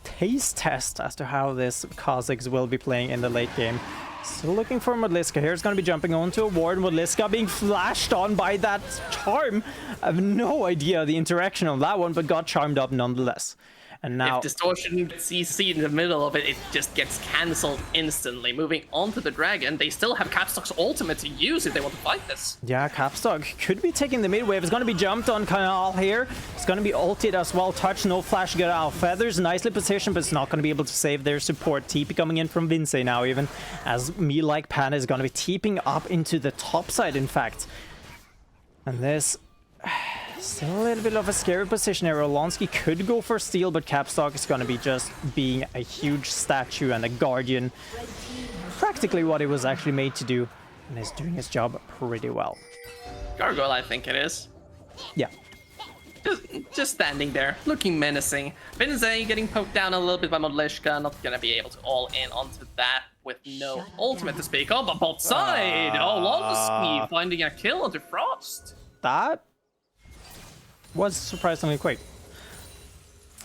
Speaker 5: taste test as to how this Kha'Zix will be playing in the late game. Still looking for Modliska here. It's going to be jumping onto a ward. Modliska being flashed on by that charm. I have no idea the interaction on that one, but got charmed up nonetheless. And now,
Speaker 6: if Distortion CC in the middle of it, it just gets cancelled instantly. Moving on to the Dragon, they still have Capstock's ultimate to use if they want to fight this.
Speaker 5: Yeah, Capstock could be taking the mid wave. It's going to be jumped on Canal here. It's going to be ulted as well. Touch, no flash, get out. Feathers nicely positioned, but it's not going to be able to save their support. TP coming in from Vince now, even as me like Panda is going to be TPing up into the top side, in fact. And this... still a little bit of a scary position here. Olonsky could go for steal, but Capstock is going to be just being a huge statue and a guardian. Practically what he was actually made to do, and is doing his job pretty well.
Speaker 6: Gargoyle, I think it is.
Speaker 5: Yeah.
Speaker 6: Just standing there, looking menacing. Vinzay getting poked down a little bit by Modlishka, not gonna be able to all in onto that with no ultimate to speak of, but bot side! Olonsky finding a kill onto Frost.
Speaker 5: That was surprisingly quick.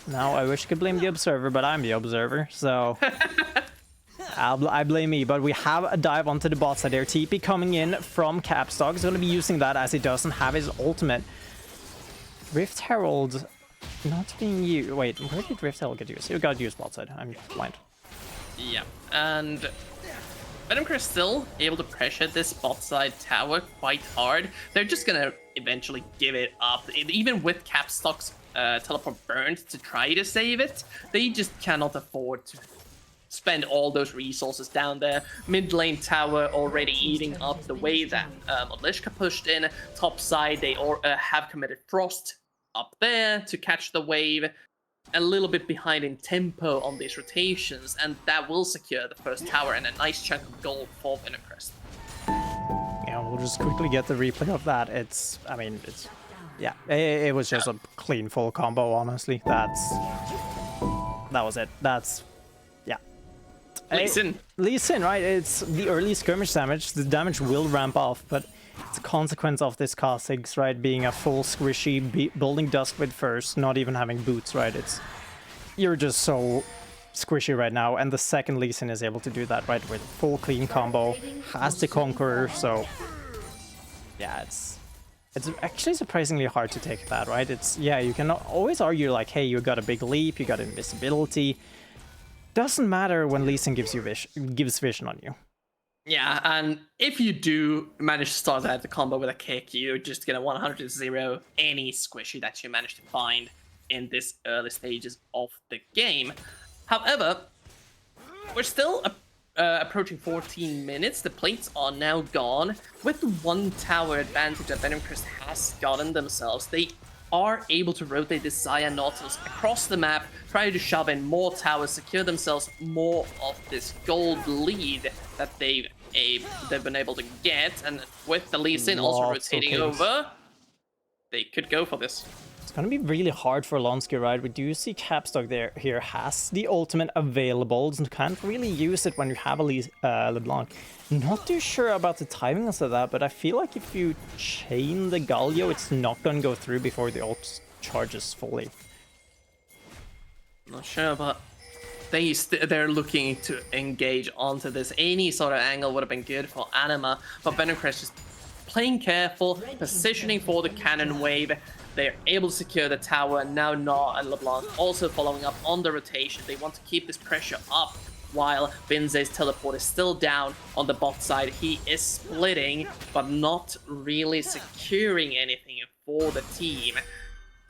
Speaker 5: Now, I wish I could blame the observer, but I'm the observer, so I blame me. But we have a dive onto the bot side there. TP coming in from Capstock. He's going to be using that as he doesn't have his ultimate. Rift Herald not being used. Wait, where did Rift Herald get used? He got used bot side. I'm blind.
Speaker 6: Yeah, and Venomcrest still able to pressure this bot side tower quite hard. They're just gonna eventually give it up. Even with Capstock's teleport burned to try to save it, they just cannot afford to spend all those resources down there. Mid lane tower already eating up the way that Modlishka pushed in. Top side, they have committed Frost up there to catch the wave. A little bit behind in tempo on these rotations, and that will secure the first tower and a nice chunk of gold for Venomcrest.
Speaker 5: Yeah, we'll just quickly get the replay of that. Yeah, it was just a clean full combo, honestly. That was it. Yeah.
Speaker 6: Lee
Speaker 5: Sin, right? It's the early skirmish damage. The damage will ramp off, but it's a consequence of this Kha'Zix, right? Being a full squishy, building Dusk with first, not even having boots, right? You're just so squishy right now, and the second Lee Sin is able to do that, right? With full clean combo, has the Conqueror, so yeah, it's actually surprisingly hard to take that, right? Yeah, you can always argue like, hey, you got a big leap, you got invisibility. Doesn't matter when Lee Sin gives vision on you.
Speaker 6: Yeah, and if you do manage to start out the combo with a kick, you're just gonna 100-0 any squishy that you manage to find in this early stages of the game. However, we're still approaching 14 minutes. The plates are now gone. With the one tower advantage that Venomcrest has gotten themselves, they are able to rotate this Xayah Nautilus across the map, try to shove in more towers, secure themselves more of this gold lead that they've been able to get, and with the Lee Sin also rotating over, they could go for this.
Speaker 5: It's gonna be really hard for Olonsky, right? We do see Capstock here has the ultimate available, and can't really use it when you have a LeBlanc. Not too sure about the timing of that, but I feel like if you chain the Galio, it's not gonna go through before the ult charges fully.
Speaker 6: Not sure, but they're looking to engage onto this. Any sort of angle would have been good for Anima, but Venomcrest just playing careful, positioning for the cannon wave. They're able to secure the tower. Now Gnaw and LeBlanc also following up on the rotation. They want to keep this pressure up while Vinze's teleport is still down on the bot side. He is splitting, but not really securing anything for the team.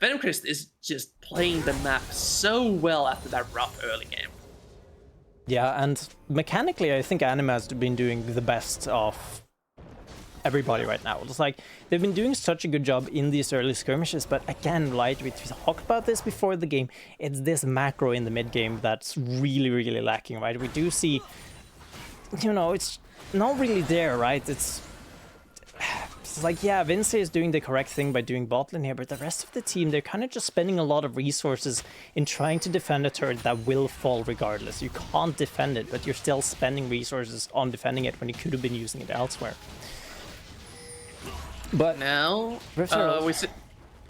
Speaker 6: Venomcrest is just playing the map so well after that rough early game.
Speaker 5: Yeah, and mechanically, I think Anima has been doing the best of everybody right now. It's like they've been doing such a good job in these early skirmishes, but again, like we talked about this before the game, it's this macro in the mid game that's really lacking, right? We do see, you know, it's not really there, right? It's like, yeah, Vince is doing the correct thing by doing bot lane here, but the rest of the team, they're kind of just spending a lot of resources in trying to defend a turret that will fall regardless. You can't defend it, but you're still spending resources on defending it when you could have been using it elsewhere. But
Speaker 6: now, we see...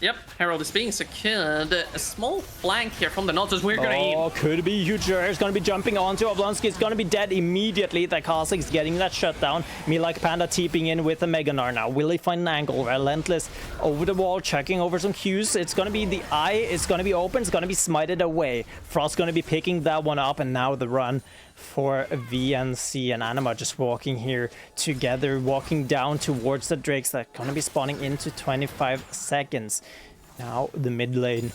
Speaker 6: Yep, Herald is being secured. A small flank here from the Nautilus. We're gonna aim.
Speaker 5: Oh, could be huge. It's gonna be jumping onto Oblonsky. It's gonna be dead immediately. The Kha'Zix getting that shutdown. Me like Panda TPing in with the Meganar now. Will he find an angle? Relentless over the wall, checking over some cues. It's gonna be the eye. It's gonna be open. It's gonna be smited away. Frost gonna be picking that one up, and now the run for VNC and Anima just walking here together, walking down towards the Drakes that are gonna be spawning into 25 seconds. Now the mid lane,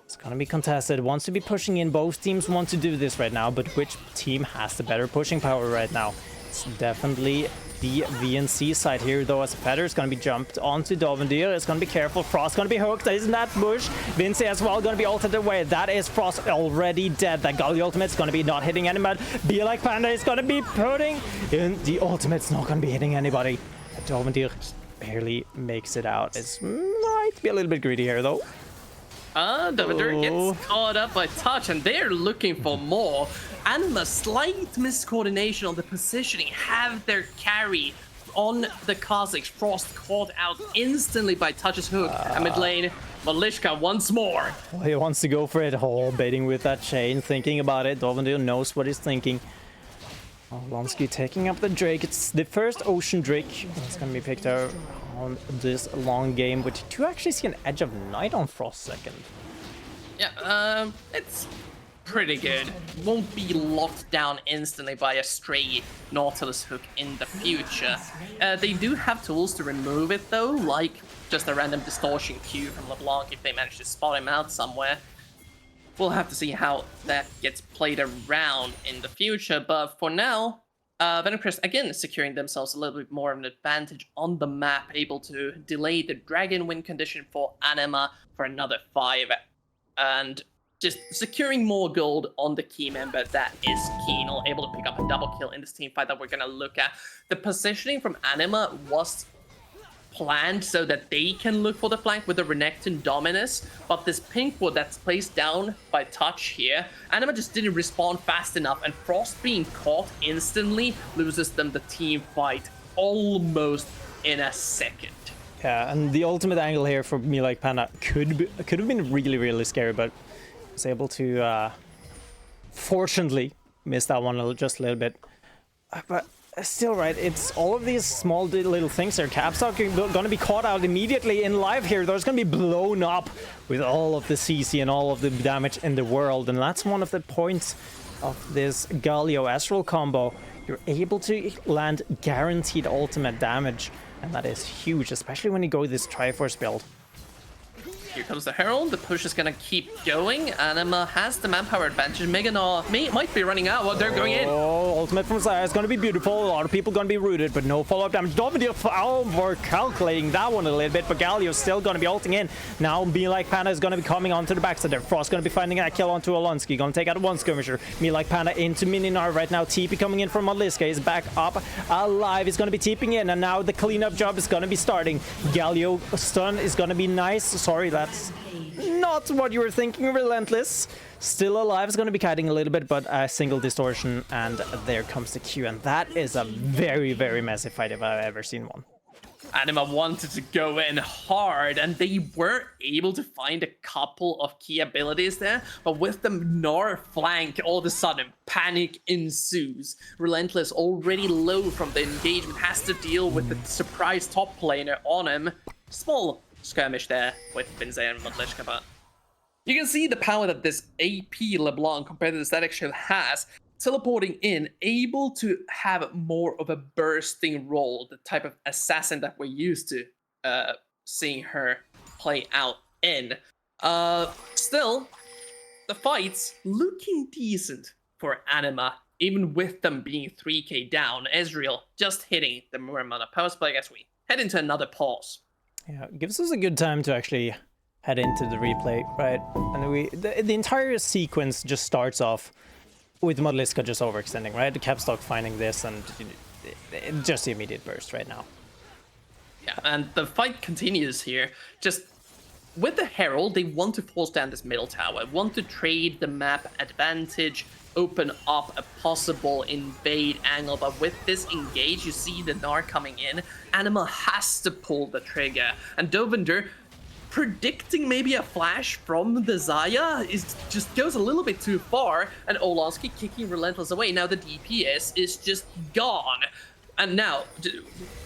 Speaker 5: it's gonna be contested, wants to be pushing in. Both teams want to do this right now, but which team has the better pushing power right now? It's definitely the VNC side here, though, as Petter is going to be jumped onto Dovendir. It's going to be careful. Frost going to be hooked. Isn't that bush? Vince as well going to be ulted away. That is Frost already dead. That Galio ultimate is going to be not hitting anybody. Be like Panda is going to be putting in the ultimate's not going to be hitting anybody. Dovendir barely makes it out. It might be a little bit greedy here, though.
Speaker 6: Dovendir gets caught up by touch, and they're looking for more. Anima, slight miscoordination on the positioning, have their carry on the Kha'Zix. Frost caught out instantly by Touch's hook. And mid lane, Malishka once more.
Speaker 5: Well, he wants to go for it, whole baiting with that chain, thinking about it. Dovendir knows what he's thinking. Lonsky taking up the Drake. It's the first Ocean Drake that's going to be picked out on this long game, but you do actually see an Edge of Night on Frost second.
Speaker 6: Yeah, it's pretty good. Won't be locked down instantly by a stray Nautilus hook in the future. They do have tools to remove it though, like just a random distortion Q from LeBlanc if they manage to spot him out somewhere. We'll have to see how that gets played around in the future, but for now, Venomcrest again securing themselves a little bit more of an advantage on the map, able to delay the Dragon win condition for Anima for another 5, and just securing more gold on the key member that is Keenal, able to pick up a double kill in this team fight that we're going to look at. The positioning from Anima was planned so that they can look for the flank with the Renekton Dominus, but this pink wood that's placed down by Touch here, Anima just didn't respond fast enough, and Frost being caught instantly loses them the team fight almost in a second.
Speaker 5: Yeah, and the ultimate angle here for me like Panda could have been really scary, but was able to fortunately miss that one just a little bit. But still, right, it's all of these small little things there. Capstock gonna be caught out immediately in live here. There's gonna be blown up with all of the CC and all of the damage in the world, and that's one of the points of this Galio Astral combo. You're able to land guaranteed ultimate damage, and that is huge, especially when you go this Triforce build.
Speaker 6: Here comes the Herald. The push is gonna keep going. Anima has the manpower advantage. Meganar might be running out. Well, they're going in.
Speaker 5: Oh, ultimate from Zaya is gonna be beautiful. A lot of people gonna be rooted, but no follow-up damage. Dovendir, we're calculating that one a little bit, but Galio's still gonna be ulting in. Now, Me Like Panda is gonna be coming onto the backside there. Frost gonna be finding that kill onto Alonsky. Gonna take out one skirmisher. Me Like Panda into Mininar right now. TP coming in from Maliska is back up alive. He's gonna be TPing in, and now the cleanup job is gonna be starting. Galio stun is gonna be nice. Sorry, that's not what you were thinking. Relentless still alive, is going to be kiting a little bit, but a single distortion, and there comes the Q, and that is a very messy fight if I've ever seen one.
Speaker 6: Anima wanted to go in hard, and they were able to find a couple of key abilities there, but with the Gnar flank, all of a sudden, panic ensues. Relentless, already low from the engagement, has to deal with the surprise top laner on him. Small skirmish there with Binze and Modlishka, but you can see the power that this AP LeBlanc compared to the Static Shield has. Teleporting in, able to have more of a bursting role, the type of assassin that we're used to seeing her play out in. Still, the fight's looking decent for Anima, even with them being 3k down. Ezreal just hitting the Muramana post play as we head into another pause.
Speaker 5: Yeah, it gives us a good time to actually head into the replay, right? And the entire sequence just starts off with Modliska just overextending, right? The Capstock finding this and just the immediate burst right now.
Speaker 6: Yeah, and the fight continues here. Just with the Herald, they want to force down this middle tower, want to trade the map advantage, open up a possible invade angle, but with this engage, you see the Gnar coming in, Anima has to pull the trigger, and Dovender predicting maybe a flash from the Xayah just goes a little bit too far, and Olansky kicking Relentless away. Now the DPS is just gone. And now,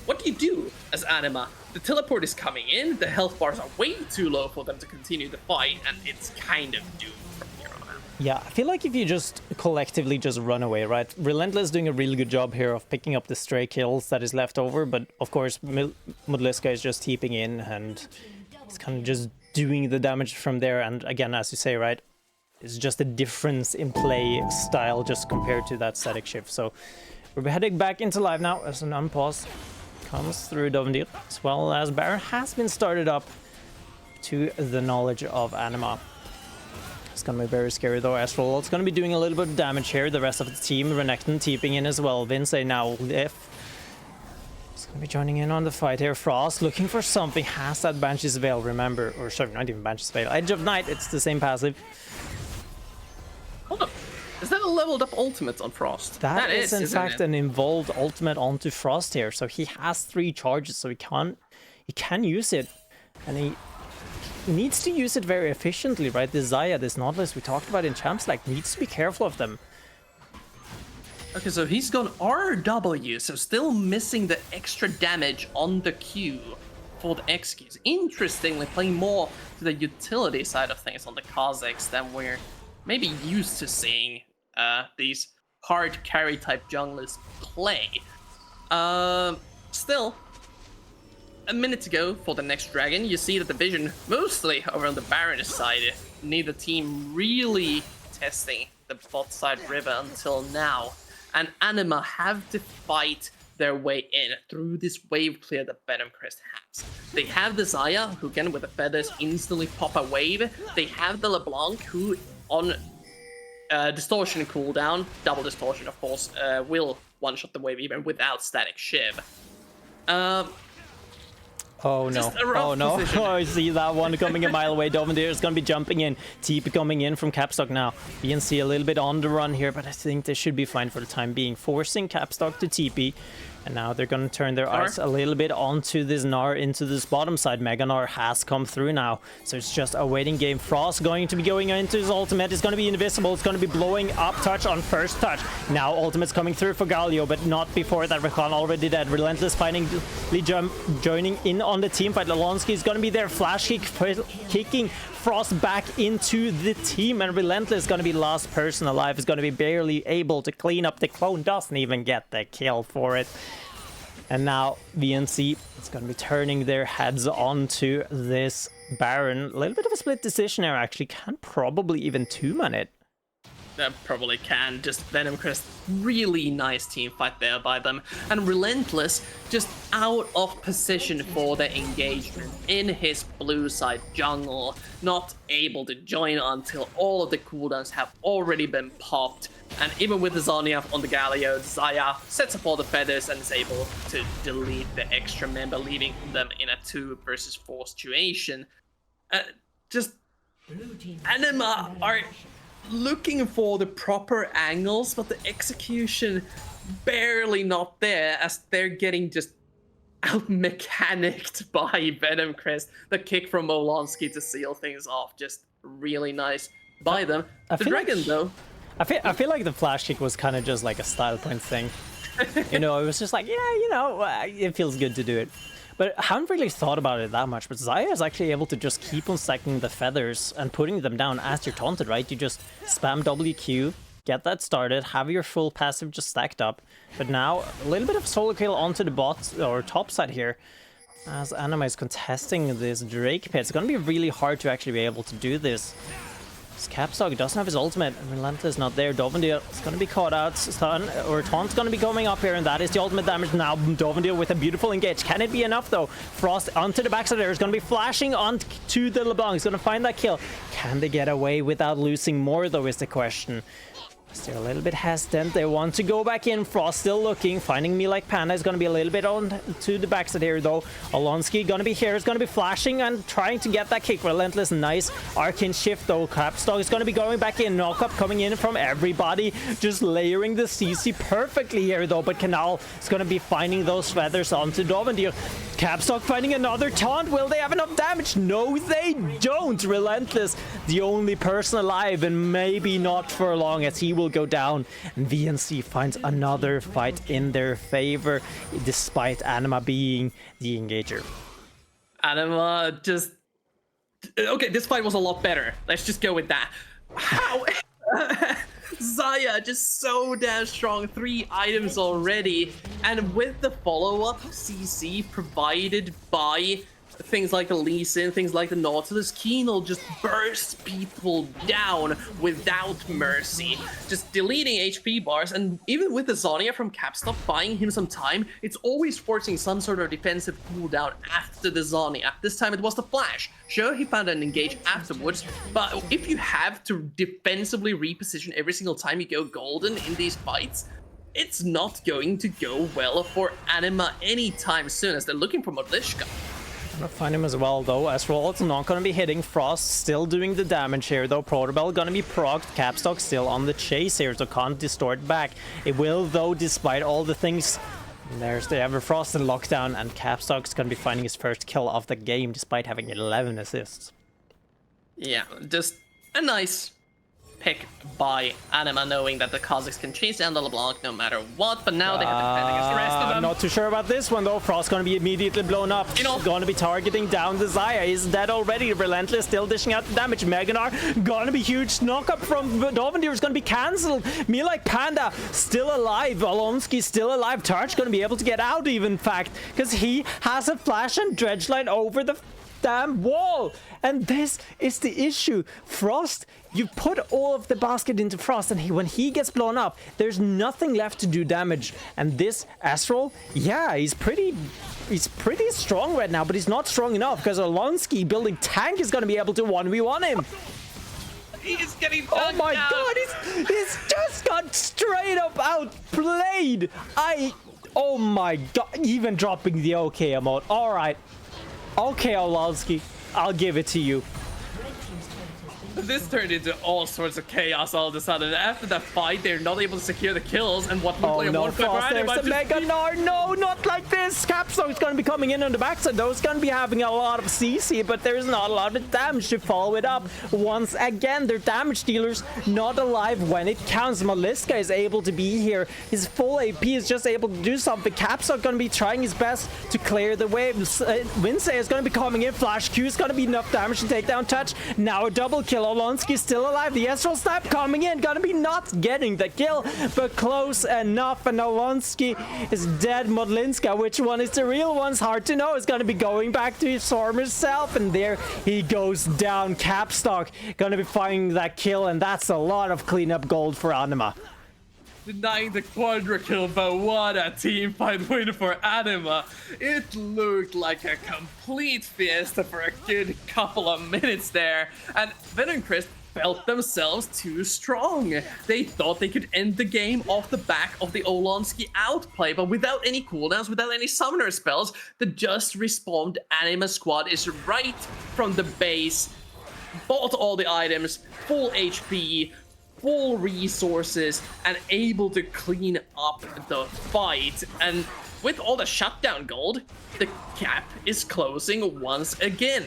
Speaker 6: what do you do as Anima? The teleport is coming in, the health bars are way too low for them to continue the fight, and it's kind of doomed from here on out.
Speaker 5: Yeah, I feel like if you just collectively just run away, right? Relentless doing a really good job here of picking up the stray kills that is left over, but of course Modliska is just heaping in and it's kind of just doing the damage from there. And again, as you say, right, it's just a difference in play style just compared to that static shift. So we're heading back into live now as an unpause comes through Dovender, as well as Baron has been started up to the knowledge of Anima. It's gonna be very scary though. Astral it's gonna be doing a little bit of damage here. The rest of the team, Renekton teeping in as well. Vince now if he's gonna be joining in on the fight here. Frost looking for something, has that Banshee's Veil, remember, or sorry, not even Banshee's Veil, Edge of Night, it's the same passive.
Speaker 6: Hold up. Is that a leveled up ultimate on Frost?
Speaker 5: That is in fact an involved ultimate onto Frost here. So he has 3 charges, so he can use it, and he needs to use it very efficiently, right? This Xayah, this Nautilus we talked about in Champs, like, needs to be careful of them.
Speaker 6: Okay, so he's gone RW, so still missing the extra damage on the Q for the executes. Interestingly, playing more to the utility side of things on the Kazakhs than we're maybe used to seeing these hard carry type junglers play. Still, a minute to go for the next dragon. You see that the vision mostly over on the Baron side. Neither team really testing the bot side river until now. And Anima have to fight their way in through this wave clear that Venom Crest has. They have the Xayah, who can with the feathers instantly pop a wave. They have the LeBlanc, who on distortion cooldown, double distortion of course, will one-shot the wave even without static shiv.
Speaker 5: Oh no, oh no, oh, I see that one coming a mile away. Dovender is going to be jumping in. TP coming in from Capstock now. BNC a little bit on the run here, but I think they should be fine for the time being. Forcing Capstock to TP. And now they're going to turn their eyes a little bit onto this Gnar, into this bottom side. Mega Gnar has come through now. So it's just a waiting game. Frost going to be going into his ultimate. It's going to be invisible. It's going to be blowing up touch on first touch. Now ultimate's coming through for Galio, but not before that. Rakan already dead. Relentless fighting, joining in on the team fight. Lolonsky is going to be there. Flash kick, kicking Frost back into the team. And Relentless is going to be last person alive. Is going to be barely able to clean up. The clone doesn't even get the kill for it. And now VNC is going to be turning their heads onto this Baron. A little bit of a split decision here, actually. Can probably even 2-man it.
Speaker 6: That probably can. Just Venom Crest, really nice team fight there by them. And Relentless just out of position for the engagement in his blue side jungle. Not able to join until all of the cooldowns have already been popped. And even with the Zhonya on the Galio, Xayah sets up all the feathers and is able to delete the extra member, leaving them in a 2 versus 4 situation. Just Anima are looking for the proper angles, but the execution barely not there, as they're getting just out-mechanicked by Venom Crest. The kick from Olansky to seal things off, just really nice by them.
Speaker 5: I
Speaker 6: The
Speaker 5: feel
Speaker 6: Dragon,
Speaker 5: like-
Speaker 6: though.
Speaker 5: I feel like the flash kick was kind of just like a style point thing. You know, it was just like, yeah, you know, it feels good to do it. But I haven't really thought about it that much. But Xayah is actually able to just keep on stacking the feathers and putting them down as you're taunted, right? You just spam WQ, get that started, have your full passive just stacked up. But now, a little bit of solo kill onto the bot or top side here. As Anima is contesting this Drake pit, it's going to be really hard to actually be able to do this. Capstock doesn't have his ultimate, and Relentless not there. Dovendale is going to be caught out. Stun or Taunt's going to be coming up here, and that is the ultimate damage now. Dovendale with a beautiful engage. Can it be enough though? Frost onto the backside there is going to be flashing onto the LeBlanc. He's going to find that kill. Can they get away without losing more though is the question. Still a little bit hesitant. They want to go back in. Frost still looking. Finding me like Panda is going to be a little bit on to the backside here though. Olonsky going to be here. Is going to be flashing and trying to get that kick. Relentless, nice. Arcane shift though. Capstock is going to be going back in. Knockup coming in from everybody. Just layering the CC perfectly here though. But Canal is going to be finding those feathers onto Dovendale. Capstock finding another taunt. Will they have enough damage? No, they don't. Relentless, the only person alive, and maybe not for long as he will go down. And VNC finds another fight in their favor, despite Anima being the engager.
Speaker 6: Anima just... Okay, this fight was a lot better. Let's just go with that. How? Xayah just so damn strong. 3 items already. And with the follow-up CC provided by things like the Lee Sin, things like the Nautilus, Keen'll just burst people down without mercy. Just deleting HP bars, and even with the Zhonya from Capstock buying him some time, it's always forcing some sort of defensive cooldown after the Zhonya. This time it was the Flash. Sure, he found an engage afterwards, but if you have to defensively reposition every single time you go golden in these fights, it's not going to go well for Anima anytime soon, as they're looking for Modlishka.
Speaker 5: Gonna find him as well though. Ezreal's not gonna be hitting. Frost still doing the damage here though. Protobell gonna be procced. Capstock still on the chase here, so can't distort back. It will though, despite all the things. And there's the Everfrost and lockdown, and Capstock's gonna be finding his first kill of the game despite having 11 assists.
Speaker 6: Yeah, just a nice pick by Anima, knowing that the Kazakhs can chase down the LeBlanc no matter what, but now they have to defend against the rest of them.
Speaker 5: Not too sure about this one though. Frost gonna be immediately blown up.
Speaker 6: You know,
Speaker 5: gonna be targeting down the Xayah. He's dead already. Relentless still dishing out the damage. Meganar gonna be huge. Knockup from Dovendale is gonna be cancelled. Me like Panda still alive. Olonsky still alive. Tarch gonna be able to get out even, in fact, because he has a flash and dredge line over the damn wall. And this is the issue. Frost, you put all of the basket into Frost, and when he gets blown up, there's nothing left to do damage. And this Astral, yeah, he's pretty strong right now, but he's not strong enough because Olonsky building tank is going to be able to 1v1 him.
Speaker 6: He's getting
Speaker 5: Oh my
Speaker 6: out.
Speaker 5: god, he's just got straight up outplayed. Oh my god, even dropping the OK emote. All right. Okay, Olonsky, I'll give it to you.
Speaker 6: This turned into all sorts of chaos all of a sudden. After that fight, they're not able to secure the kills, and what looked
Speaker 5: Oh
Speaker 6: like a
Speaker 5: no,
Speaker 6: 1
Speaker 5: Frost, there's the Mega Nard. No, not like this. Capstone's gonna be coming in on the backside. Those gonna be having a lot of CC, but there's not a lot of damage to follow it up. Once again, their damage dealers not alive when it counts. Maliska is able to be here. His full AP is just able to do something. Capstone gonna be trying his best to clear the way. Winsay is gonna be coming in. Flash Q is gonna be enough damage to take down Touch. Now a double kill. Olonsky still alive. The Ezreal snap coming in. Gonna be not getting the kill, but close enough. And Olonsky is dead. Modlinska, which one is the real one's hard to know. Is gonna be going back to his former self, and there he goes down. Capstock gonna be finding that kill, and that's a lot of cleanup gold for Anima.
Speaker 6: Denying the quadra kill, but what a team fight win for Anima. It looked like a complete fiesta for a good couple of minutes there, and Venom Crest felt themselves too strong. They thought they could end the game off the back of the Olonsky outplay, but without any cooldowns, without any summoner spells, the just respawned Anima squad is right from the base, bought all the items, full HP, full resources, and able to clean up the fight. And with all the shutdown gold, the gap is closing once again.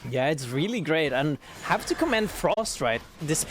Speaker 5: Yeah, it's really great, and have to commend Frost, right? Despite